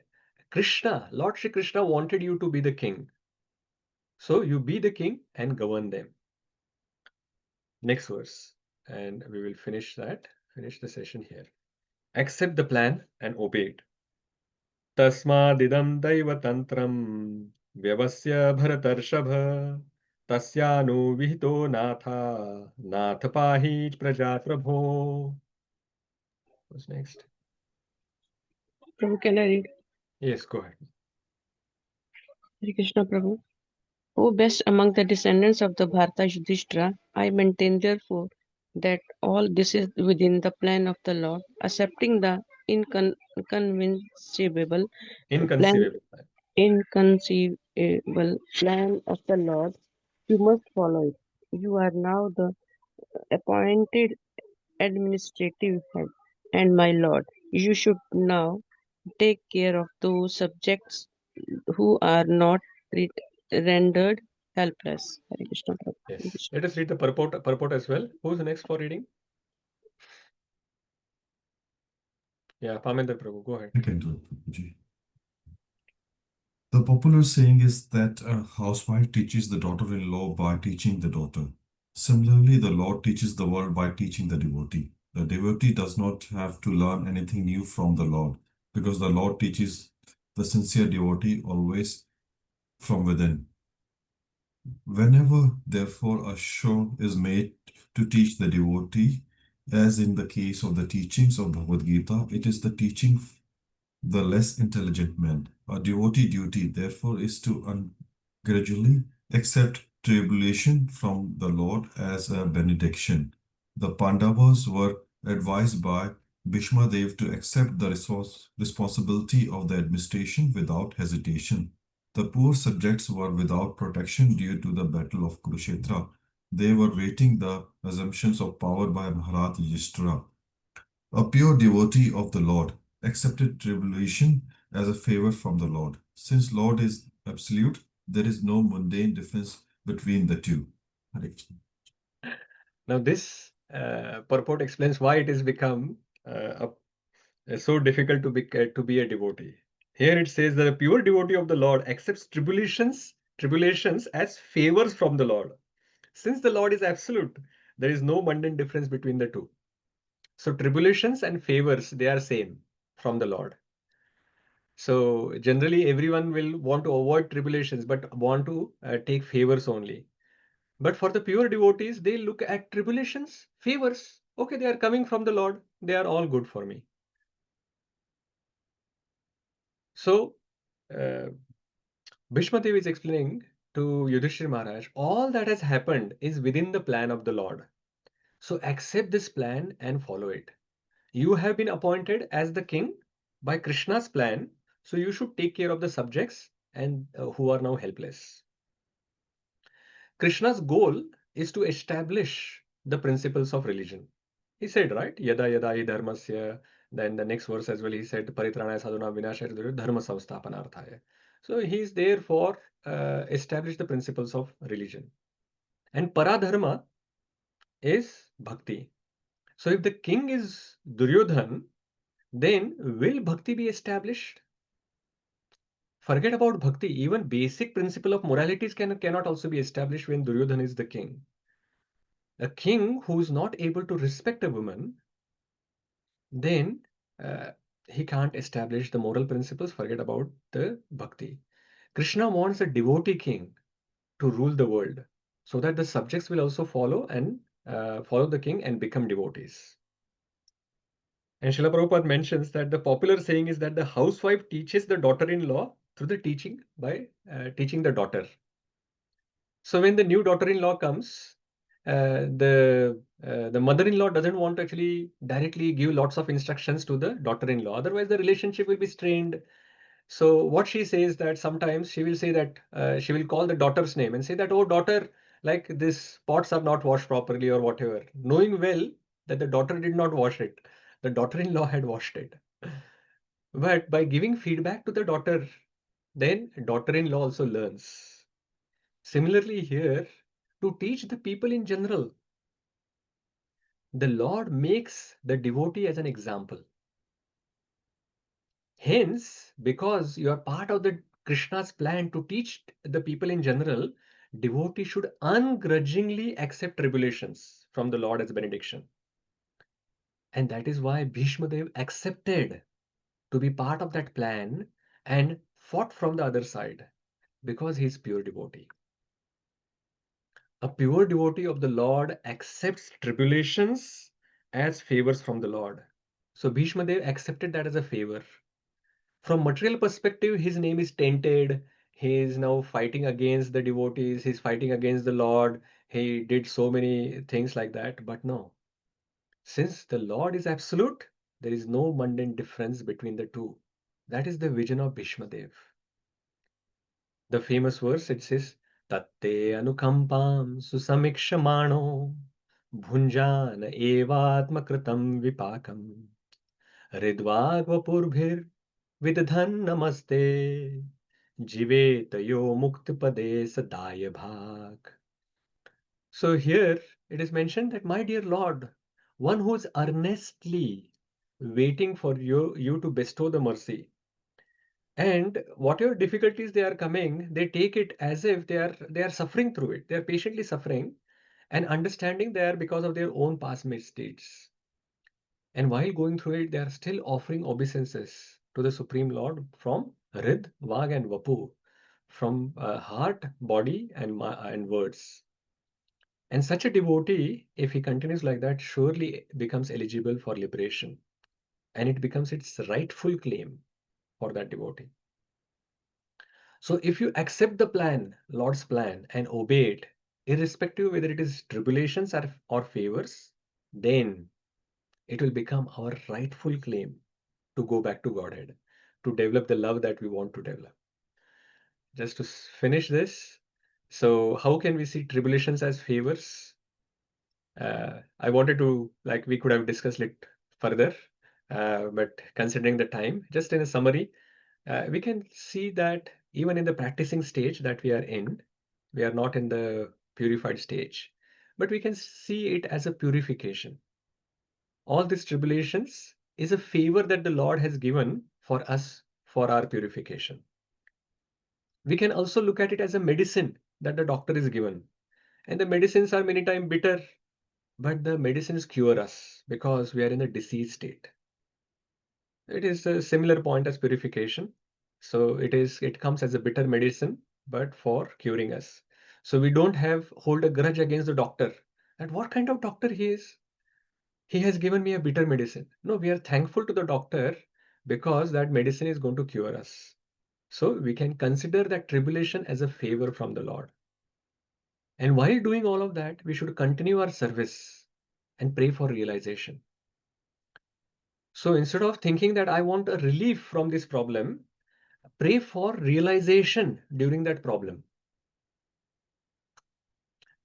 Krishna, Lord Shri Krishna wanted you to be the king. So you be the king and govern them. Next verse. And we will finish the session here. Accept the plan and obey it. Tasmadidam daiva tantram vyavasya bharatarshava tasyanu vihito natha natha pahi praja prabho. What's next? Prabhu, can I read? Yes, go ahead. Hare Krishna, Prabhu. O best among the descendants of the Bharata Yudhiṣṭhira, I maintain therefore that all this is within the plan of the Lord, accepting the inconceivable Inconceivable. plan of the Lord. You must follow it. You are now the appointed administrative head, and my Lord, you should now take care of those subjects who are not rendered helpless. Hare Krishna, Prabhu. Yes. Let us read the purport as well. Who's the next for reading? Yeah, Pāṇḍavas Prabhu, go ahead. I can do it, Prabhuji. The popular saying is that a housewife teaches the daughter-in-law by teaching the daughter. Similarly, the Lord teaches the world by teaching the devotee. The devotee does not have to learn anything new from the Lord, because the Lord teaches the sincere devotee always from within. Whenever, therefore, a show is made to teach the devotee, as in the case of the teachings of Bhagavad Gita, it is the teaching the less intelligent men. A devotee duty, therefore, is to gradually accept tribulation from the Lord as a benediction. The Pandavas were advised by Bhīṣmadeva to accept the responsibility of the administration without hesitation. The poor subjects were without protection due to the battle of Kurukṣetra. They were waiting the assumptions of power by Maharaj Yudhiṣṭhira. A pure devotee of the Lord accepted tribulation as a favor from the Lord. Since Lord is absolute, there is no mundane difference between the two. Now this purport explains why it has become so difficult to be a devotee. Here it says that a pure devotee of the Lord accepts tribulations as favors from the Lord. Since the Lord is absolute, there is no mundane difference between the two. So tribulations and favors, they are same from the Lord. So generally everyone will want to avoid tribulations but want to take favors only. But for the pure devotees, they look at tribulations, favors. Okay, they are coming from the Lord. They are all good for me. So Bhīṣmadeva is explaining to Yudhiṣṭhira Maharaj, all that has happened is within the plan of the Lord. So accept this plan and follow it. You have been appointed as the king by Krishna's plan. So you should take care of the subjects and who are now helpless. Krishna's goal is to establish the principles of religion. He said, right? Yada yada hi dharmasya. Then the next verse as well, he said, Paritranaya sadhuna vinashaya dharma samsthapanarthaya. So he is there for establish the principles of religion. And paradharma is bhakti. So if the king is Duryodhan, then will bhakti be established? Forget about bhakti. Even basic principle of moralities cannot also be established when Duryodhan is the king. A king who is not able to respect a woman, then he can't establish the moral principles. Forget about the bhakti. Krishna wants a devotee king to rule the world so that the subjects will also follow the king and become devotees. And Srila Prabhupada mentions that the popular saying is that the housewife teaches the daughter-in-law through the teaching by teaching the daughter. So when the new daughter-in-law comes, the mother-in-law doesn't want to actually directly give lots of instructions to the daughter-in-law. Otherwise, the relationship will be strained. So what she says that sometimes she will say that she will call the daughter's name and say that, oh daughter, like these pots are not washed properly or whatever, knowing well that the daughter did not wash it. The daughter-in-law had washed it. But by giving feedback to the daughter, then daughter-in-law also learns. Similarly here, to teach the people in general, the Lord makes the devotee as an example. Hence, because you are part of the Krishna's plan to teach the people in general, devotee should ungrudgingly accept tribulations from the Lord as benediction. And that is why Bhīṣmadeva accepted to be part of that plan and fought from the other side, because he is pure devotee. A pure devotee of the Lord accepts tribulations as favors from the Lord. So Bhīṣmadeva accepted that as a favor. From material perspective, his name is tainted. He is now fighting against the devotees. He's fighting against the Lord. He did so many things like that. But no, since the Lord is absolute, there is no mundane difference between the two. That is the vision of Bhīṣmadeva. The famous verse, it says, Tatte anukampam susamikshamaano bhunjana evatma kritam vipakam ridvagvapurbhir vidhan namaste jivetayo muktipade sadaya bhag. So here it is mentioned that, my dear Lord, one who is earnestly waiting for you to bestow the mercy, and whatever difficulties they are coming, they take it as if they are suffering through it. They are patiently suffering and understanding they are because of their own past misdeeds. And while going through it, they are still offering obeisances to the Supreme Lord from Rid, Vag, and Vapu, from heart, body, and words. And such a devotee, if he continues like that, surely becomes eligible for liberation. And it becomes its rightful claim for that devotee. So if you accept the plan, Lord's plan, and obey it, irrespective whether it is tribulations or favors, then it will become our rightful claim to go back to Godhead, to develop the love that we want to develop. Just to finish this, so how can we see tribulations as favors? I wanted to, like, we could have discussed it further, but considering the time, just in a summary, we can see that even in the practicing stage that we are in, we are not in the purified stage, but we can see it as a purification. All these tribulations is a favor that the Lord has given for us for our purification. We can also look at it as a medicine that the doctor is given. And the medicines are many times bitter, but the medicines cure us because we are in a disease state. It is a similar point as purification. So it comes as a bitter medicine, but for curing us. So we don't hold a grudge against the doctor. And what kind of doctor he is? He has given me a bitter medicine. No, we are thankful to the doctor because that medicine is going to cure us. So we can consider that tribulation as a favor from the Lord. And while doing all of that, we should continue our service and pray for realization. So instead of thinking that I want a relief from this problem, pray for realization during that problem.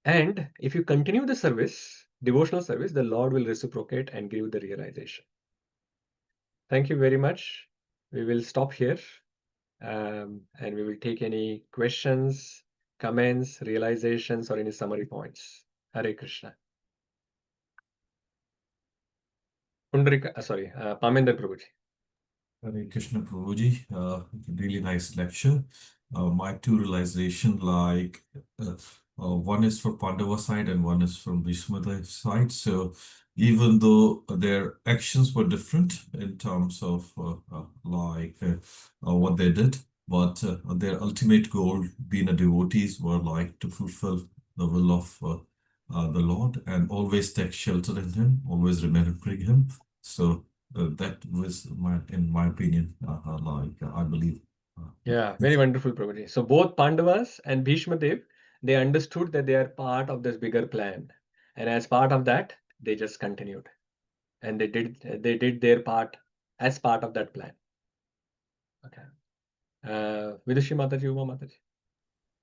And if you continue the service, devotional service, the Lord will reciprocate and give the realization. Thank you very much. We will stop here and we will take any questions, comments, realizations, or any summary points. Hare Krishna. Pamendra Prabhuji. Hare Krishna Prabhuji, really nice lecture. My two realization, like one is for Pandava side and one is from Bhīṣmadeva side. So even though their actions were different in terms of what they did, but their ultimate goal, being a devotees, were like to fulfill the will of the Lord and always take shelter in Him, always remembering Him. So that was in my opinion, I believe. Yeah, very wonderful, Prabhuji. So both Pandavas and Bhīṣmadeva, they understood that they are part of this bigger plan, and as part of that, they just continued, and they did their part as part of that plan. Okay. Vidushi Mataji, Uma Mataji.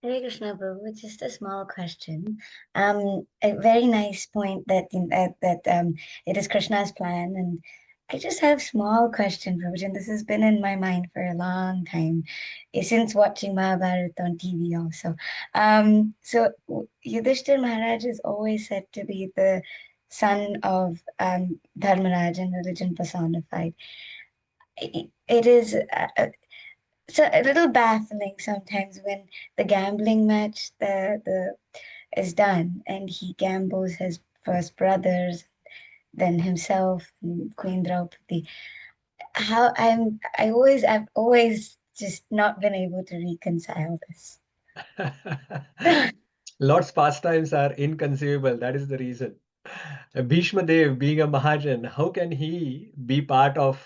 Hare Krishna, Prabhu. Just a small question. A very nice point that it is Krishna's plan, and I just have small question, Prabhu, and this has been in my mind for a long time, since watching Mahabharata on TV also. Yudhiṣṭhira Maharaj is always said to be the son of Dharmaraj and religion personified. It is so a little baffling sometimes when the gambling match the is done and he gambles his first brothers, then himself and Queen Draupadi. I've always just not been able to reconcile this. Lord's pastimes are inconceivable. That is the reason. Bhīṣmadeva, being a Mahajan, how can he be part of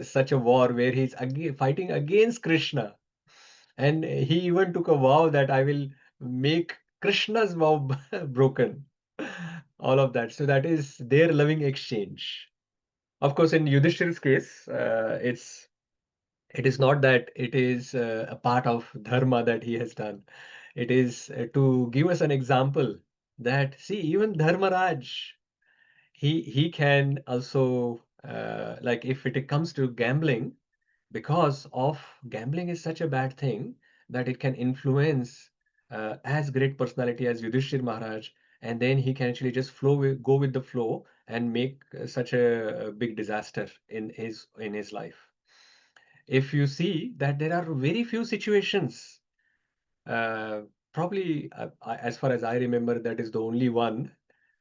such a war where he's fighting against Krishna? And he even took a vow that I will make Krishna's vow broken. All of that. So that is their loving exchange. Of course, in Yudhiṣṭhira's case, it is not that it is a part of Dharma that he has done. It is to give us an example that, see, even Dharmaraj, he can also, like if it comes to gambling, because of gambling is such a bad thing that it can influence as great personality as Yudhiṣṭhira Maharaj, and then he can actually just go with the flow and make such a big disaster in his life. If you see that there are very few situations, probably as far as I remember, that is the only one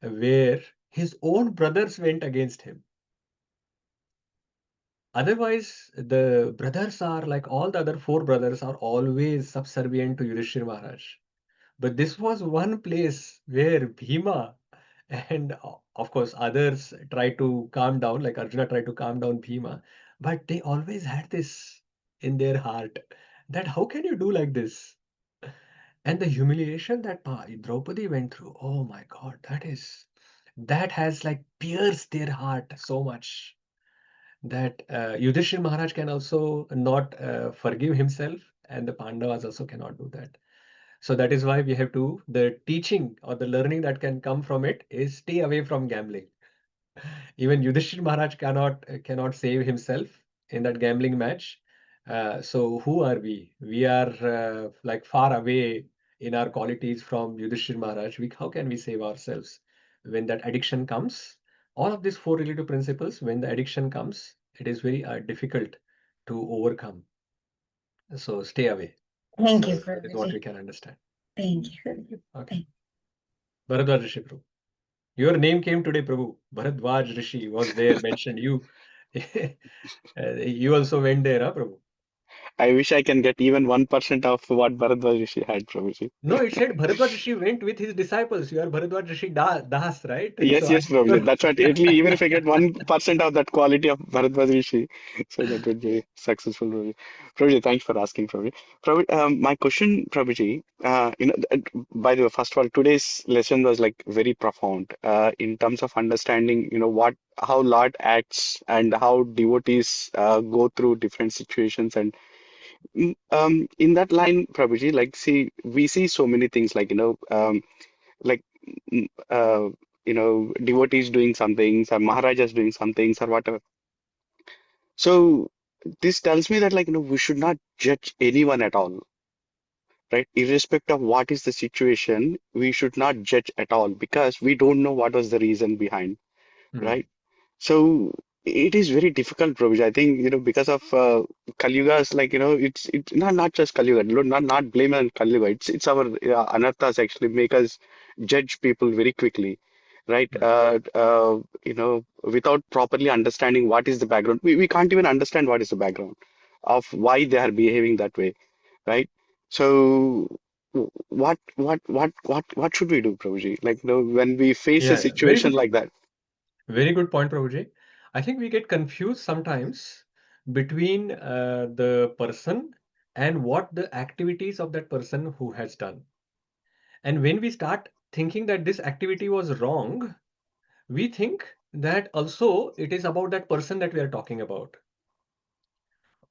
where his own brothers went against him. Otherwise, the brothers are like all the other four brothers are always subservient to Yudhiṣṭhira Maharaj. But this was one place where Bhima and of course others tried to calm down, like Arjuna tried to calm down Bhima, but they always had this in their heart that how can you do like this? And the humiliation that Draupadi went through, oh my God, that has like pierced their heart so much that Yudhiṣṭhira Maharaj can also not forgive himself, and the Pandavas also cannot do that. So that is why we have to, the teaching or the learning that can come from it is stay away from gambling. Even Yudhiṣṭhira Maharaj cannot save himself in that gambling match. So who are we? We are like far away in our qualities from Yudhiṣṭhira Maharaj. How can we save ourselves when that addiction comes? All of these four relative principles, when the addiction comes, it is very difficult to overcome. So stay away. Thank So you, that is what Prabhuji. we can understand. Thank you. Okay. Bharadwaj Rishi Prabhu. Your name came today, Prabhu. Bharadwaj Rishi was there mentioned. You also went there, huh, Prabhu? I wish I can get even 1% of what Bharadwaj Rishi had, Prabhuji. No, it said Bharadwaj Rishi went with his disciples. You are Bharadwaj Rishi Das, right? Yes, So yes, Prabhuji. That's what, even if I get 1% of that quality of Bharadwaj Rishi, so that would be successful, Prabhuji. Prabhuji, thanks for asking, Prabhuji. Prabhuji, my question, Prabhuji, by the way, first of all, today's lesson was like very profound in terms of understanding, how Lord acts and how devotees go through different situations. And in that line, Prabhuji, like, see, we see so many things like, like mm, uh, devotees doing some things or Maharajas doing some things or whatever. So this tells me that, like, we should not judge anyone at all, right? Irrespective of what is the situation, we should not judge at all because we don't know what was the reason behind, right? So it is very difficult, Prabhuji. I think, because of Kali Yuga's, like, it's not just Kali Yuga, not blame on Kali Yuga. It's our anarthas actually make us judge people very quickly, right? Without properly understanding what is the background. We can't even understand what is the background of why they are behaving that way, right? So what should we do, Prabhuji? Like, when we face a yeah, situation like that. very good point, Prabhuji. I think we get confused sometimes between the person and what the activities of that person who has done. And when we start thinking that this activity was wrong, we think that also it is about that person that we are talking about.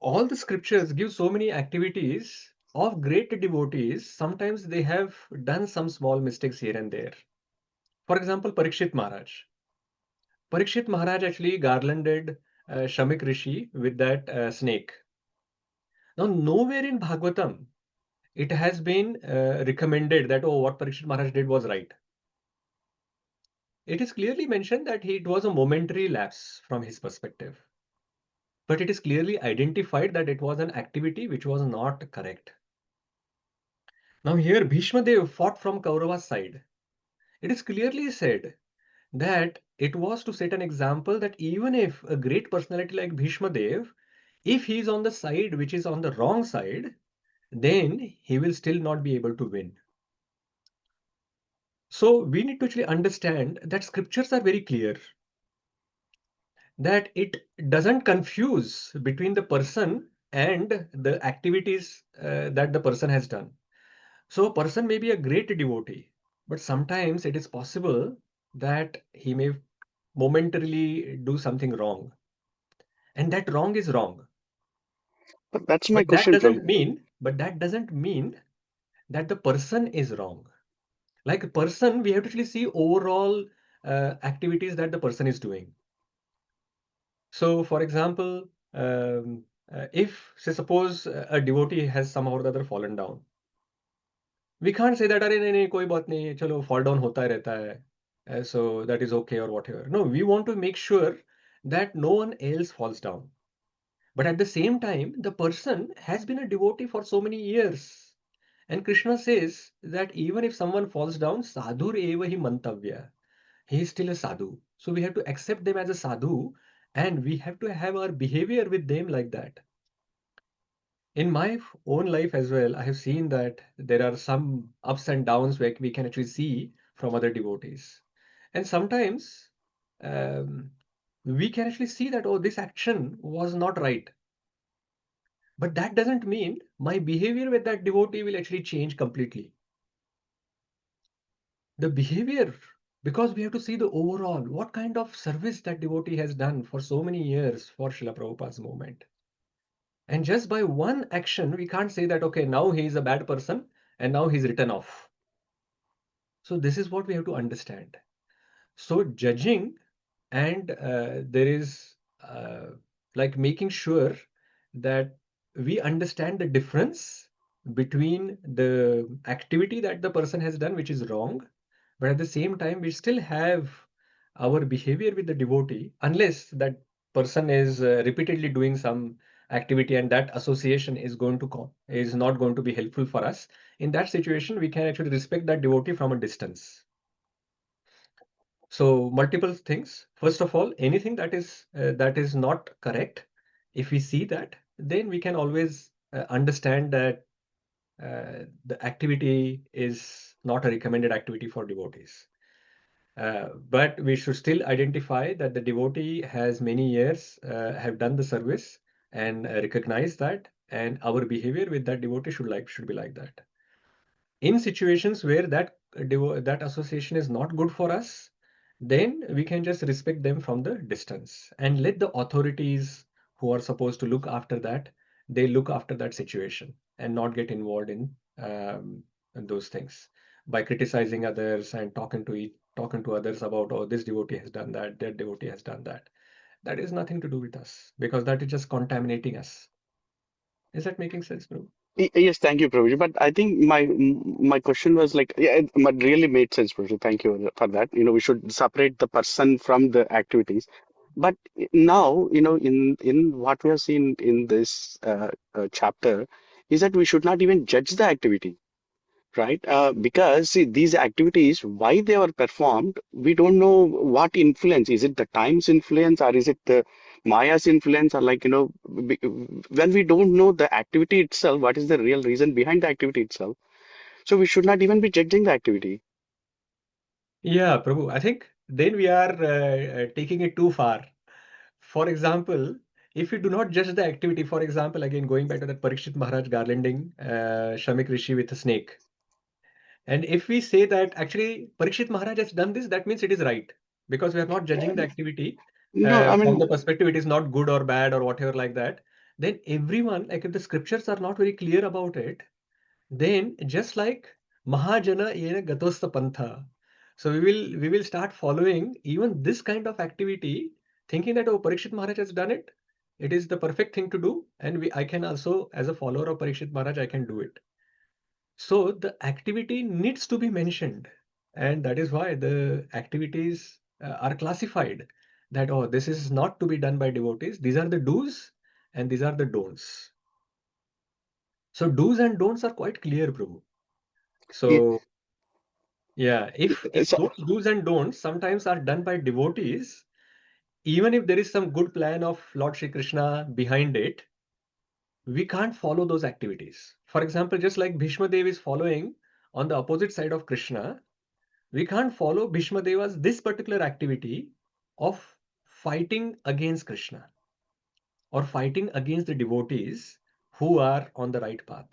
All the scriptures give so many activities of great devotees, sometimes they have done some small mistakes here and there. For example, Parikshit Maharaj. Parikshit Maharaj actually garlanded Shamik Rishi with that snake. Now, nowhere in Bhagavatam it has been recommended that, oh, what Parikshit Maharaj did was right. It is clearly mentioned that it was a momentary lapse from his perspective. But it is clearly identified that it was an activity which was not correct. Now here Bhīṣmadeva fought from Kaurava's side. It is clearly said that it was to set an example that even if a great personality like Bhīṣmadeva, if he is on the side which is on the wrong side, then he will still not be able to win. So we need to actually understand that scriptures are very clear, that it doesn't confuse between the person and the activities that the person has done. So a person may be a great devotee, but sometimes it is possible that he may momentarily do something wrong, and that wrong is wrong. But that's my But that question, doesn't Prabhu. mean, that the person is wrong. Like a person, we have to actually see overall activities that the person is doing. So, for example, if say suppose a devotee has somehow or the other fallen down, we can't say that अरे नहीं नहीं कोई बात नहीं चलो fall down होता ही रहता है, so that is okay or whatever. No, we want to make sure that no one else falls down. But at the same time, the person has been a devotee for so many years. And Krishna says that even if someone falls down, sadhur eva hi mantavya. He is still a sadhu. So we have to accept them as a sadhu and we have to have our behavior with them like that. In my own life as well, I have seen that there are some ups and downs where we can actually see from other devotees. And sometimes um, we can actually see that, oh, this action was not right. But that doesn't mean my behavior with that devotee will actually change completely. The behavior, because we have to see the overall, what kind of service that devotee has done for so many years for Srila Prabhupada's movement. And just by one action, we can't say that, okay, now he is a bad person and now he's written off. So this is what we have to understand. So judging and there is like making sure that we understand the difference between the activity that the person has done, which is wrong, but at the same time, we still have our behavior with the devotee, unless that person is repeatedly doing some activity and that association is is not going to be helpful for us. In that situation, we can actually respect that devotee from a distance. So multiple things. First of all, anything that is not correct, if we see that, then we can always understand that the activity is not a recommended activity for devotees. But we should still identify that the devotee has many years have done the service and recognize that, and our behavior with that devotee should be like that. In situations where that association is not good for us, then we can just respect them from the distance and let the authorities who are supposed to look after that, they look after that situation and not get involved in those things by criticizing others and talking to others about, oh, this devotee has done that devotee has done that. That is nothing to do with us because that is just contaminating us. Is that making sense, bro? Yes, thank you, Prabhuji. But I think my question was like, yeah, it really made sense, Prabhuji. Thank you for that. We should separate the person from the activities. But now, in what we have seen in this chapter, is that we should not even judge the activity, right? Because see, these activities, why they were performed, we don't know what influence. Is it the time's influence or is it the Maya's influence? Or like, when we don't know the activity itself, what is the real reason behind the activity itself? So we should not even be judging the activity. Yeah, Prabhu, I think then we are taking it too far. For example, if we do not judge the activity, for example, again going back to that Parikshit Maharaj garlanding Shamik Rishi with a snake. And if we say that actually Parikshit Maharaj has done this, that means it is right because we are not judging the activity No, I from mean, the perspective it is not good or bad or whatever like that. Then everyone, like if the scriptures are not very clear about it, then just like Mahajana yena gatosta pantha. So we will start following even this kind of activity, thinking that, oh, Parikshit Maharaj has done it. It is the perfect thing to do, and I can also, as a follower of Parikshit Maharaj, I can do it. So the activity needs to be mentioned, and that is why the activities are classified. That, oh, this is not to be done by devotees. These are the do's, and these are the don'ts. So do's and don'ts are quite clear, Prabhu. So yeah, if So, those do's and don'ts sometimes are done by devotees, even if there is some good plan of Lord Shri Krishna behind it, we can't follow those activities. For example, just like Bhīṣmadeva is following on the opposite side of Krishna, we can't follow Bhīṣmadeva's this particular activity of fighting against Krishna or fighting against the devotees who are on the right path,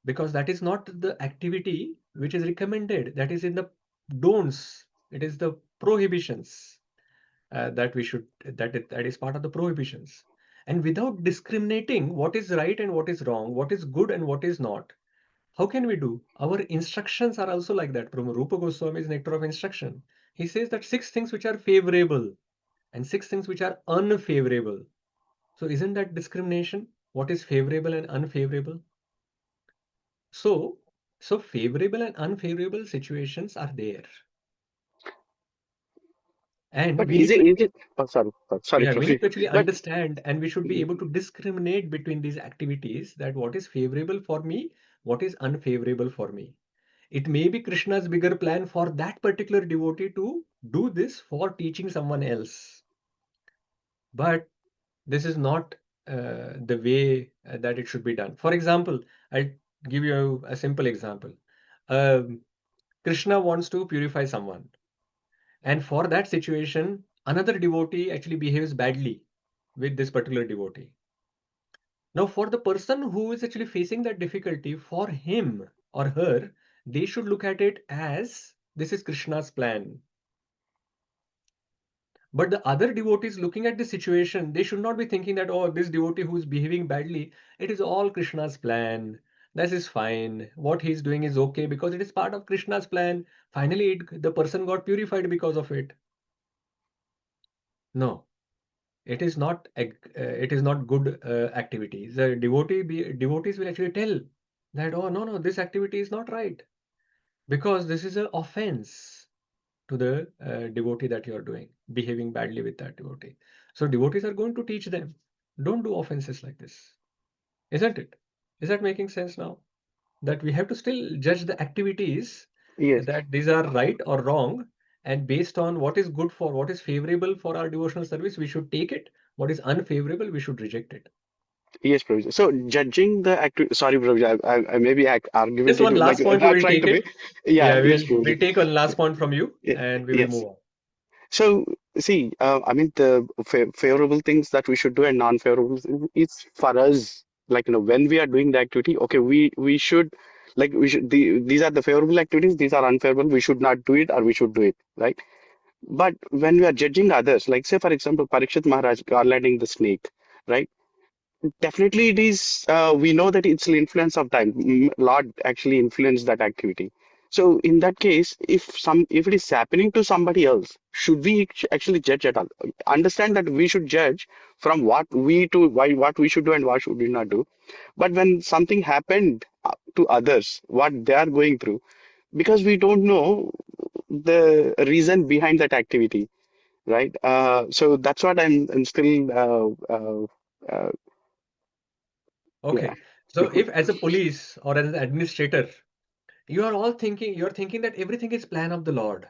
because that is not the activity which is recommended. That is in the don'ts. It is the prohibitions that we should, that is part of the prohibitions. And without discriminating what is right and what is wrong, what is good and what is not, how can we do? Our instructions are also like that. From Rupa Goswami's Nectar of Instruction, he says that 6 things which are favorable and 6 things which are unfavorable. So isn't that discrimination? What is favorable and unfavorable? So favorable and unfavorable situations are there. And but we need to, is it? Oh, sorry, yeah, we need Prabhuji. to actually But understand, and we should be able to discriminate between these activities, that what is favorable for me, what is unfavorable for me. It may be Krishna's bigger plan for that particular devotee to do this for teaching someone else. But this is not the way that it should be done. For example, I'll give you a simple example. Um, Krishna wants to purify someone, and for that situation, another devotee actually behaves badly with this particular devotee. Now, for the person who is actually facing that difficulty, for him or her, they should look at it as this is Krishna's plan. But the other devotees looking at the situation, they should not be thinking that, oh, this devotee who is behaving badly, it is all Krishna's plan. This is fine. What he's doing is okay because it is part of Krishna's plan. Finally, the person got purified because of it. No, it is not. It is not good activity. The devotees will actually tell that, oh, no, this activity is not right because this is an offense to the devotee that you are doing, behaving badly with that devotee. So devotees are going to teach them, don't do offenses like this. Isn't it? Is that making sense now? That we have to still judge the activities, yes, that these are right or wrong, and based on what is good for, what is favorable for our devotional service, we should take it. What is unfavorable, we should reject it. yes, Prabhuji. So judging the activity. Sorry, Prabhuji. I may be Just one argumentative, like last point we will trying take to be. it. Yeah, Yeah, yes, we'll Prabhuji. take one last point from you and we will Yes. move on. So, see, I mean, the favorable things that we should do and non-favorable, it's for us, like, when we are doing the activity, okay, we should, like, these are the favorable activities, these are unfavorable, we should not do it or we should do it, right? But when we are judging others, like, say, for example, Parikshit Maharaj garlanding the snake, right? Definitely, it is. We know that it's the influence of time. Lord actually influenced that activity. So in that case, if it is happening to somebody else, should we actually judge at all? Understand that we should judge from what we should do and what should we not do. But when something happened to others, what they are going through, because we don't know the reason behind that activity, right? So that's what I'm still yeah. Okay. So if as a police or as an administrator, you're thinking that everything is plan of the Lord.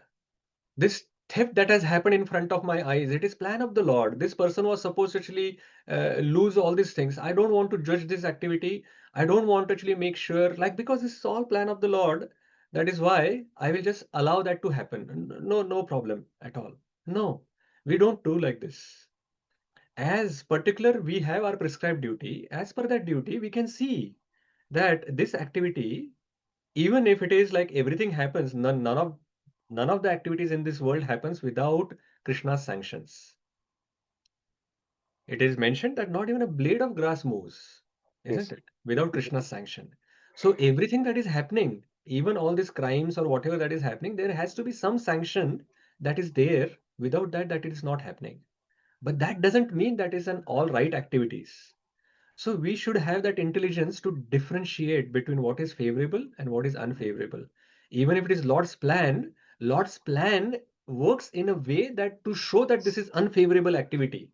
This theft that has happened in front of my eyes, it is plan of the Lord. This person was supposed to actually lose all these things. I don't want to judge this activity. I don't want to actually make sure, like, because this is all plan of the Lord, that is why I will just allow that to happen. No problem at all. No, we don't do like this. As particular, we have our prescribed duty. As per that duty, we can see that this activity, even if it is like everything happens, none of the activities in this world happens without Krishna's sanctions. It is mentioned that not even a blade of grass moves, Yes. isn't it? Without Krishna's sanction. So everything that is happening, even all these crimes or whatever that is happening, there has to be some sanction that is there. Without that, that it is not happening. But that doesn't mean that is an all right activities. So we should have that intelligence to differentiate between what is favorable and what is unfavorable. Even if it is Lord's plan works in a way that to show that this is unfavorable activity.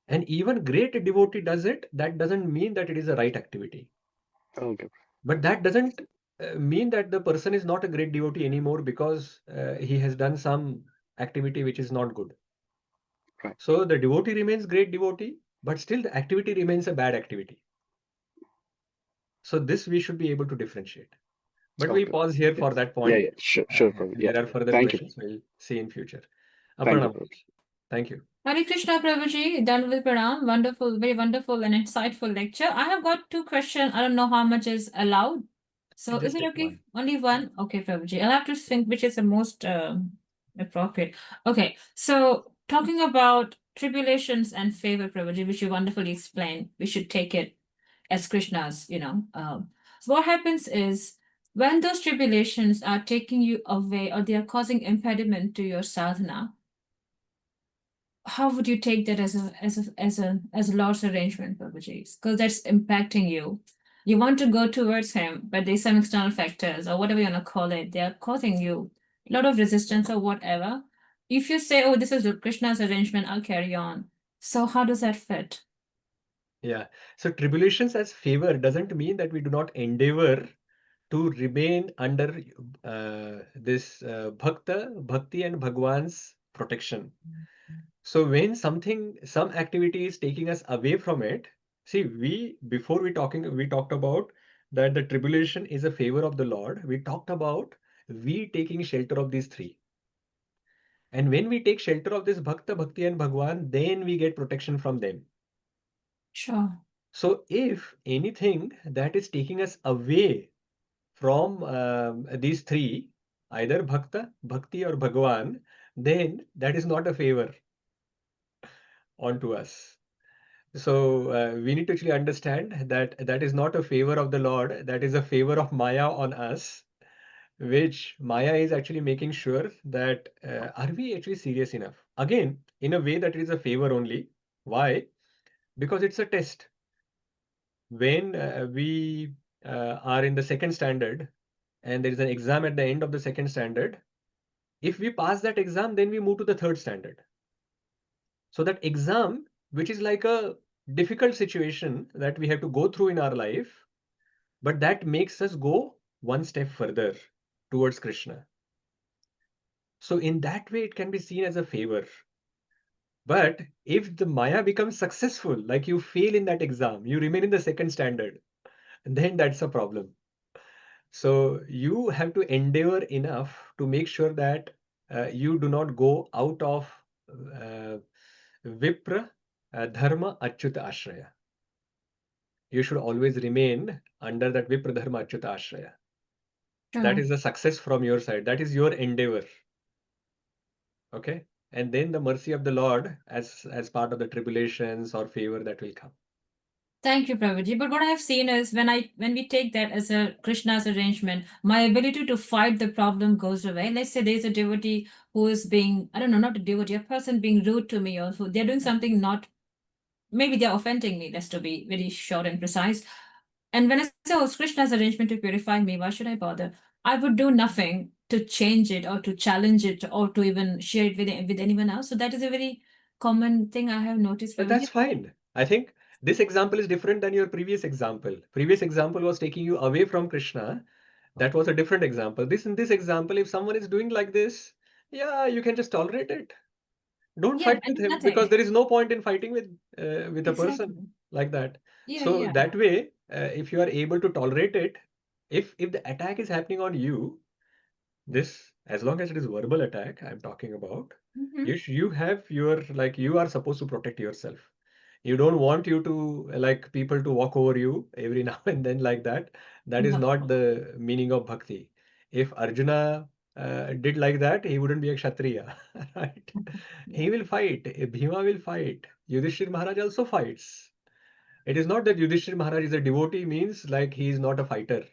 And even great devotee does it, that doesn't mean that it is a right activity. Okay. But that doesn't mean that the person is not a great devotee anymore because he has done some activity which is not good. Right. So the devotee remains great devotee, but still the activity remains a bad activity. So this we should be able to differentiate. But we'll Okay. pause here Yeah. for that point. Yeah. Sure, Prabhu. And Yeah. there are further Thank you. questions we'll see in future. Thank you, Pranam. Prabhu. Thank you. Hare Krishna Prabhuji, done with Pranam. Wonderful, very wonderful and insightful lecture. I have got 2 questions. I don't know how much is allowed. So is Just it take okay? one. Only one? Okay, Prabhuji. I'll have to think which is the most appropriate. Okay, so talking about tribulations and favor, Prabhuji, which you wonderfully explained, we should take it as Krishna's, So what happens is when those tribulations are taking you away or they are causing impediment to your sadhana, how would you take that as a Lord's arrangement, Prabhuji? Because that's impacting you. You want to go towards him, but there's some external factors or whatever you want to call it. They are causing you a lot of resistance or whatever. If you say, "Oh, this is Krishna's arrangement, I'll carry on." So how does that fit? Yeah. So tribulations as favor doesn't mean that we do not endeavor to remain under this Bhakta, Bhakti and Bhagwan's protection. So when some activity is taking us away from it, see, before we talked about that the tribulation is a favor of the Lord. We talked about we taking shelter of these three. And when we take shelter of this Bhakta, Bhakti and Bhagwan, then we get protection from them. Sure. So if anything that is taking us away from these three, either Bhakta, Bhakti or Bhagwan, then that is not a favor onto us. So we need to actually understand that that is not a favor of the Lord, that is a favor of Maya on us, which Maya is actually making sure that are we actually serious enough? Again, in a way that it is a favor only. Why? Because it's a test. When we are in the second standard and there is an exam at the end of the second standard, if we pass that exam, then we move to the third standard. So that exam, which is like a difficult situation that we have to go through in our life, but that makes us go one step further towards Krishna. So in that way, it can be seen as a favor. But if the Maya becomes successful, like you fail in that exam, you remain in the second standard, then that's a problem. So you have to endeavor enough to make sure that you do not go out of Vipra, Dharma, Ācyuta, Ashraya. You should always remain under that Vipra, Dharma, Ācyuta, Ashraya. That is a success from your side. That is your endeavor. Okay. And then the mercy of the Lord as part of the tribulations or favor that will come. Thank you, Prabhuji. But what I've seen is when we take that as a Krishna's arrangement, my ability to fight the problem goes away. Let's say there's a devotee who is being, I don't know, not a devotee, a person being rude to me, or who they're doing something not, maybe they're offending me, let's to be very short and precise. And when I say, oh, it's Krishna's arrangement to purify me, why should I bother? I would do nothing to change it or to challenge it or to even share it with anyone else. So that is a very common thing I have noticed. But that's fine. I think this example is different than your previous example. Previous example was taking you away from Krishna. That was a different example. In this example, if someone is doing like this, yeah, you can just tolerate it. Don't fight with him because there is no point in fighting with a person like that. So that way, if you are able to tolerate it, if the attack is happening on you, this, as long as it is verbal attack I'm talking about, you have your, like, you are supposed to protect yourself. You don't want you to, like, people to walk over you every now and then like that. That is not the meaning of bhakti. If Arjuna did like that, he wouldn't be a kshatriya, right? He will fight. Bhima will fight. Yudhiṣṭhira Maharaj also fights. It is not that Yudhiṣṭhira Maharaj is a devotee means like he is not a fighter.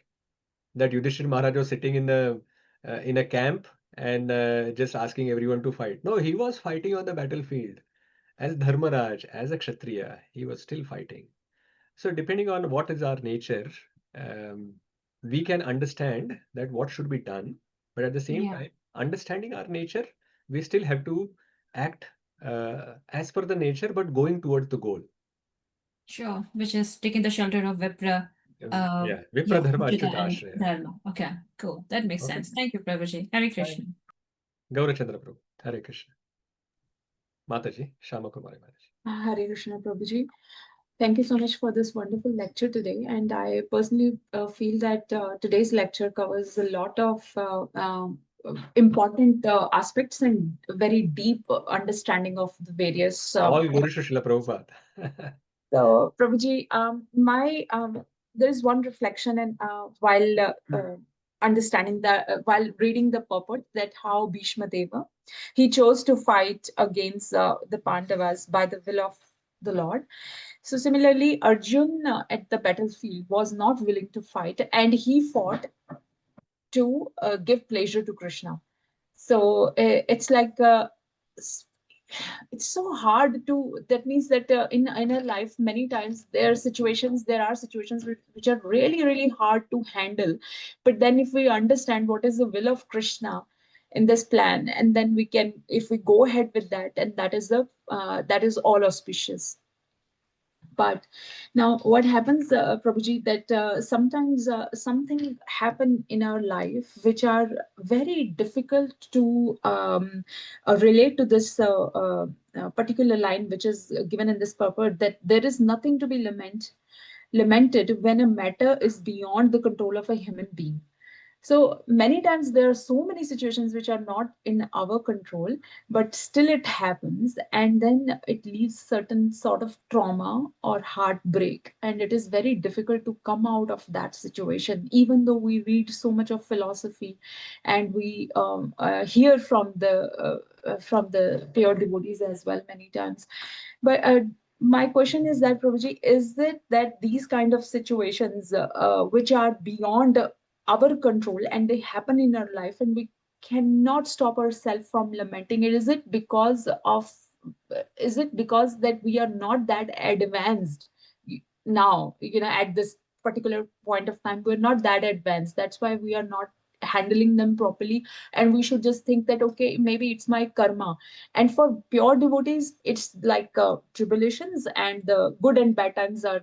that Yudhiṣṭhira Maharaj was sitting in a camp and just asking everyone to fight. No, he was fighting on the battlefield as Dharmaraj, as a Kshatriya. He was still fighting. So depending on what is our nature, we can understand that what should be done, but at the same Yeah. time, understanding our nature, we still have to act as per the nature, but going towards the goal. Sure, which is taking the shelter of Vipra. Yeah, Vipra Dharma Ācyuta Achyuta and Ashraya. Dharma. Okay, cool. That makes Okay. sense. Thank you, Prabhuji. Hare Krishna. Gaurachandra Prabhu. Hare Krishna. Mataji, Shama Kumari Mataji. Hare Krishna, Prabhuji. Thank you so much for this wonderful lecture today. And I personally feel that today's lecture covers a lot of important aspects and very deep understanding of the various. All Guru Srila Prabhupada. So, Prabhuji, there is one reflection, and while understanding that, while reading the purport, that how Bhīṣmadeva, he chose to fight against the Pandavas by the will of the Lord. So similarly, Arjun at the battlefield was not willing to fight, and he fought to give pleasure to Krishna. So it's like it's so hard to. That means that in our life, many times there are situations which are really hard to handle. But then, if we understand what is the will of Krishna in this plan, and then we can, if we go ahead with that, and that is all auspicious. But now what happens, Prabhuji, that sometimes something happen in our life which are very difficult to relate to this particular line which is given in this purport, that there is nothing to be lamented when a matter is beyond the control of a human being. So many times there are so many situations which are not in our control, but still it happens, and then it leaves certain sort of trauma or heartbreak, and it is very difficult to come out of that situation, even though we read so much of philosophy and we hear from the pure devotees as well many times. But my question is that, Prabhuji, is it that these kind of situations which are beyond our control and they happen in our life and we cannot stop ourselves from lamenting it, is it because that we are not that advanced now, at this particular point of time? We're not that advanced, that's why we are not handling them properly, and we should just think that, okay, maybe it's my karma. And for pure devotees, it's like tribulations, and the good and bad times are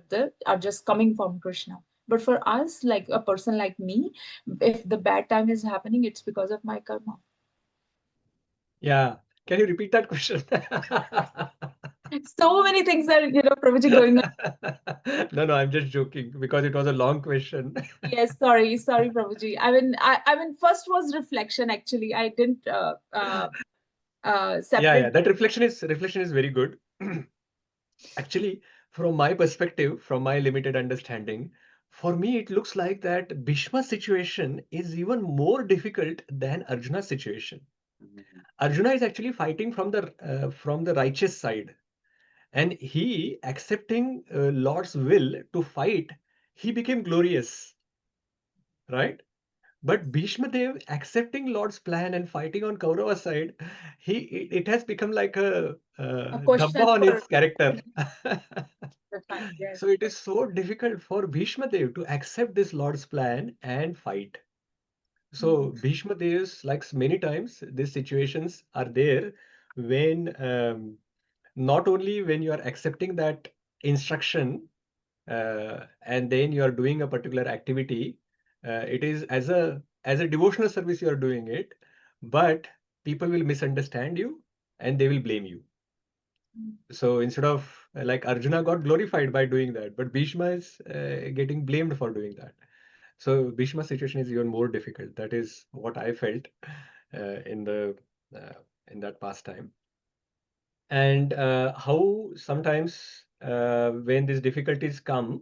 just coming from Krishna. But for us, like a person like me, if the bad time is happening, it's because of my karma. Yeah. Can you repeat that question? So many things are, Prabhuji, going on. No, I'm just joking because it was a long question. Yes, sorry, Prabhuji. I mean, first was reflection. Actually, I didn't separate. Yeah. That reflection is very good. Actually, from my perspective, from my limited understanding, for me, it looks like that Bhīṣma's situation is even more difficult than Arjuna's situation. Arjuna is actually fighting from the righteous side, and he accepting Lord's will to fight, he became glorious, right? But Bhīṣmadev accepting Lord's plan and fighting on Kaurava side, it has become like a question dhabba on for his character. the time. Yes. So it is so difficult for Bhīṣmadev to accept this Lord's plan and fight. So Bhīṣmadev's, like many times, these situations are there when not only when you are accepting that instruction and then you are doing a particular activity, it is as a devotional service you are doing it, but people will misunderstand you and they will blame you. So instead of like Arjuna got glorified by doing that, but Bhīṣma is getting blamed for doing that. So Bhīṣma's situation is even more difficult. That is what I felt in that past time. And how sometimes when these difficulties come,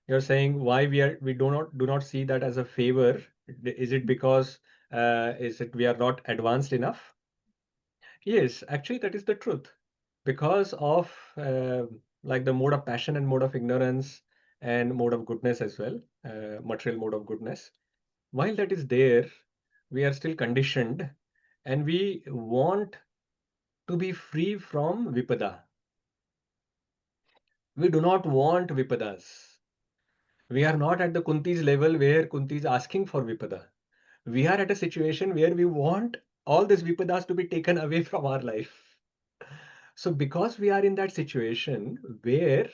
you're saying why we do not see that as a favor. Is it because we are not advanced enough? Yes, actually that is the truth. Because of like the mode of passion and mode of ignorance and mode of goodness as well, material mode of goodness. while that is there, we are still conditioned and we want to be free from vipada. We do not want vipadas. We are not at the Kunti's level where Kunti is asking for vipada. We are at a situation where we want all these vipadas to be taken away from our life. So because we are in that situation where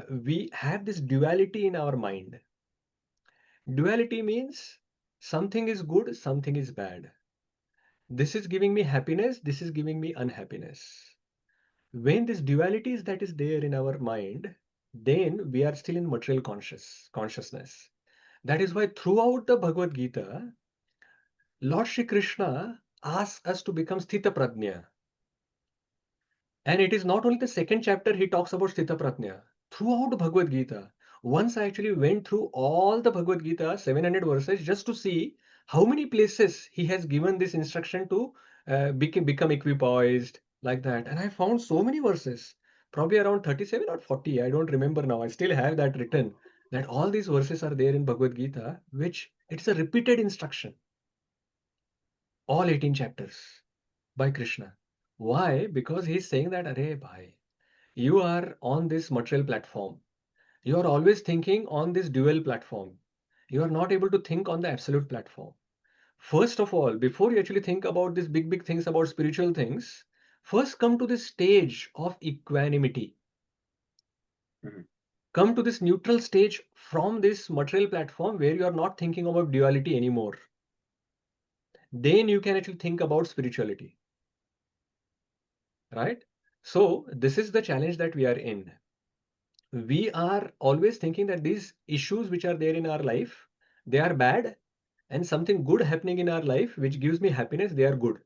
we have this duality in our mind. Duality means something is good, something is bad. This is giving me happiness, this is giving me unhappiness. When this duality is that is there in our mind, then we are still in material consciousness. That is why throughout the Bhagavad Gita, Lord Shri Krishna asks us to become Sthita Prajna. And it is not only the second chapter he talks about Sthita Prajna. Throughout Bhagavad Gita, once I actually went through all the Bhagavad Gita, 700 verses, just to see how many places he has given this instruction to become equipoised, like that. And I found so many verses, probably around 37 or 40. I don't remember now. I still have that written, that all these verses are there in Bhagavad Gita, which it's a repeated instruction. All 18 chapters by Krishna. Why? Because he's saying that, Arey bhai, you are on this material platform. You are always thinking on this dual platform. You are not able to think on the absolute platform. First of all, before you actually think about these big things about spiritual things, first come to this stage of equanimity. Come to this neutral stage from this material platform where you are not thinking about duality anymore. Then you can actually think about spirituality. Right? So this is the challenge that we are in. We are always thinking that these issues which are there in our life, they are bad, and something good happening in our life which gives me happiness, they are good.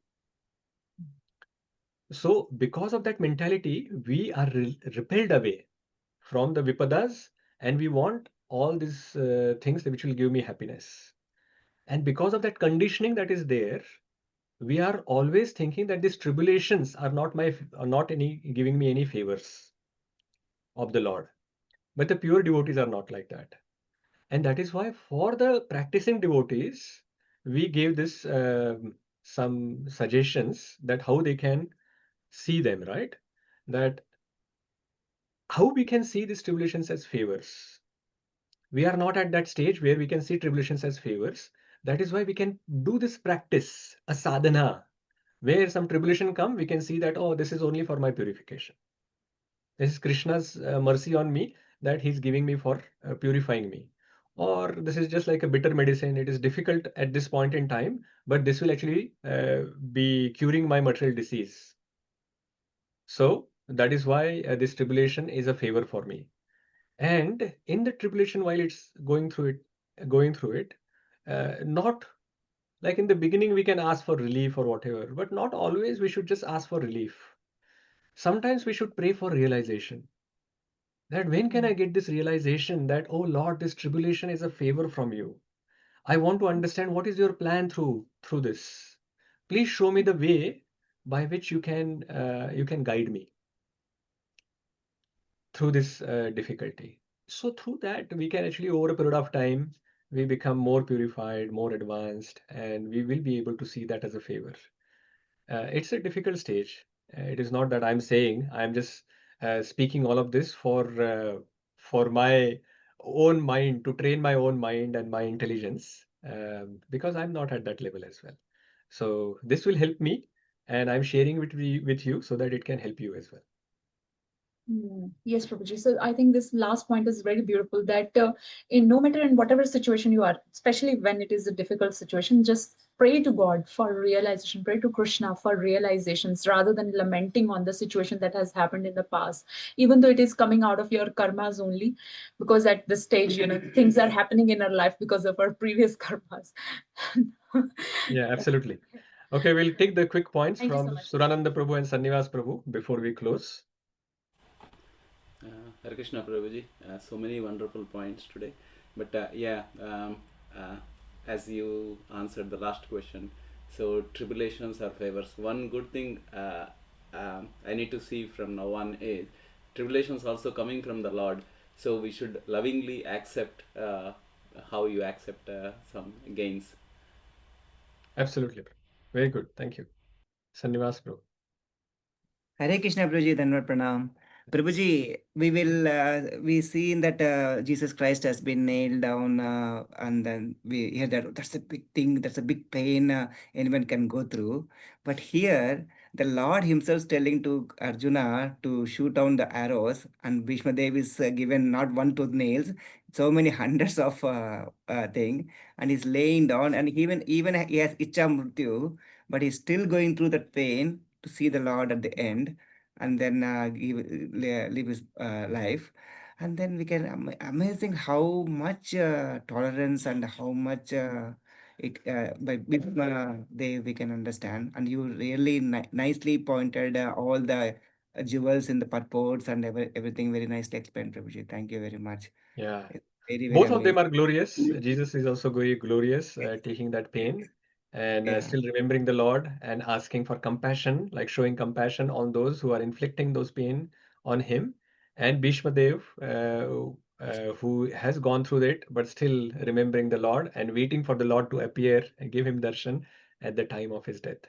So because of that mentality, we are repelled away from the vipadas, and we want all these things which will give me happiness. And because of that conditioning that is there, we are always thinking that these tribulations are not giving me any favors of the Lord. But the pure devotees are not like that. And that is why for the practicing devotees, we gave this some suggestions that how they can see them, right? That how we can see these tribulations as favors. We are not at that stage where we can see tribulations as favors. That is why we can do this practice, a sadhana, where some tribulation come, we can see that, oh, this is only for my purification. This is Krishna's mercy on me that he's giving me for purifying me. Or this is just like a bitter medicine. It is difficult at this point in time, but this will actually be curing my material disease. So that is why this tribulation is a favor for me. And in the tribulation, while it's going through it, not like in the beginning, we can ask for relief or whatever, but not always we should just ask for relief. Sometimes we should pray for realization. That when can I get this realization that, oh Lord, this tribulation is a favor from you. I want to understand what is your plan through this. Please show me the way by which you can guide me through this difficulty. So through that, we can actually, over a period of time, we become more purified, more advanced, and we will be able to see that as a favor. It's a difficult stage. It is not that I'm saying, I'm just speaking all of this for my own mind, to train my own mind and my intelligence, because I'm not at that level as well. So this will help me, and I'm sharing with you so that it can help you as well. Yes, Prabhuji. So I think this last point is very beautiful, that in no matter in whatever situation you are, especially when it is a difficult situation, just pray to God for realization, pray to Krishna for realizations rather than lamenting on the situation that has happened in the past, even though it is coming out of your karmas only, because at this stage, things are happening in our life because of our previous karmas. Yeah, absolutely. Okay, we'll take the quick points Thank you so from much. Surananda Prabhu and Sannivas Prabhu before we close. Hare Krishna Prabhuji, so many wonderful points today. But as you answered the last question, so tribulations are favors. One good thing I need to see from now on is tribulations also coming from the Lord. So we should lovingly accept how you accept some gains. Absolutely. Very good. Thank you. Sannivas bro. Hare Krishna, Prabhuji, Dhanwad Pranam. Prabhuji, we see in that Jesus Christ has been nailed down, and then we hear that that's a big thing, that's a big pain anyone can go through. But here, the Lord Himself is telling to Arjuna to shoot down the arrows, and Bhīṣmadeva is given not one tooth nails, so many hundreds of thing, and he's laying down, and even he has Icha Mrityu, but he's still going through that pain to see the Lord at the end, and then live his life. And then we can amazing how much tolerance and how much by Bhīṣma we can understand. And you really nicely pointed all the jewels in the purports and everything very nicely explained, Prabhuji. Thank you very much. Yeah. It's very Both of amazing. them are glorious. Jesus is also very glorious, taking that pain and Yeah. still remembering the Lord and asking for compassion, like showing compassion on those who are inflicting those pain on him. And Bhīṣmadev, who has gone through it, but still remembering the Lord and waiting for the Lord to appear and give him darshan at the time of his death.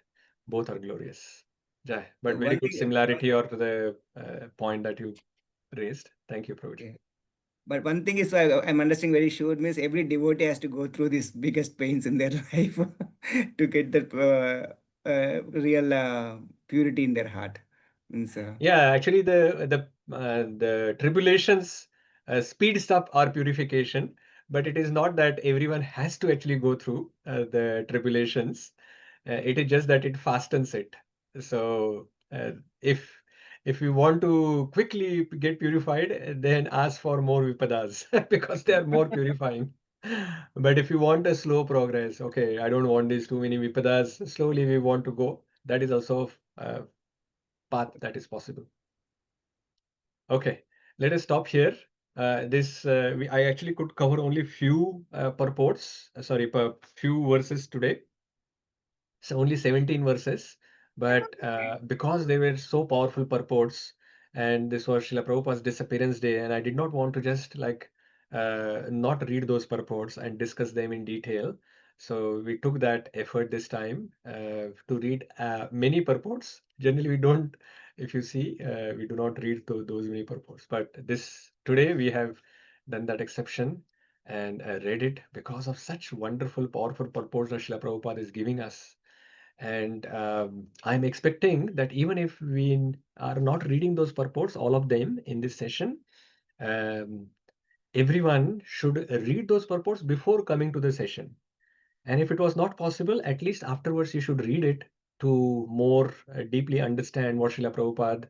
Both are glorious. Jai. But very One good thing, similarity or the point that you raised. Thank you, Prabhuji. yeah. But one thing is, I'm understanding very sure means every devotee has to go through these biggest pains in their life to get that real purity in their heart. Means, Yeah, actually, the tribulations speeds up our purification, but it is not that everyone has to actually go through the tribulations. It is just that it fastens it. So, if if you want to quickly get purified, then ask for more vipadas because they are more purifying. But if you want a slow progress, okay, I don't want these too many vipadas. Slowly, we want to go. That is also a path that is possible. Okay, let us stop here. I actually could cover only few purports, few verses today. So only 17 verses, but because they were so powerful purports, and this was Srila Prabhupada's disappearance day, and I did not want to just like not read those purports and discuss them in detail. So we took that effort this time to read many purports. Generally, we don't, if you see, we do not read those many purports. But this today we have done that exception and read it because of such wonderful, powerful purports that Srila Prabhupada is giving us. And I'm expecting that even if we are not reading those purports, all of them in this session, um, everyone should read those purports before coming to the session. And if it was not possible, at least afterwards you should read it to more deeply understand what Srila Prabhupada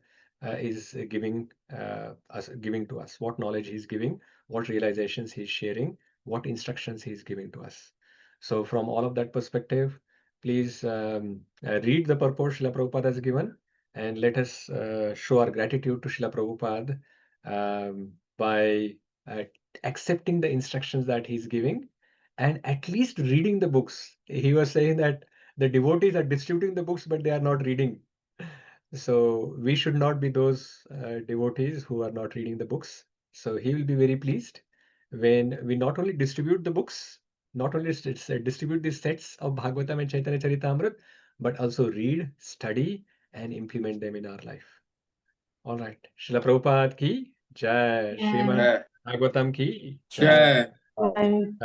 is giving to us, what knowledge he's giving, what realizations he's sharing, what instructions he's giving to us. So from all of that perspective, please read the purport Srila Prabhupada has given, and let us show our gratitude to Srila Prabhupada by accepting the instructions that he's giving and at least reading the books. He was saying that the devotees are distributing the books, but they are not reading. So we should not be those devotees who are not reading the books. So he will be very pleased when we not only distribute the books, not only distribute the sets of Bhagavatam and Chaitanya Charitamrita, but also read, study, and implement them in our life. All right. Srila Prabhupada ki Jai. Srimad Bhagavatam ki Jai. Bye.